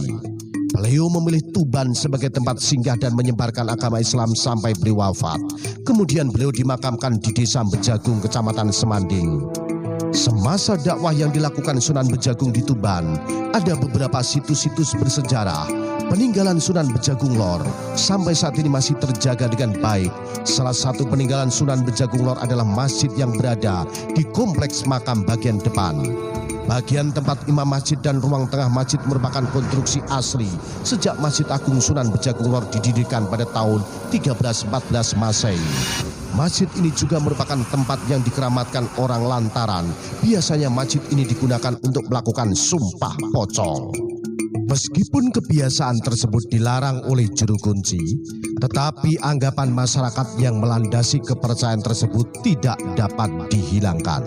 Beliau memilih Tuban sebagai tempat singgah dan menyebarkan agama Islam sampai beliau wafat. Kemudian beliau dimakamkan di Desa Bejagung, Kecamatan Semanding. Semasa dakwah yang dilakukan Sunan Bejagung di Tuban, ada beberapa situs-situs bersejarah peninggalan Sunan Bejagung Lor sampai saat ini masih terjaga dengan baik. Salah satu peninggalan Sunan Bejagung Lor adalah masjid yang berada di kompleks makam bagian depan. Bagian tempat imam masjid dan ruang tengah masjid merupakan konstruksi asli sejak Masjid Agung Sunan Bejagung Lor didirikan pada tahun 1314 Masehi. Masjid ini juga merupakan tempat yang dikeramatkan orang lantaran. Biasanya masjid ini digunakan untuk melakukan sumpah pocong. Meskipun kebiasaan tersebut dilarang oleh juru kunci, tetapi anggapan masyarakat yang melandasi kepercayaan tersebut tidak dapat dihilangkan.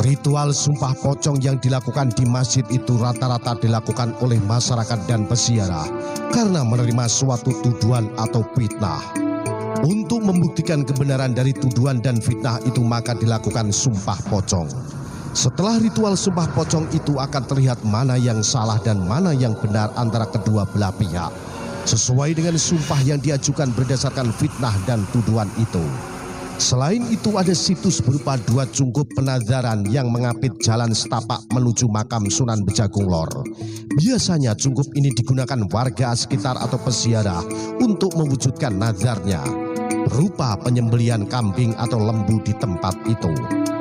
Ritual sumpah pocong yang dilakukan di masjid itu rata-rata dilakukan oleh masyarakat dan peziarah karena menerima suatu tuduhan atau fitnah. Untuk membuktikan kebenaran dari tuduhan dan fitnah itu maka dilakukan sumpah pocong. Setelah ritual sumpah pocong itu akan terlihat mana yang salah dan mana yang benar antara kedua belah pihak, sesuai dengan sumpah yang diajukan berdasarkan fitnah dan tuduhan itu. Selain itu ada situs berupa 2 cungkup penadaran yang mengapit jalan setapak menuju makam Sunan Bejagung Lor. Biasanya cungkup ini digunakan warga sekitar atau peziarah untuk mewujudkan nazarnya, berupa penyembelihan kambing atau lembu di tempat itu,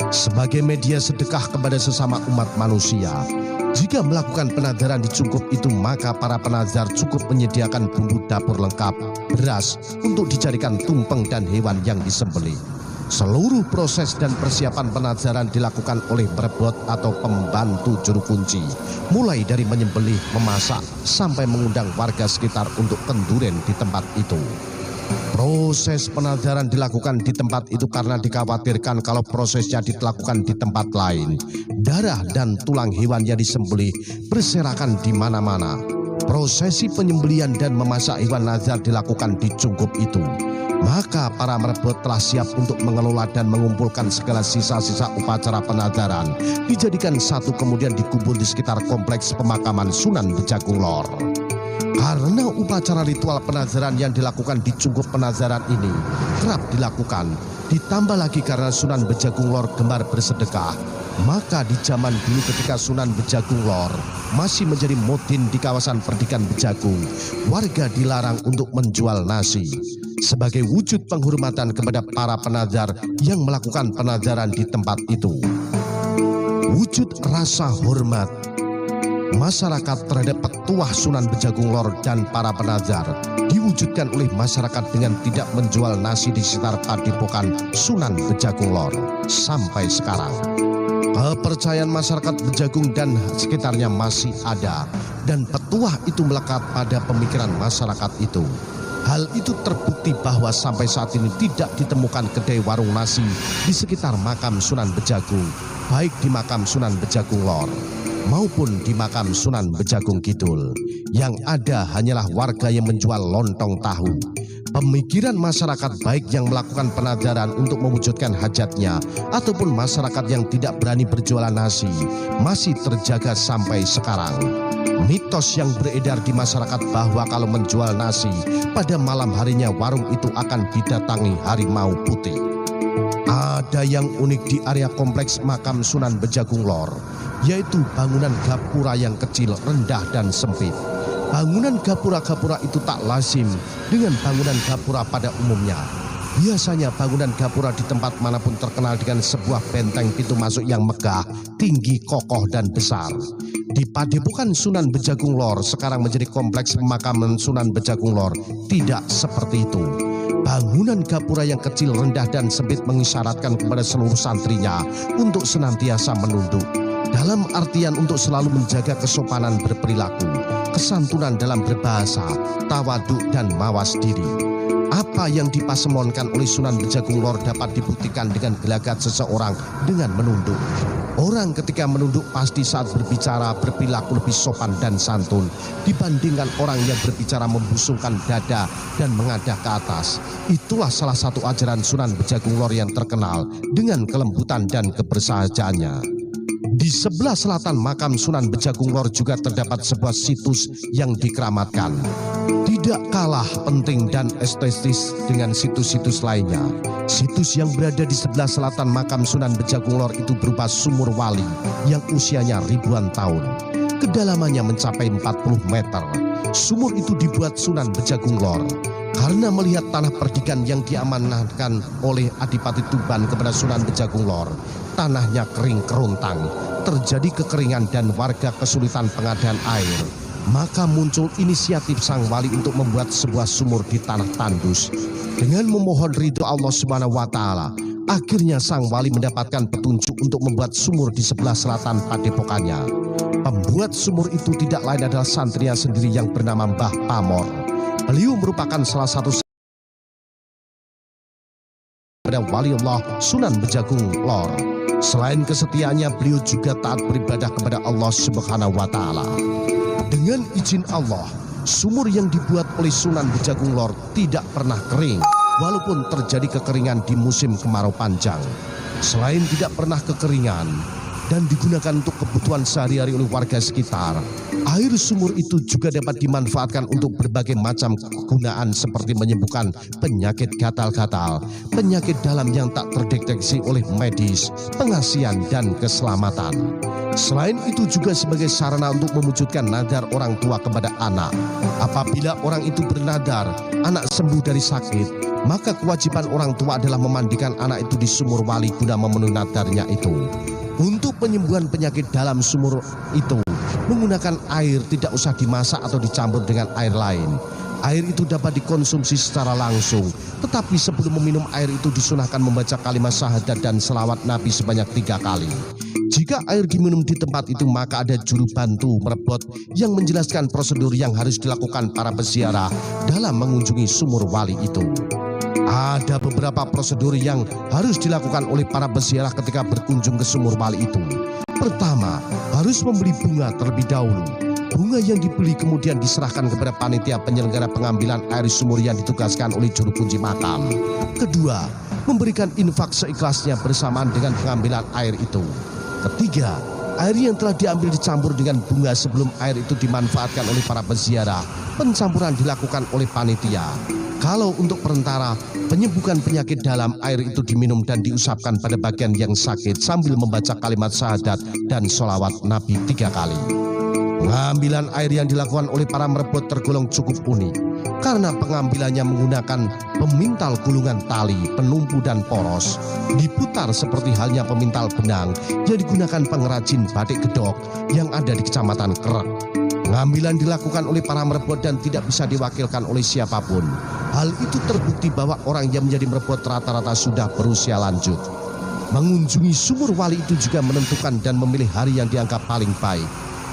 sebagai media sedekah kepada sesama umat manusia. Jika melakukan penadaran di cungkup itu, maka para penazar cukup menyediakan bumbu dapur lengkap, beras untuk dijadikan tumpeng dan hewan yang disembelih. Seluruh proses dan persiapan penazaran dilakukan oleh merebot atau pembantu juru kunci, mulai dari menyembelih, memasak, sampai mengundang warga sekitar untuk kenduren di tempat itu. Proses penadaran dilakukan di tempat itu karena dikhawatirkan kalau prosesnya dilakukan di tempat lain, darah dan tulang hewan yang disembelih berserakan di mana-mana. Prosesi penyembelihan dan memasak hewan nazar dilakukan di cungkup itu. Maka para merebut telah siap untuk mengelola dan mengumpulkan segala sisa-sisa upacara penadaran, dijadikan satu kemudian dikubur di sekitar kompleks pemakaman Sunan Bejagung Lor. Karena upacara ritual penazaran yang dilakukan di cungkup penazaran ini kerap dilakukan, ditambah lagi karena Sunan Bejagung Lor gemar bersedekah, maka di zaman dulu ketika Sunan Bejagung Lor masih menjadi mudin di kawasan Perdikan Bejagung, warga dilarang untuk menjual nasi sebagai wujud penghormatan kepada para penazar yang melakukan penazaran di tempat itu. Wujud rasa hormat masyarakat terhadap petuah Sunan Bejagung Lor dan para penazar diwujudkan oleh masyarakat dengan tidak menjual nasi di sekitar padepokan Sunan Bejagung Lor sampai sekarang. Kepercayaan masyarakat Bejagung dan sekitarnya masih ada dan petuah itu melekat pada pemikiran masyarakat itu. Hal itu terbukti bahwa sampai saat ini tidak ditemukan kedai warung nasi di sekitar makam Sunan Bejagung, baik di makam Sunan Bejagung Lor maupun di makam Sunan Bejagung Kidul. Yang ada hanyalah warga yang menjual lontong tahu. Pemikiran masyarakat baik yang melakukan penadaran untuk mewujudkan hajatnya ataupun masyarakat yang tidak berani berjualan nasi masih terjaga sampai sekarang. Mitos yang beredar di masyarakat bahwa kalau menjual nasi pada malam harinya warung itu akan didatangi harimau putih. Ada yang unik di area kompleks makam Sunan Bejagung Lor, yaitu bangunan gapura yang kecil, rendah dan sempit. Bangunan gapura-gapura itu tak lazim dengan bangunan gapura pada umumnya. Biasanya bangunan gapura di tempat manapun terkenal dengan sebuah benteng pintu masuk yang megah, tinggi, kokoh, dan besar. Di Padepokan Sunan Bejagung Lor sekarang menjadi kompleks pemakaman Sunan Bejagung Lor tidak seperti itu. Bangunan gapura yang kecil, rendah, dan sempit mengisyaratkan kepada seluruh santrinya untuk senantiasa menunduk. Dalam artian untuk selalu menjaga kesopanan berperilaku, kesantunan dalam berbahasa, tawaduk, dan mawas diri. Apa yang dipasemonkan oleh Sunan Bejagung Lor dapat dibuktikan dengan gelagat seseorang dengan menunduk. Orang ketika menunduk pasti saat berbicara berperilaku lebih sopan dan santun dibandingkan orang yang berbicara membusungkan dada dan mengadah ke atas. Itulah salah satu ajaran Sunan Bejagung Lor yang terkenal dengan kelembutan dan kebersahajaannya. Di sebelah selatan makam Sunan Bejagung Lor juga terdapat sebuah situs yang dikeramatkan. Tidak kalah penting dan estetis dengan situs-situs lainnya. Situs yang berada di sebelah selatan makam Sunan Bejagung Lor itu berupa sumur wali yang usianya ribuan tahun. Kedalamannya mencapai 40 meter. Sumur itu dibuat Sunan Bejagung Lor karena melihat tanah perdikan yang diamanahkan oleh Adipati Tuban kepada Sunan Bejagung Lor. Tanahnya kering kerontang, terjadi kekeringan dan warga kesulitan pengadaan air. Maka muncul inisiatif sang wali untuk membuat sebuah sumur di tanah tandus. Dengan memohon ridho Allah Subhanahu wa Ta'ala, akhirnya sang wali mendapatkan petunjuk untuk membuat sumur di sebelah selatan padepokannya. Pembuat sumur itu tidak lain adalah santrinya sendiri yang bernama Mbah Pamor. Beliau merupakan salah satu pada waliullah Sunan Bejagung Lor. Selain kesetiaannya, beliau juga taat beribadah kepada Allah Subhanahu wa Ta'ala. Dengan izin Allah, sumur yang dibuat oleh Sunan Bejagung Lor tidak pernah kering, walaupun terjadi kekeringan di musim kemarau panjang. Selain tidak pernah kekeringan dan digunakan untuk kebutuhan sehari-hari oleh warga sekitar, air sumur itu juga dapat dimanfaatkan untuk berbagai macam kegunaan seperti menyembuhkan penyakit gatal-gatal, penyakit dalam yang tak terdeteksi oleh medis, pengasihan, dan keselamatan. Selain itu juga sebagai sarana untuk mewujudkan nadar orang tua kepada anak. Apabila orang itu bernadar, anak sembuh dari sakit, maka kewajiban orang tua adalah memandikan anak itu di sumur wali guna memenuhi nadarnya itu. Untuk penyembuhan penyakit dalam sumur itu, menggunakan air tidak usah dimasak atau dicampur dengan air lain. Air itu dapat dikonsumsi secara langsung, tetapi sebelum meminum air itu disunahkan membaca kalimat syahadat dan selawat Nabi sebanyak 3 kali. Jika air diminum di tempat itu, maka ada juru bantu merebot yang menjelaskan prosedur yang harus dilakukan para peziarah dalam mengunjungi sumur wali itu. Ada beberapa prosedur yang harus dilakukan oleh para peziarah ketika berkunjung ke sumur wali itu. Pertama, harus membeli bunga terlebih dahulu. Bunga yang dibeli kemudian diserahkan kepada panitia penyelenggara pengambilan air sumur yang ditugaskan oleh juru kunci makam. Kedua, memberikan infak seikhlasnya bersamaan dengan pengambilan air itu. Ketiga, air yang telah diambil dicampur dengan bunga sebelum air itu dimanfaatkan oleh para peziarah. Pencampuran dilakukan oleh panitia. Kalau untuk perantara, penyembuhan penyakit dalam air itu diminum dan diusapkan pada bagian yang sakit sambil membaca kalimat syahadat dan sholawat Nabi 3 kali. Pengambilan air yang dilakukan oleh para merebut tergolong cukup unik karena pengambilannya menggunakan pemintal gulungan tali, penumpu, dan poros. Diputar seperti halnya pemintal benang yang digunakan pengrajin batik gedok yang ada di Kecamatan Kerek. Pengambilan dilakukan oleh para merebut dan tidak bisa diwakilkan oleh siapapun. Hal itu terbukti bahwa orang yang menjadi merebut rata-rata sudah berusia lanjut. Mengunjungi sumur wali itu juga menentukan dan memilih hari yang dianggap paling baik.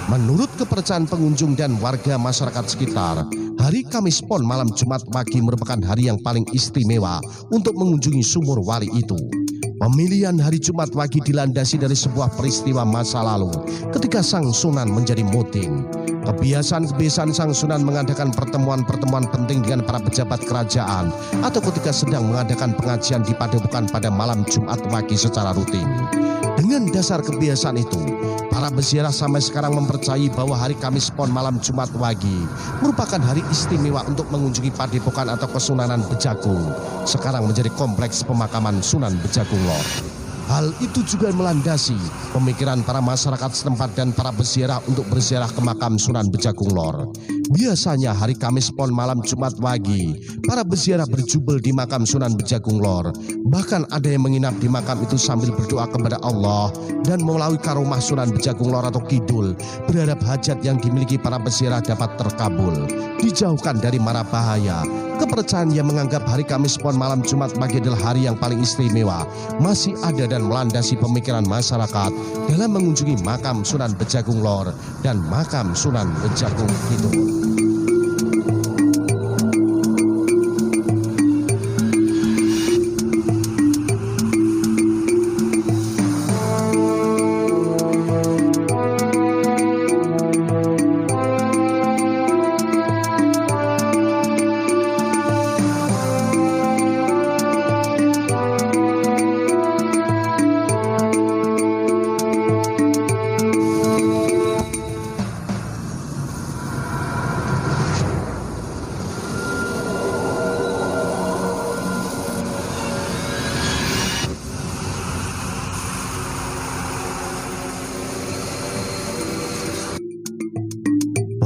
Menurut kepercayaan pengunjung dan warga masyarakat sekitar, hari Kamis Pon malam Jumat Wage merupakan hari yang paling istimewa untuk mengunjungi sumur wali itu. Pemilihan hari Jumat Wage dilandasi dari sebuah peristiwa masa lalu ketika Sang Sunan menjadi muting. Kebiasaan-kebiasaan Sang Sunan mengadakan pertemuan-pertemuan penting dengan para pejabat kerajaan atau ketika sedang mengadakan pengajian di padepokan pada malam Jumat Wage secara rutin. Dengan dasar kebiasaan itu, para peziarah sampai sekarang mempercayai bahwa hari Kamis Pon malam Jumat Wage merupakan hari istimewa untuk mengunjungi padepokan atau Kesunanan Bejagung. Sekarang menjadi kompleks pemakaman Sunan Bejagung Lor. Hal itu juga melandasi pemikiran para masyarakat setempat dan para peziarah untuk berziarah ke makam Sunan Bejagung Lor. Biasanya hari Kamis Pon malam Jumat Wage, para peziarah berjubel di makam Sunan Bejagung Lor. Bahkan ada yang menginap di makam itu sambil berdoa kepada Allah dan melalui karomah Sunan Bejagung Lor atau Kidul, berharap hajat yang dimiliki para peziarah dapat terkabul, dijauhkan dari mara bahaya. Kepercayaan yang menganggap hari Kamis Pon malam Jumat Wage adalah hari yang paling istimewa masih ada dan melandasi pemikiran masyarakat dalam mengunjungi makam Sunan Bejagung Lor dan makam Sunan Bejagung Kidul.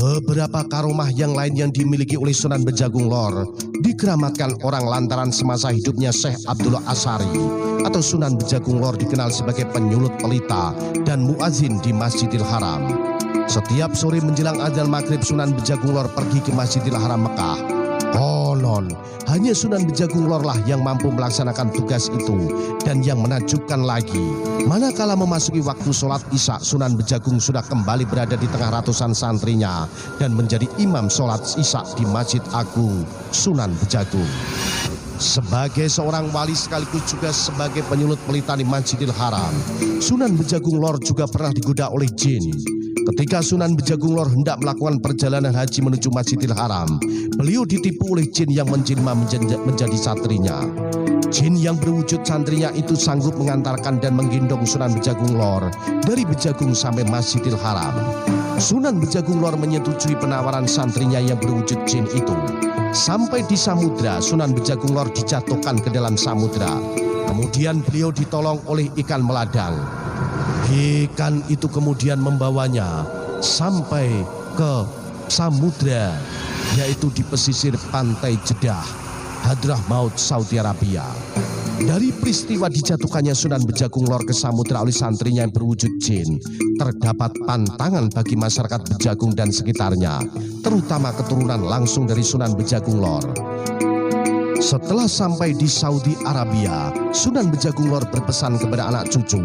Beberapa karomah yang lain yang dimiliki oleh Sunan Bejagung Lor dikeramatkan orang lantaran semasa hidupnya Syekh Abdullah Asari atau Sunan Bejagung Lor dikenal sebagai penyulut pelita dan muazin di Masjidil Haram. Setiap sore menjelang azan maghrib Sunan Bejagung Lor pergi ke Masjidil Haram Mekah. Konon hanya Sunan Bejagung Lor lah yang mampu melaksanakan tugas itu. Dan yang menakjubkan lagi, manakala memasuki waktu sholat isya, Sunan Bejagung sudah kembali berada di tengah ratusan santrinya dan menjadi imam sholat isya di Masjid Agung Sunan Bejagung. Sebagai seorang wali sekaligus juga sebagai penyulut pelita di Masjidil Haram, Sunan Bejagung Lor juga pernah digoda oleh jin. Ketika Sunan Bejagung Lor hendak melakukan perjalanan haji menuju Masjidil Haram, beliau ditipu oleh jin yang menjelma menjadi satrinya. Jin yang berwujud santrinya itu sanggup mengantarkan dan menggendong Sunan Bejagung Lor dari Bejagung sampai Masjidil Haram. Sunan Bejagung Lor menyetujui penawaran santrinya yang berwujud jin itu. Sampai di samudra, Sunan Bejagung Lor dijatuhkan ke dalam samudra. Kemudian beliau ditolong oleh ikan meladang. Ikan itu kemudian membawanya sampai ke samudra, yaitu di pesisir pantai Jeddah, Hadramaut, Saudi Arabia. Dari peristiwa dijatuhkannya Sunan Bejagung Lor ke samudra oleh santrinya yang berwujud jin, terdapat pantangan bagi masyarakat Bejagung dan sekitarnya, terutama keturunan langsung dari Sunan Bejagung Lor. Setelah sampai di Saudi Arabia, Sunan Bejagung Lor berpesan kepada anak cucu,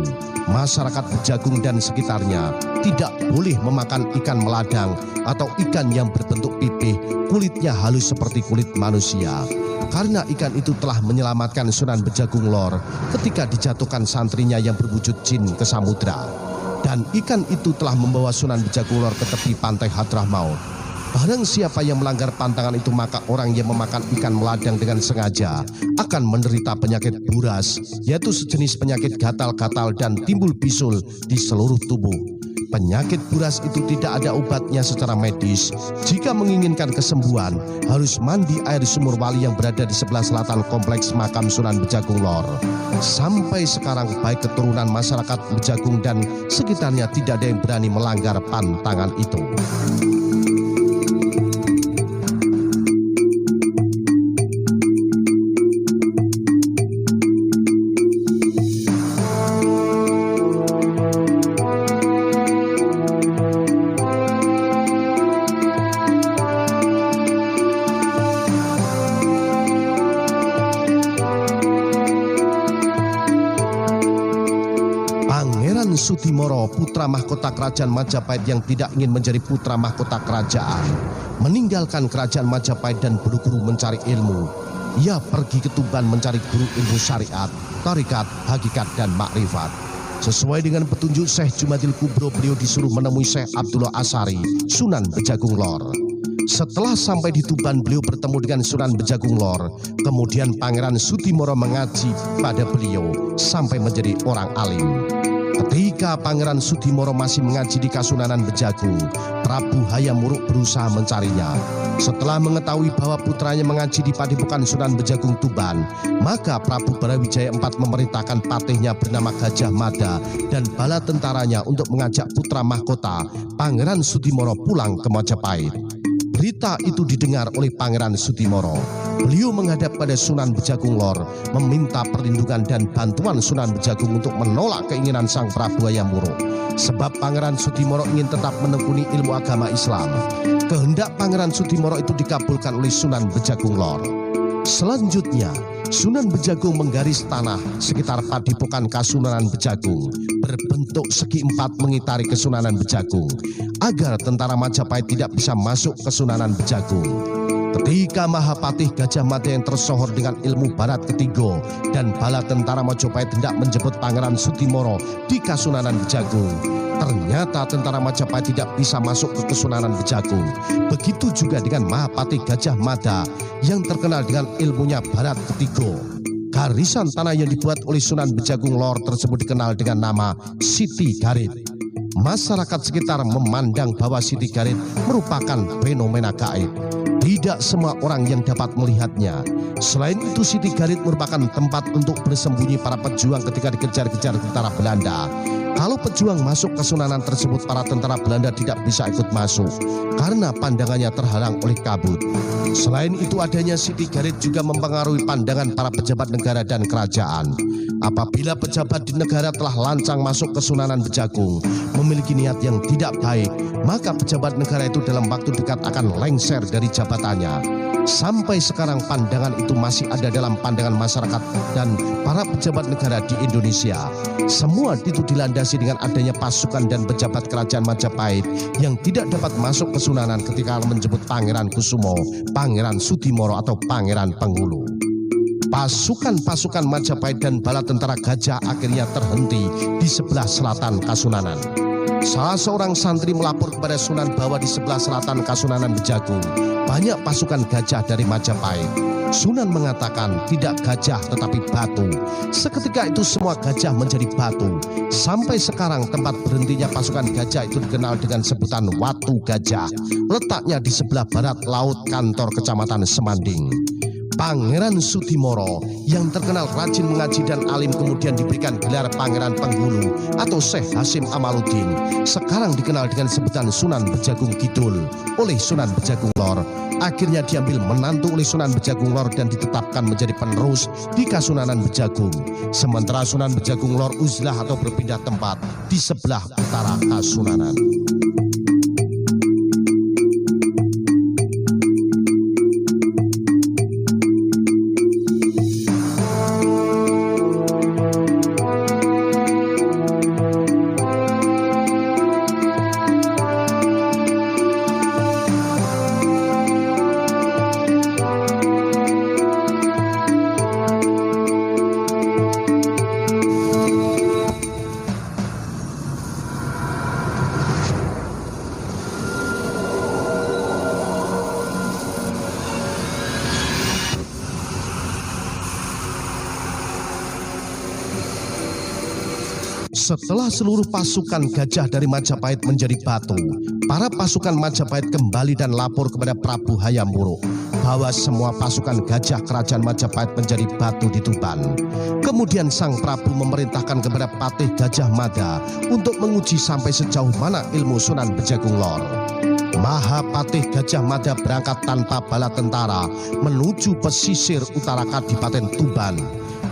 masyarakat Bejagung dan sekitarnya tidak boleh memakan ikan meladang atau ikan yang berbentuk pipih, kulitnya halus seperti kulit manusia. Karena ikan itu telah menyelamatkan Sunan Bejagung Lor ketika dijatuhkan santrinya yang berwujud jin ke samudra. Dan ikan itu telah membawa Sunan Bejagung Lor ke tepi pantai Hadramaut. Barang siapa yang melanggar pantangan itu, maka orang yang memakan ikan meladang dengan sengaja akan menderita penyakit buras, yaitu sejenis penyakit gatal-gatal dan timbul bisul di seluruh tubuh. Penyakit buras itu tidak ada obatnya secara medis. Jika menginginkan kesembuhan, harus mandi air sumur wali yang berada di sebelah selatan kompleks makam Sunan Bejagung Lor. Sampai sekarang baik keturunan masyarakat Bejagung dan sekitarnya tidak ada yang berani melanggar pantangan itu. Sutimoro, putra mahkota kerajaan Majapahit yang tidak ingin menjadi putra mahkota kerajaan, meninggalkan kerajaan Majapahit dan berguru mencari ilmu. Ia pergi ke Tuban mencari guru ilmu syariat, tarikat, hakikat, dan makrifat. Sesuai dengan petunjuk Syekh Jumadil Kubro, beliau disuruh menemui Syekh Abdullah Asari, Sunan Bejagung Lor. Setelah sampai di Tuban, beliau bertemu dengan Sunan Bejagung Lor. Kemudian Pangeran Sutimoro mengaji pada beliau sampai menjadi orang alim. Ketika Pangeran Sutimoro masih mengaji di Kasunanan Bejagung, Prabu Hayam Wuruk berusaha mencarinya. Setelah mengetahui bahwa putranya mengaji di Padepokan Sunan Bejagung Tuban, maka Prabu Brawijaya IV memerintahkan patihnya bernama Gajah Mada dan bala tentaranya untuk mengajak putra mahkota Pangeran Sutimoro pulang ke Majapahit. Berita itu didengar oleh Pangeran Sutimoro. Beliau menghadap pada Sunan Bejagung Lor, meminta perlindungan dan bantuan Sunan Bejagung untuk menolak keinginan Sang Prabu Hayam Wuruk. Sebab Pangeran Sutimoro ingin tetap menekuni ilmu agama Islam. Kehendak Pangeran Sutimoro itu dikabulkan oleh Sunan Bejagung Lor. Selanjutnya, Sunan Bejagung menggaris tanah sekitar Padepokan Kasunanan Bejagung berbentuk segi empat mengitari Kesunanan Bejagung agar tentara Majapahit tidak bisa masuk Kesunanan Bejagung. Ketika Mahapatih Gajah Mada yang tersohor dengan ilmu barat ketiga dan bala tentara Majapahit hendak menjemput Pangeran Sutimoro di Kasunanan Bejagung, ternyata tentara Majapahit tidak bisa masuk ke Kesunanan Bejagung. Begitu juga dengan Mahapatih Gajah Mada yang terkenal dengan ilmunya barat ketiga. Garisan tanah yang dibuat oleh Sunan Bejagung Lor tersebut dikenal dengan nama Siti Garit. Masyarakat sekitar memandang bahwa Siti Garit merupakan fenomena gaib. Tidak semua orang yang dapat melihatnya. Selain itu, Siti Garit merupakan tempat untuk bersembunyi para pejuang ketika dikejar-kejar tentara Belanda. Kalau pejuang masuk ke Kesunanan tersebut, para tentara Belanda tidak bisa ikut masuk karena pandangannya terhalang oleh kabut. Selain itu, adanya Siti Garit juga mempengaruhi pandangan para pejabat negara dan kerajaan. Apabila pejabat di negara telah lancang masuk ke Kesunanan Bejagung, memiliki niat yang tidak baik, maka pejabat negara itu dalam waktu dekat akan lengser dari jabatannya. Sampai sekarang pandangan itu masih ada dalam pandangan masyarakat dan para pejabat negara di Indonesia. Semua itu dilandasi dengan adanya pasukan dan pejabat kerajaan Majapahit yang tidak dapat masuk ke Kesunanan ketika menjemput Pangeran Kusumo, Pangeran Sutimoro atau Pangeran Penghulu. Pasukan-pasukan Majapahit dan bala tentara gajah akhirnya terhenti di sebelah selatan Kasunanan. Salah seorang santri melapor kepada Sunan bahwa di sebelah selatan Kasunanan Bejagung banyak pasukan gajah dari Majapahit. Sunan mengatakan tidak gajah tetapi batu. Seketika itu semua gajah menjadi batu. Sampai sekarang tempat berhentinya pasukan gajah itu dikenal dengan sebutan Watu Gajah. Letaknya di sebelah barat laut kantor Kecamatan Semanding. Pangeran Sutimoro yang terkenal rajin mengaji dan alim kemudian diberikan gelar Pangeran Penghulu atau Syekh Hasim Amaluddin. Sekarang dikenal dengan sebutan Sunan Bejagung Kidul oleh Sunan Bejagung Lor. Akhirnya diambil menantu oleh Sunan Bejagung Lor dan ditetapkan menjadi penerus di Kasunanan Bejagung. Sementara Sunan Bejagung Lor uzlah atau berpindah tempat di sebelah utara Kasunanan. Setelah seluruh pasukan gajah dari Majapahit menjadi batu, para pasukan Majapahit kembali dan lapor kepada Prabu Hayam Wuruk bahwa semua pasukan gajah kerajaan Majapahit menjadi batu di Tuban. Kemudian Sang Prabu memerintahkan kepada Patih Gajah Mada untuk menguji sampai sejauh mana ilmu Sunan Bejagung Lor. Mahapatih Gajah Mada berangkat tanpa bala tentara menuju pesisir utara Kadipaten Tuban.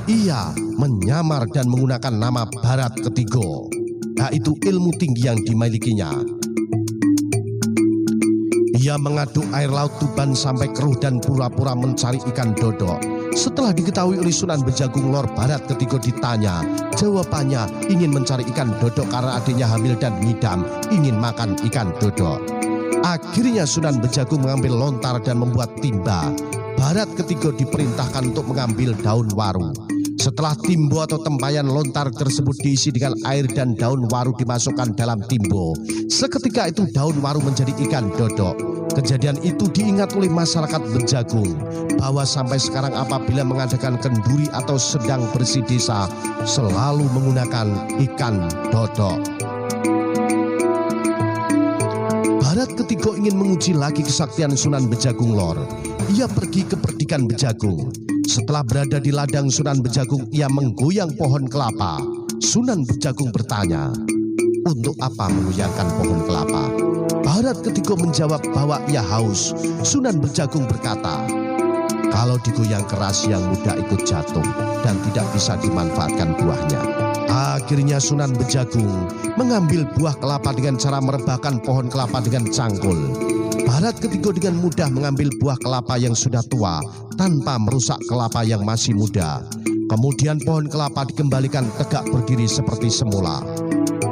Ia menyamar dan menggunakan nama Barat Ketiga, yaitu ilmu tinggi yang dimilikinya. Ia mengaduk air laut Tuban sampai keruh dan pura-pura mencari ikan dodok. Setelah diketahui oleh Sunan Bejagung Lor, Barat Ketiga ditanya, jawabannya ingin mencari ikan dodok karena adiknya hamil dan ngidam ingin makan ikan dodok. Akhirnya Sunan Bejagung mengambil lontar dan membuat timba. Barat Ketiga diperintahkan untuk mengambil daun waru. Setelah timbo atau tempayan lontar tersebut diisi dengan air dan daun waru dimasukkan dalam timbo, seketika itu daun waru menjadi ikan dodok. Kejadian itu diingat oleh masyarakat Bejagung bahwa sampai sekarang apabila mengadakan kenduri atau sedang bersih desa selalu menggunakan ikan dodok. Barat Ketiga ingin menguji lagi kesaktian Sunan Bejagung Lor. Ia pergi ke Perdikan Bejagung. Setelah berada di ladang Sunan Bejagung, ia menggoyang pohon kelapa. Sunan Bejagung bertanya, untuk apa menggoyangkan pohon kelapa? Barat Ketiga menjawab bahwa ia haus. Sunan Bejagung berkata, kalau digoyang keras yang muda ikut jatuh dan tidak bisa dimanfaatkan buahnya. Akhirnya Sunan Bejagung mengambil buah kelapa dengan cara merebahkan pohon kelapa dengan cangkul. Barat Ketiga dengan mudah mengambil buah kelapa yang sudah tua tanpa merusak kelapa yang masih muda. Kemudian pohon kelapa dikembalikan tegak berdiri seperti semula.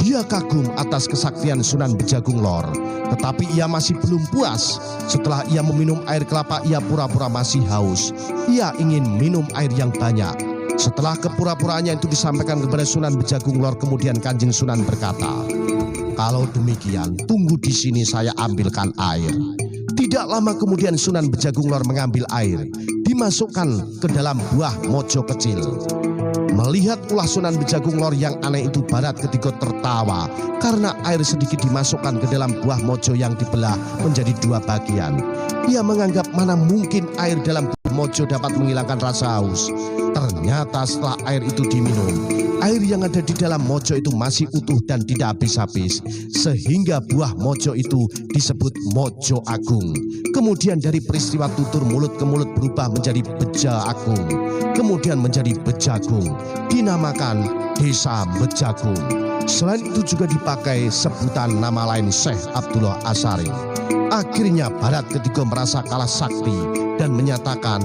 Dia kagum atas kesaktian Sunan Bejagung Lor, tetapi ia masih belum puas. Setelah ia meminum air kelapa, ia pura-pura masih haus. Ia ingin minum air yang banyak. Setelah kepura-puraannya itu disampaikan kepada Sunan Bejagung Lor, kemudian Kanjeng Sunan berkata, kalau demikian, tunggu di sini saya ambilkan air. Tidak lama kemudian Sunan Bejagung Lor mengambil air, dimasukkan ke dalam buah mojo kecil. Melihat ulah Sunan Bejagung Lor yang aneh itu, Barat Ketiga tertawa karena air sedikit dimasukkan ke dalam buah mojo yang dibelah menjadi dua bagian. Ia menganggap mana mungkin air dalam buah mojo dapat menghilangkan rasa haus. Ternyata setelah air itu diminum, air yang ada di dalam mojo itu masih utuh dan tidak habis-habis, sehingga buah mojo itu disebut Mojo Agung. Kemudian dari peristiwa tutur mulut ke mulut berubah menjadi Beja Agung, kemudian menjadi Bejagung, dinamakan Desa Bejagung. Selain itu juga dipakai sebutan nama lain Syekh Abdullah Asari. Akhirnya Barat Ketiga merasa kalah sakti dan menyatakan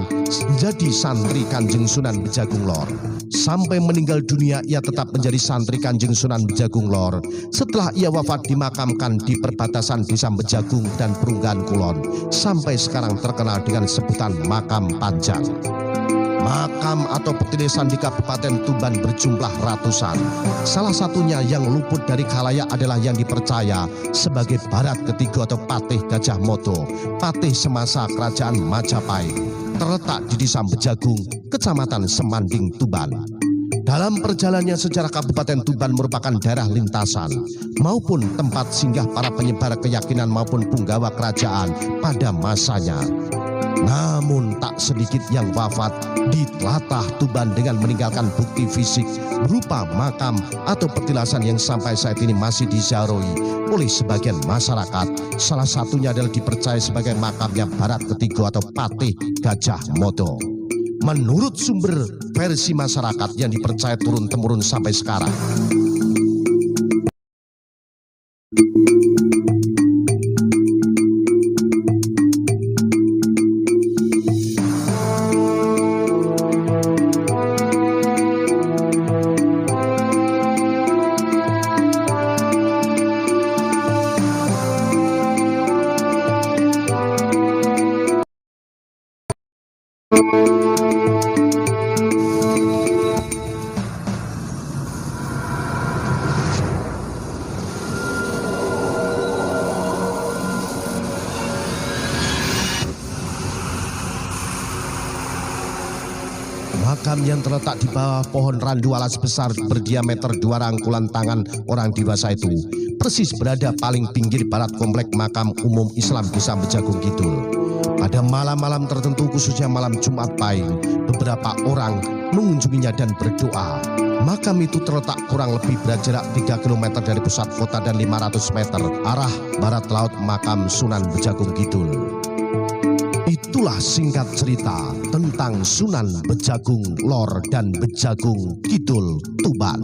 menjadi santri Kanjeng Sunan Bejagung Lor. Sampai meninggal dunia ia tetap menjadi santri Kanjeng Sunan Bejagung Lor. Setelah ia wafat dimakamkan di perbatasan Desa Bejagung dan Perunggahan Kulon. Sampai sekarang terkenal dengan sebutan Makam Panjang. Makam atau petilasan di Kabupaten Tuban berjumlah ratusan. Salah satunya yang luput dari khalayak adalah yang dipercaya sebagai Barat Ketiga atau Patih Gajah Mada, patih semasa Kerajaan Majapahit, terletak di Desa Bejagung, Kecamatan Semanding, Tuban. Dalam perjalanannya sejarah Kabupaten Tuban merupakan daerah lintasan maupun tempat singgah para penyebar keyakinan maupun punggawa kerajaan pada masanya. Namun tak sedikit yang wafat di tlatah Tuban dengan meninggalkan bukti fisik berupa makam atau petilasan yang sampai saat ini masih diziarahi oleh sebagian masyarakat. Salah satunya adalah dipercaya sebagai makamnya Barat Ketiga atau Patih Gajah Mada. Menurut sumber versi masyarakat yang dipercaya turun-temurun sampai sekarang. Makam yang terletak di bawah pohon randu alas besar berdiameter 2 rangkulan tangan orang dewasa itu persis berada paling pinggir barat komplek makam umum Islam Desa Bejagung Kidul. Pada malam-malam tertentu khususnya malam Jumat Pahing, beberapa orang mengunjunginya dan berdoa. Makam itu terletak kurang lebih berjarak 3 km dari pusat kota dan 500 meter arah barat laut makam Sunan Bejagung Kidul. Itulah singkat cerita tentang Sunan Bejagung Lor dan Bejagung Kidul Tuban.